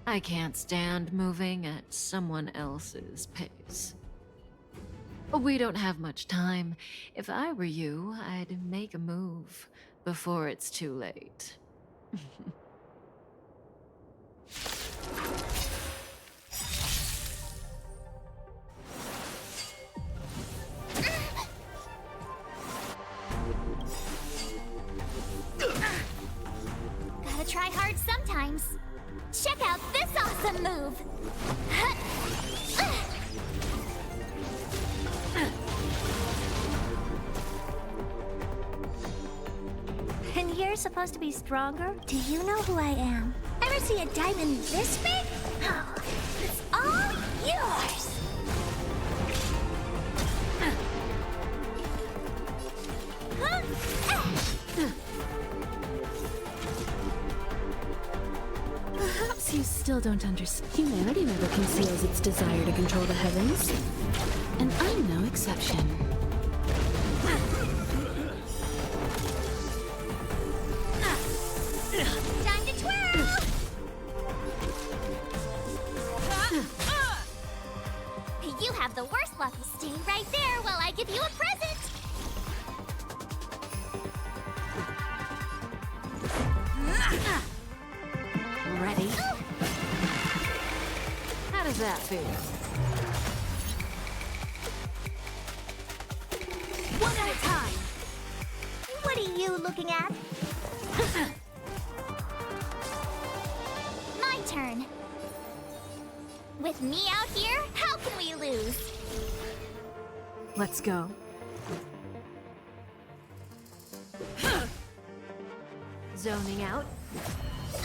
Speaker 6: I can't stand moving at someone else's pace. We don't have much time. If I were you, I'd make a move before it's too late.
Speaker 13: Gotta try hard sometimes. Check out this awesome move! And you're supposed to be stronger? Do you know who I am? Ever see a diamond this big? Oh, it's all yours!
Speaker 1: still don't understand. Humanity never conceals its desire to control the heavens. And I'm no exception.
Speaker 13: Time to twirl! You have the worst luck. Stay right there while I give you a present!
Speaker 9: Ready? How does that feel?
Speaker 13: One at a time! What are you looking at? My turn. With me out here, how can we lose?
Speaker 9: Let's go.
Speaker 12: Zoning out.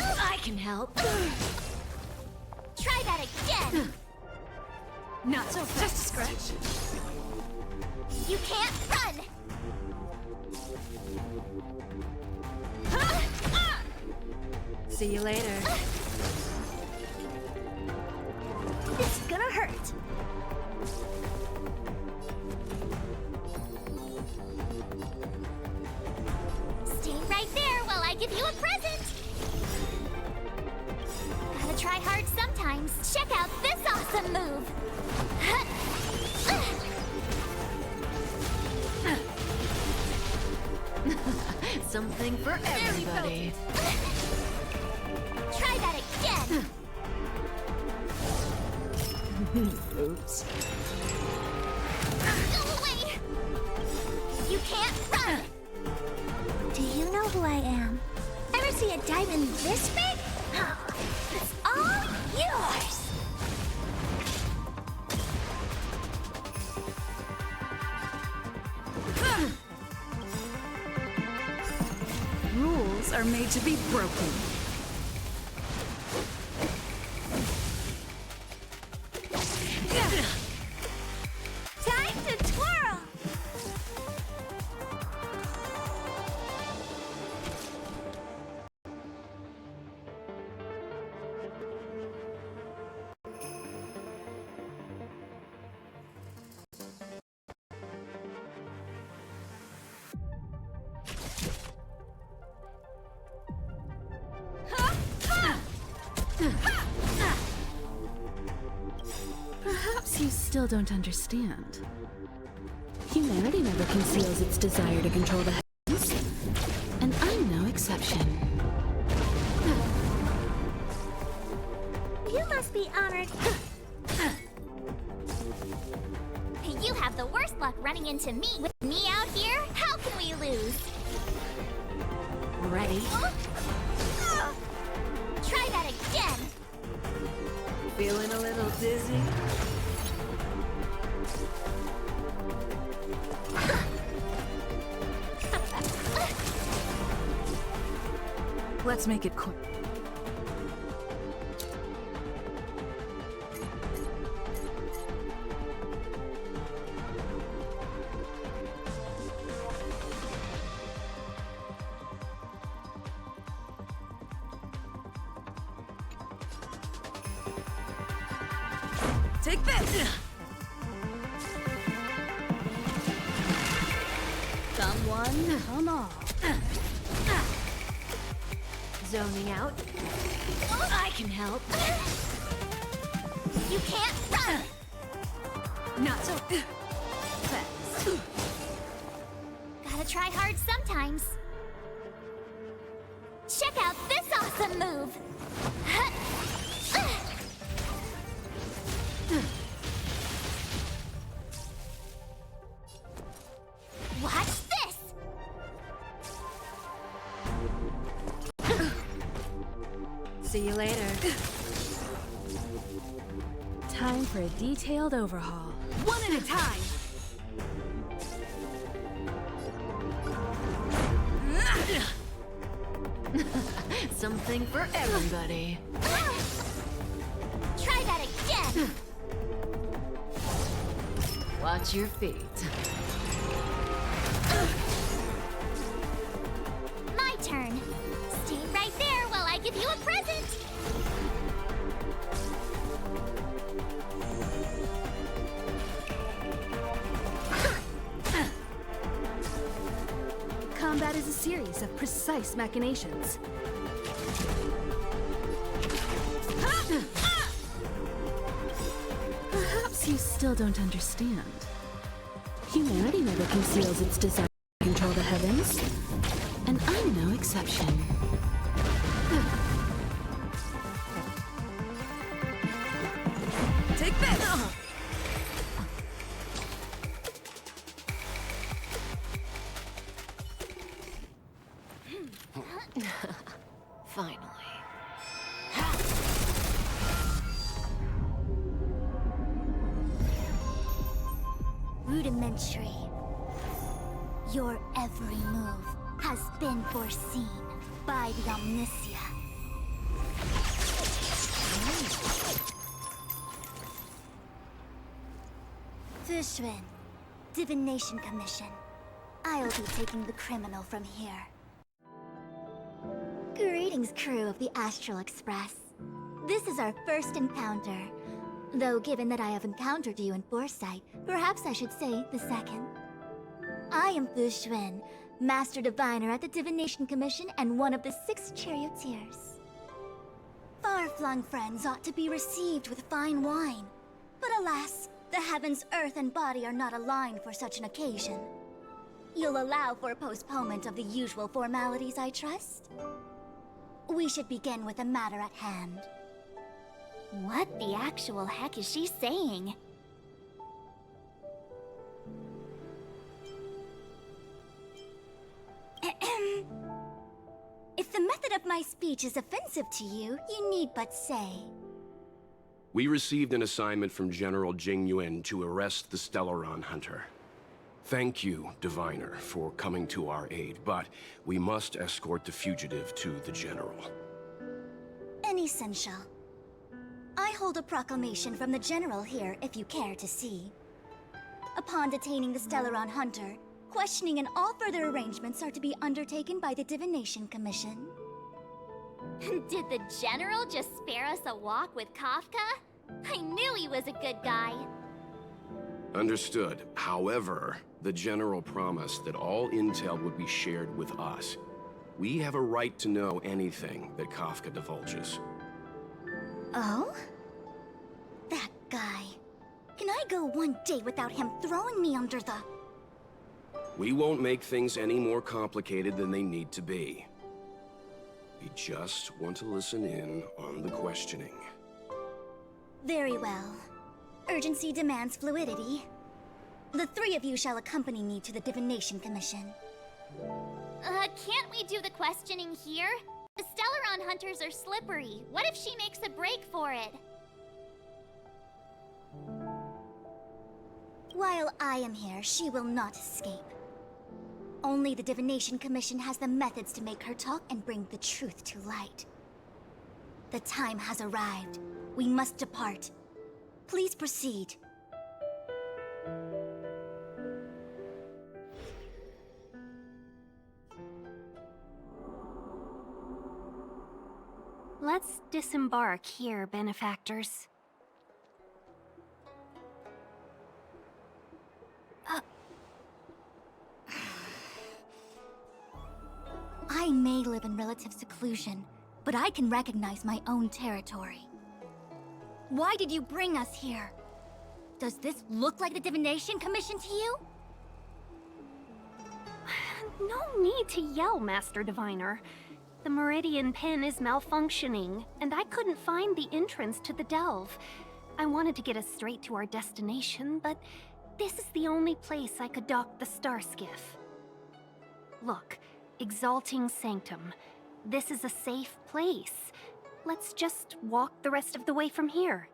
Speaker 12: I can help.
Speaker 13: Try that again!
Speaker 12: Not so fast. Just a scratch.
Speaker 13: You can't run!
Speaker 12: See you later.
Speaker 13: This is gonna hurt. Stay right there while I give you a present. Gotta try hard sometimes. Check out this awesome move.
Speaker 9: Something for everybody.
Speaker 13: Try that again.
Speaker 9: Oops.
Speaker 13: Go away. You can't run. Do you know who I am? Ever see a diamond this big? It's all yours.
Speaker 4: Rules are made to be broken.
Speaker 13: Time to twirl.
Speaker 1: Perhaps you still don't understand. Humanity never conceals its desire to control the heavens. And I'm no exception.
Speaker 13: You must be honored. You have the worst luck running into me. With me out here, how can we lose?
Speaker 9: Ready?
Speaker 13: Try that again.
Speaker 12: Feeling a little dizzy?
Speaker 9: Let's make it quick.
Speaker 12: Take this!
Speaker 10: Someone, come on.
Speaker 12: Zoning out. I can help.
Speaker 13: You can't run.
Speaker 12: Not so fast.
Speaker 13: Gotta try hard sometimes. Check out this awesome move. Watch this.
Speaker 12: See you later.
Speaker 1: Time for a detailed overhaul.
Speaker 12: One at a time.
Speaker 9: Something for everybody.
Speaker 13: Try that again.
Speaker 9: Watch your feet.
Speaker 13: My turn. Stay right there while I give you a present.
Speaker 1: Combat is a series of precise machinations. Perhaps you still don't understand. Humanity never conceals its desire to control the heavens, and I'm no exception.
Speaker 19: Take this!
Speaker 6: Finally.
Speaker 13: Rudimentary. Your every move has been foreseen by the Omniscia. Fushun, Divination Commission. I'll be taking the criminal from here. Greetings, crew of the Astral Express. This is our first encounter. Though given that I have encountered you in Foresight, perhaps I should say the second. I am Fushun, Master Diviner at the Divination Commission and one of the 6 charioteers. Far-flung friends ought to be received with fine wine. But alas, the heavens, earth, and body are not aligned for such an occasion. You'll allow for a postponement of the usual formalities, I trust? We should begin with the matter at hand. What the actual heck is she saying? If the method of my speech is offensive to you, you need but say.
Speaker 3: We received an assignment from General Jing Yuan to arrest the Stellaron Hunter. Thank you, Diviner, for coming to our aid, but we must escort the fugitive to the General.
Speaker 13: Essential. I hold a proclamation from the General here, if you care to see. Upon detaining the Stellaron Hunter, questioning and all further arrangements are to be undertaken by the Divination Commission. Did the General just spare us a walk with Kafka? I knew he was a good guy.
Speaker 3: Understood. However, the General promised that all intel would be shared with us. We have a right to know anything that Kafka divulges.
Speaker 13: Oh? That guy. Can I go one day without him throwing me under the...
Speaker 3: We won't make things any more complicated than they need to be. We just want to listen in on the questioning.
Speaker 13: Very well. Urgency demands fluidity. The 3 of you shall accompany me to the Divination Commission. Can't we do the questioning here? The Stellaron Hunters are slippery. What if she makes a break for it? While I am here, she will not escape. Only the Divination Commission has the methods to make her talk and bring the truth to light. The time has arrived. We must depart. Please proceed.
Speaker 12: Let's disembark here, benefactors.
Speaker 13: I may live in relative seclusion, but I can recognize my own territory. Why did you bring us here? Does this look like the Divination Commission to you?
Speaker 12: No need to yell, Master Diviner. The Meridian Pin is malfunctioning, and I couldn't find the entrance to the delve. I wanted to get us straight to our destination, but this is the only place I could dock the star skiff. Look, Exalting Sanctum. This is a safe place. Let's just walk the rest of the way from here.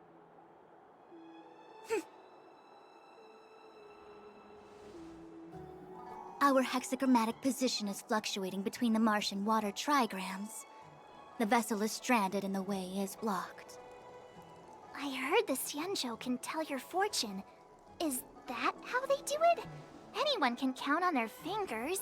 Speaker 13: Our hexagrammatic position is fluctuating between the Martian water trigrams. The vessel is stranded and the way is blocked. I heard the Xianzhou can tell your fortune. Is that how they do it? Anyone can count on their fingers.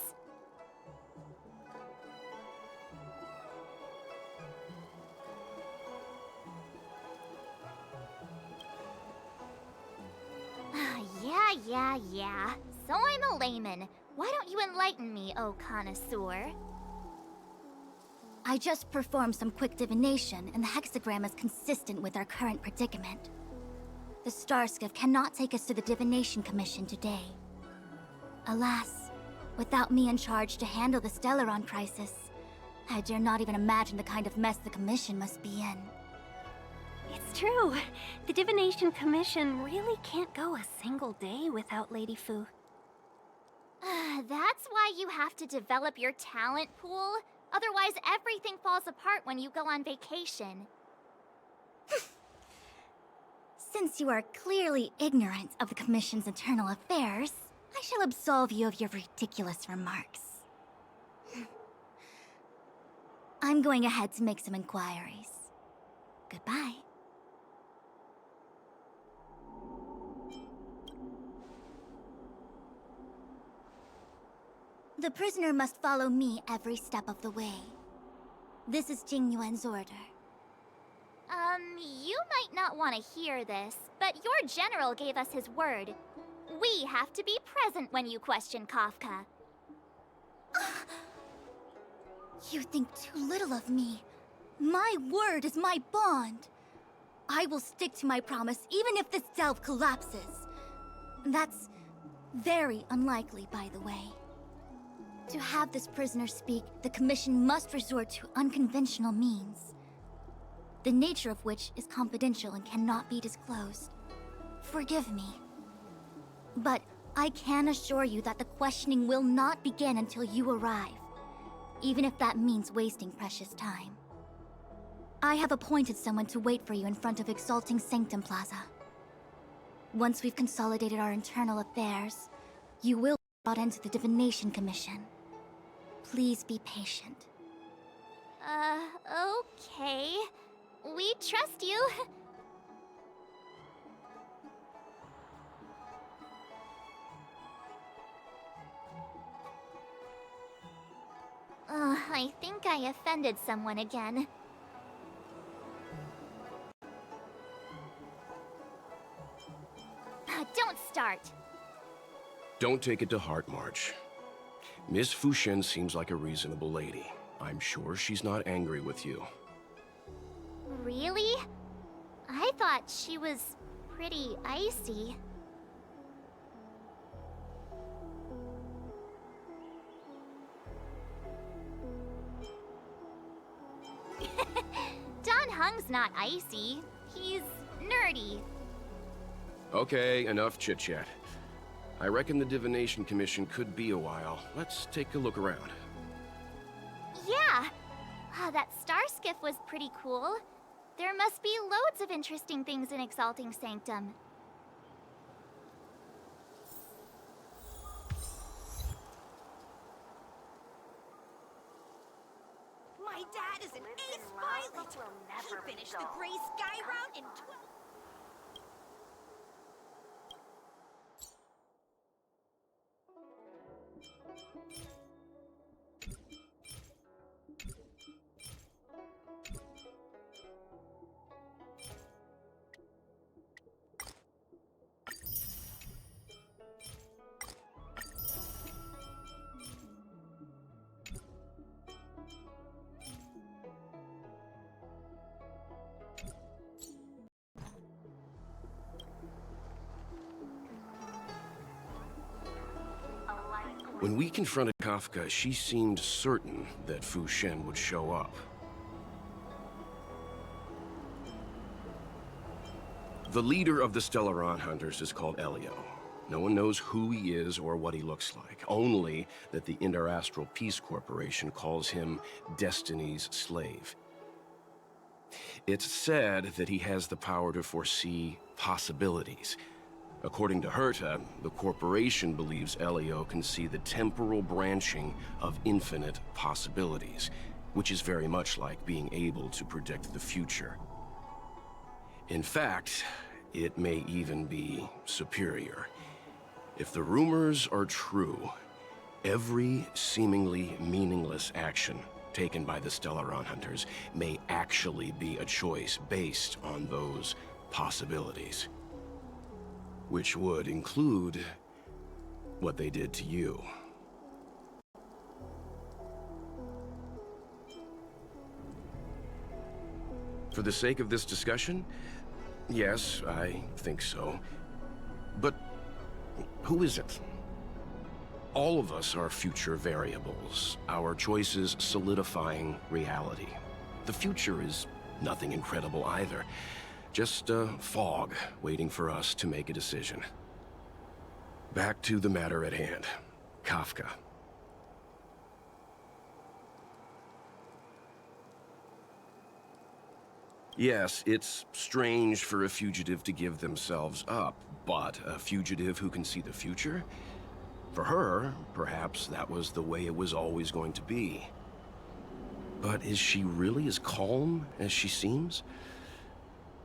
Speaker 13: Yeah. So I'm a layman. Why don't you enlighten me, oh connoisseur? I just performed some quick divination, and the hexagram is consistent with our current predicament. The Starskiff cannot take us to the Divination Commission today. Alas, without me in charge to handle the Stellaron crisis, I dare not even imagine the kind of mess the Commission must be in.
Speaker 12: It's true. The Divination Commission really can't go a single day without Lady Fu.
Speaker 13: That's why you have to develop your talent pool. Otherwise, everything falls apart when you go on vacation. Since you are clearly ignorant of the Commission's internal affairs, I shall absolve you of your ridiculous remarks. I'm going ahead to make some inquiries. Goodbye. The prisoner must follow me every step of the way. This is Jing Yuan's order. You might not want to hear this, but your general gave us his word. We have to be present when you question Kafka. You think too little of me. My word is my bond. I will stick to my promise even if this delve collapses. That's very unlikely, by the way. To have this prisoner speak, the Commission must resort to unconventional means, the nature of which is confidential and cannot be disclosed. Forgive me. But I can assure you that the questioning will not begin until you arrive, even if that means wasting precious time. I have appointed someone to wait for you in front of Exalting Sanctum Plaza. Once we've consolidated our internal affairs, you will be brought into the Divination Commission. Please be patient. Okay. We trust you. I think I offended someone again. Don't start.
Speaker 3: Don't take it to heart, March. Miss Fu Shen seems like a reasonable lady. I'm sure she's not angry with you.
Speaker 13: Really? I thought she was pretty icy. Don Hung's not icy. He's nerdy.
Speaker 3: Okay, enough chit-chat. I reckon the Divination Commission could be a while. Let's take a look around.
Speaker 13: Yeah! That star skiff was pretty cool. There must be loads of interesting things in Exalting Sanctum.
Speaker 20: My dad is an ace pilot! He finished the Gray Sky Route in 12...
Speaker 3: When we confronted Kafka, she seemed certain that Fu Shen would show up. The leader of the Stellaron Hunters is called Elio. No one knows who he is or what he looks like, only that the Interastral Peace Corporation calls him Destiny's slave. It's said that he has the power to foresee possibilities. According to Herta, the corporation believes Elio can see the temporal branching of infinite possibilities, which is very much like being able to predict the future. In fact, it may even be superior. If the rumors are true, every seemingly meaningless action taken by the Stellaron Hunters may actually be a choice based on those possibilities. Which would include what they did to you. For the sake of this discussion, yes, I think so. But who is it? All of us are future variables, our choices solidifying reality. The future is nothing incredible either, just a fog waiting for us to make a decision. Back to the matter at hand. Kafka. Yes, it's strange for a fugitive to give themselves up, but a fugitive who can see the future? For her, perhaps that was the way it was always going to be. But is she really as calm as she seems?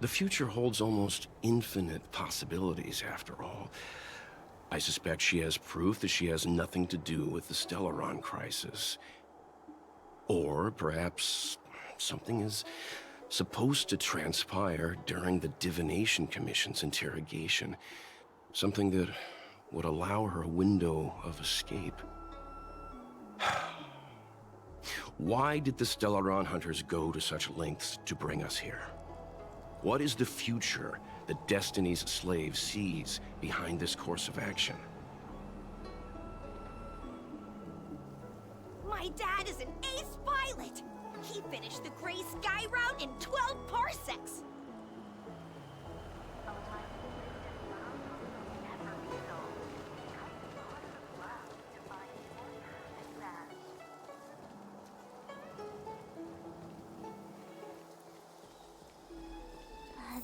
Speaker 3: The future holds almost infinite possibilities, after all. I suspect she has proof that she has nothing to do with the Stellaron crisis. Or perhaps something is supposed to transpire during the Divination Commission's interrogation. Something that would allow her a window of escape. Why did the Stellaron hunters go to such lengths to bring us here? What is the future that Destiny's slave sees behind this course of action?
Speaker 20: My dad is an ace pilot! He finished the Gray Sky route in 12 parsecs!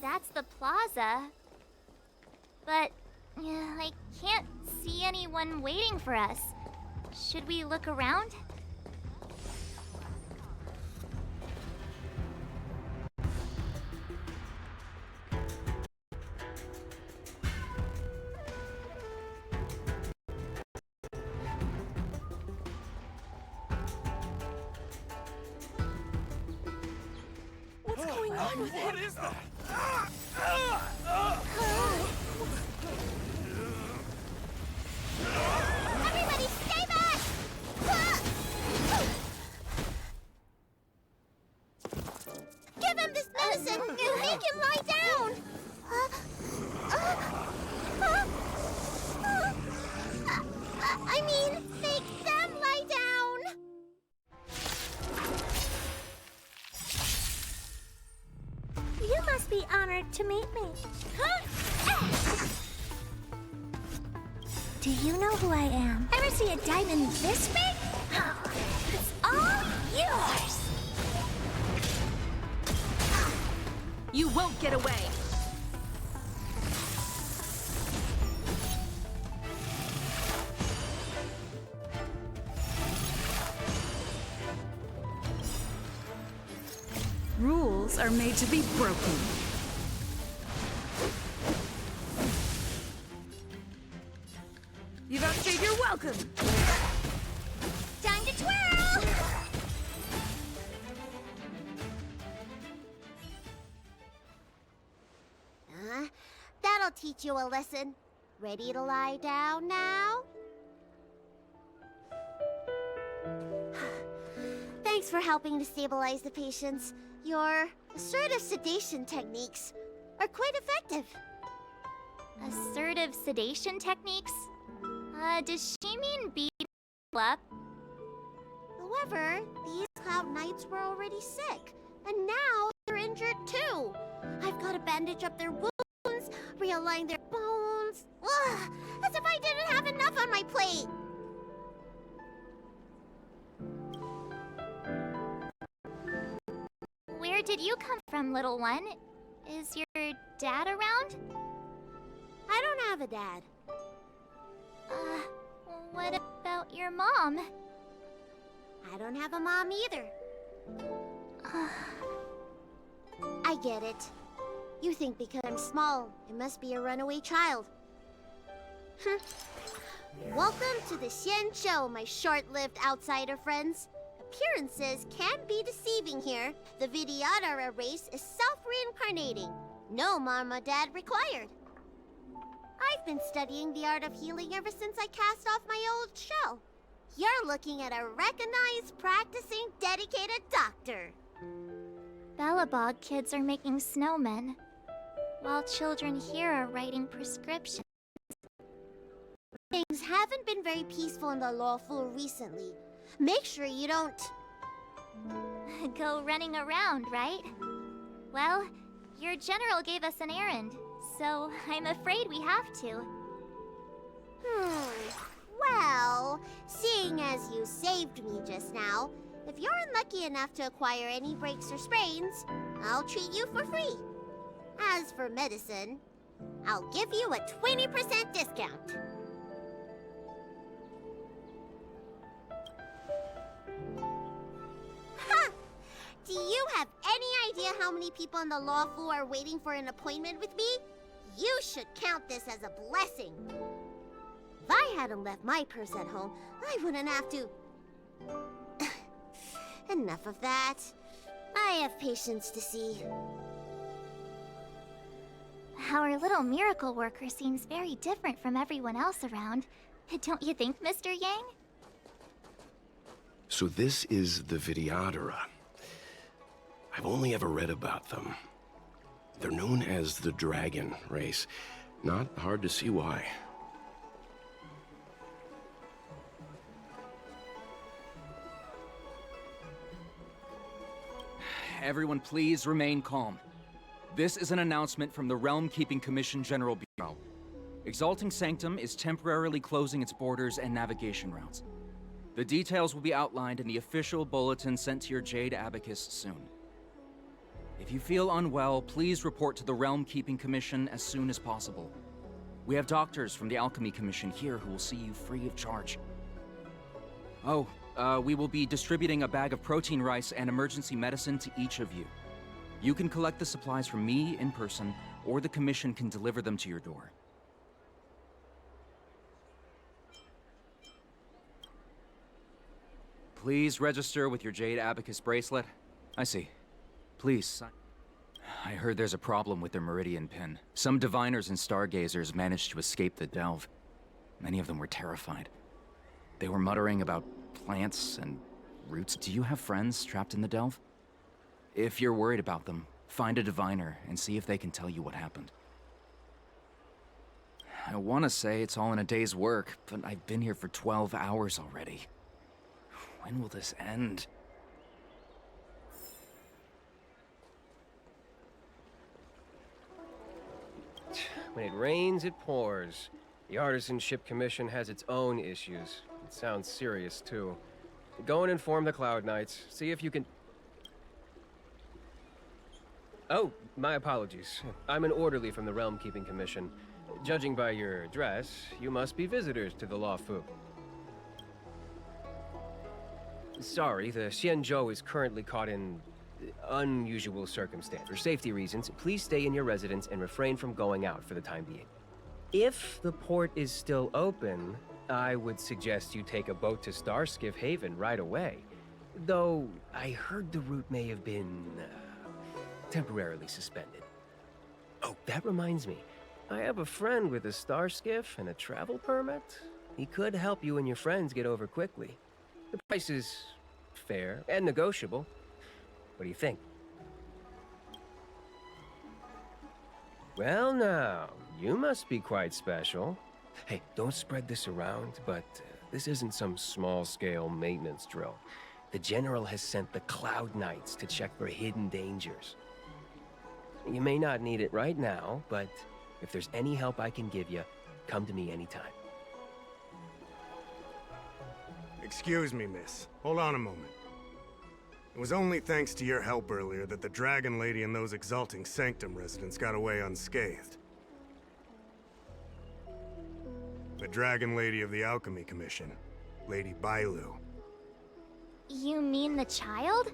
Speaker 13: That's the plaza. But I can't see anyone waiting for us. Should we look around?
Speaker 20: What's going on with him?
Speaker 17: What is that?
Speaker 13: Everybody stay back! Give him this medicine and make him lie down! I mean, make them lie down!
Speaker 21: You must be honored to meet me. Do you know who I am? Ever see a diamond this big? It's all yours!
Speaker 19: You won't get away!
Speaker 4: Rules are made to be broken.
Speaker 19: You've outstayed your welcome!
Speaker 13: Time to twirl! That'll teach you a lesson. Ready to lie down now? Thanks for helping to stabilize the patients. Your assertive sedation techniques are quite effective. Assertive sedation techniques? Does she mean beat up? However, these Cloud Knights were already sick, and now they're injured too. I've got to bandage up their wounds, realign their bones. Ugh, as if I didn't have enough on my plate. Where did you come from, little one? Is your dad around? I don't have a dad. What about your mom? I don't have a mom either. I get it. You think because I'm small, I must be a runaway child. Welcome to the Xian Show, my short-lived outsider friends. Appearances can be deceiving here. The Vidyadhara race is self-reincarnating. No mom or dad required. I've been studying the art of healing ever since I cast off my old shell. You're looking at a recognized, practicing, dedicated doctor. Bellabog kids are making snowmen, while children here are writing prescriptions.
Speaker 5: Things haven't been very peaceful in the lawful recently. Make sure you don't...
Speaker 13: Go running around, right? Well, your general gave us an errand, so I'm afraid we have to.
Speaker 5: Well, seeing as you saved me just now, if you're unlucky enough to acquire any breaks or sprains, I'll treat you for free. As for medicine, I'll give you a 20% discount. Ha! Do you have any idea how many people in the law school are waiting for an appointment with me? You should count this as a blessing. If I hadn't left my purse at home, I wouldn't have to... Enough of that. I have patience to see.
Speaker 13: Our little miracle worker seems very different from everyone else around. Don't you think, Mr. Yang?
Speaker 3: So this is the Vidyadhara. I've only ever read about them. They're known as the Dragon race. Not hard to see why.
Speaker 22: Everyone please remain calm. This is an announcement from the Realm Keeping Commission General Bureau. Exalting Sanctum is temporarily closing its borders and navigation routes. The details will be outlined in the official bulletin sent to your Jade Abacus soon. If you feel unwell, please report to the Realm Keeping Commission as soon as possible. We have doctors from the Alchemy Commission here who will see you free of charge. Oh, we will be distributing a bag of protein rice and emergency medicine to each of you. You can collect the supplies from me in person, or the Commission can deliver them to your door. Please register with your Jade Abacus bracelet. I see. Please sign. I heard there's a problem with their Meridian pin. Some diviners and stargazers managed to escape the delve. Many of them were terrified. They were muttering about plants and roots. Do you have friends trapped in the delve? If you're worried about them, find a diviner and see if they can tell you what happened. I want to say it's all in a day's work, but I've been here for 12 hours already. When will this end?
Speaker 23: When it rains, it pours. The Artisanship Commission has its own issues. It sounds serious, too. Go and inform the Cloud Knights. See if you can... Oh, my apologies. I'm an orderly from the Realm Keeping Commission. Judging by your dress, you must be visitors to the Law Fu. Sorry, the Xianzhou is currently caught in unusual circumstances. For safety reasons, please stay in your residence and refrain from going out for the time being. If the port is still open, I would suggest you take a boat to Starskiff Haven right away. Though, I heard the route may have been temporarily suspended. Oh, that reminds me. I have a friend with a Starskiff and a travel permit. He could help you and your friends get over quickly. The price is fair and negotiable. What do you think? Well now, you must be quite special. Hey, don't spread this around, but this isn't some small-scale maintenance drill. The General has sent the Cloud Knights to check for hidden dangers. You may not need it right now, but if there's any help I can give you, come to me anytime.
Speaker 7: Excuse me, miss. Hold on a moment. It was only thanks to your help earlier that the Dragon Lady and those Exalting Sanctum residents got away unscathed. The Dragon Lady of the Alchemy Commission, Lady Bailu.
Speaker 13: You mean the child?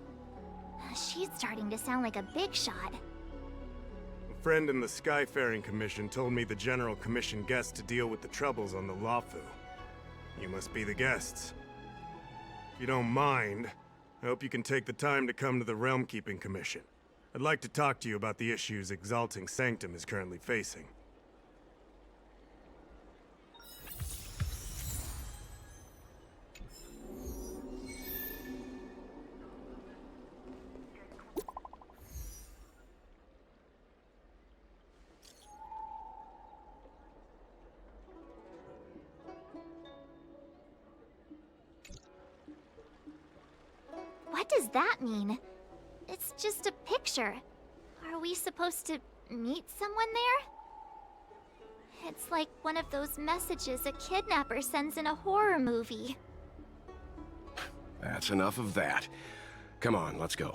Speaker 13: She's starting to sound like a big shot.
Speaker 7: A friend in the Skyfaring Commission told me the General commissioned guests to deal with the troubles on the Lafu. You must be the guests. If you don't mind, I hope you can take the time to come to the Realm Keeping Commission. I'd like to talk to you about the issues Exalting Sanctum is currently facing.
Speaker 2: does that mean? It's just a picture. Are we supposed to meet someone there? It's like one of those messages a kidnapper sends in a horror movie.
Speaker 3: That's enough of that. Come on, let's go.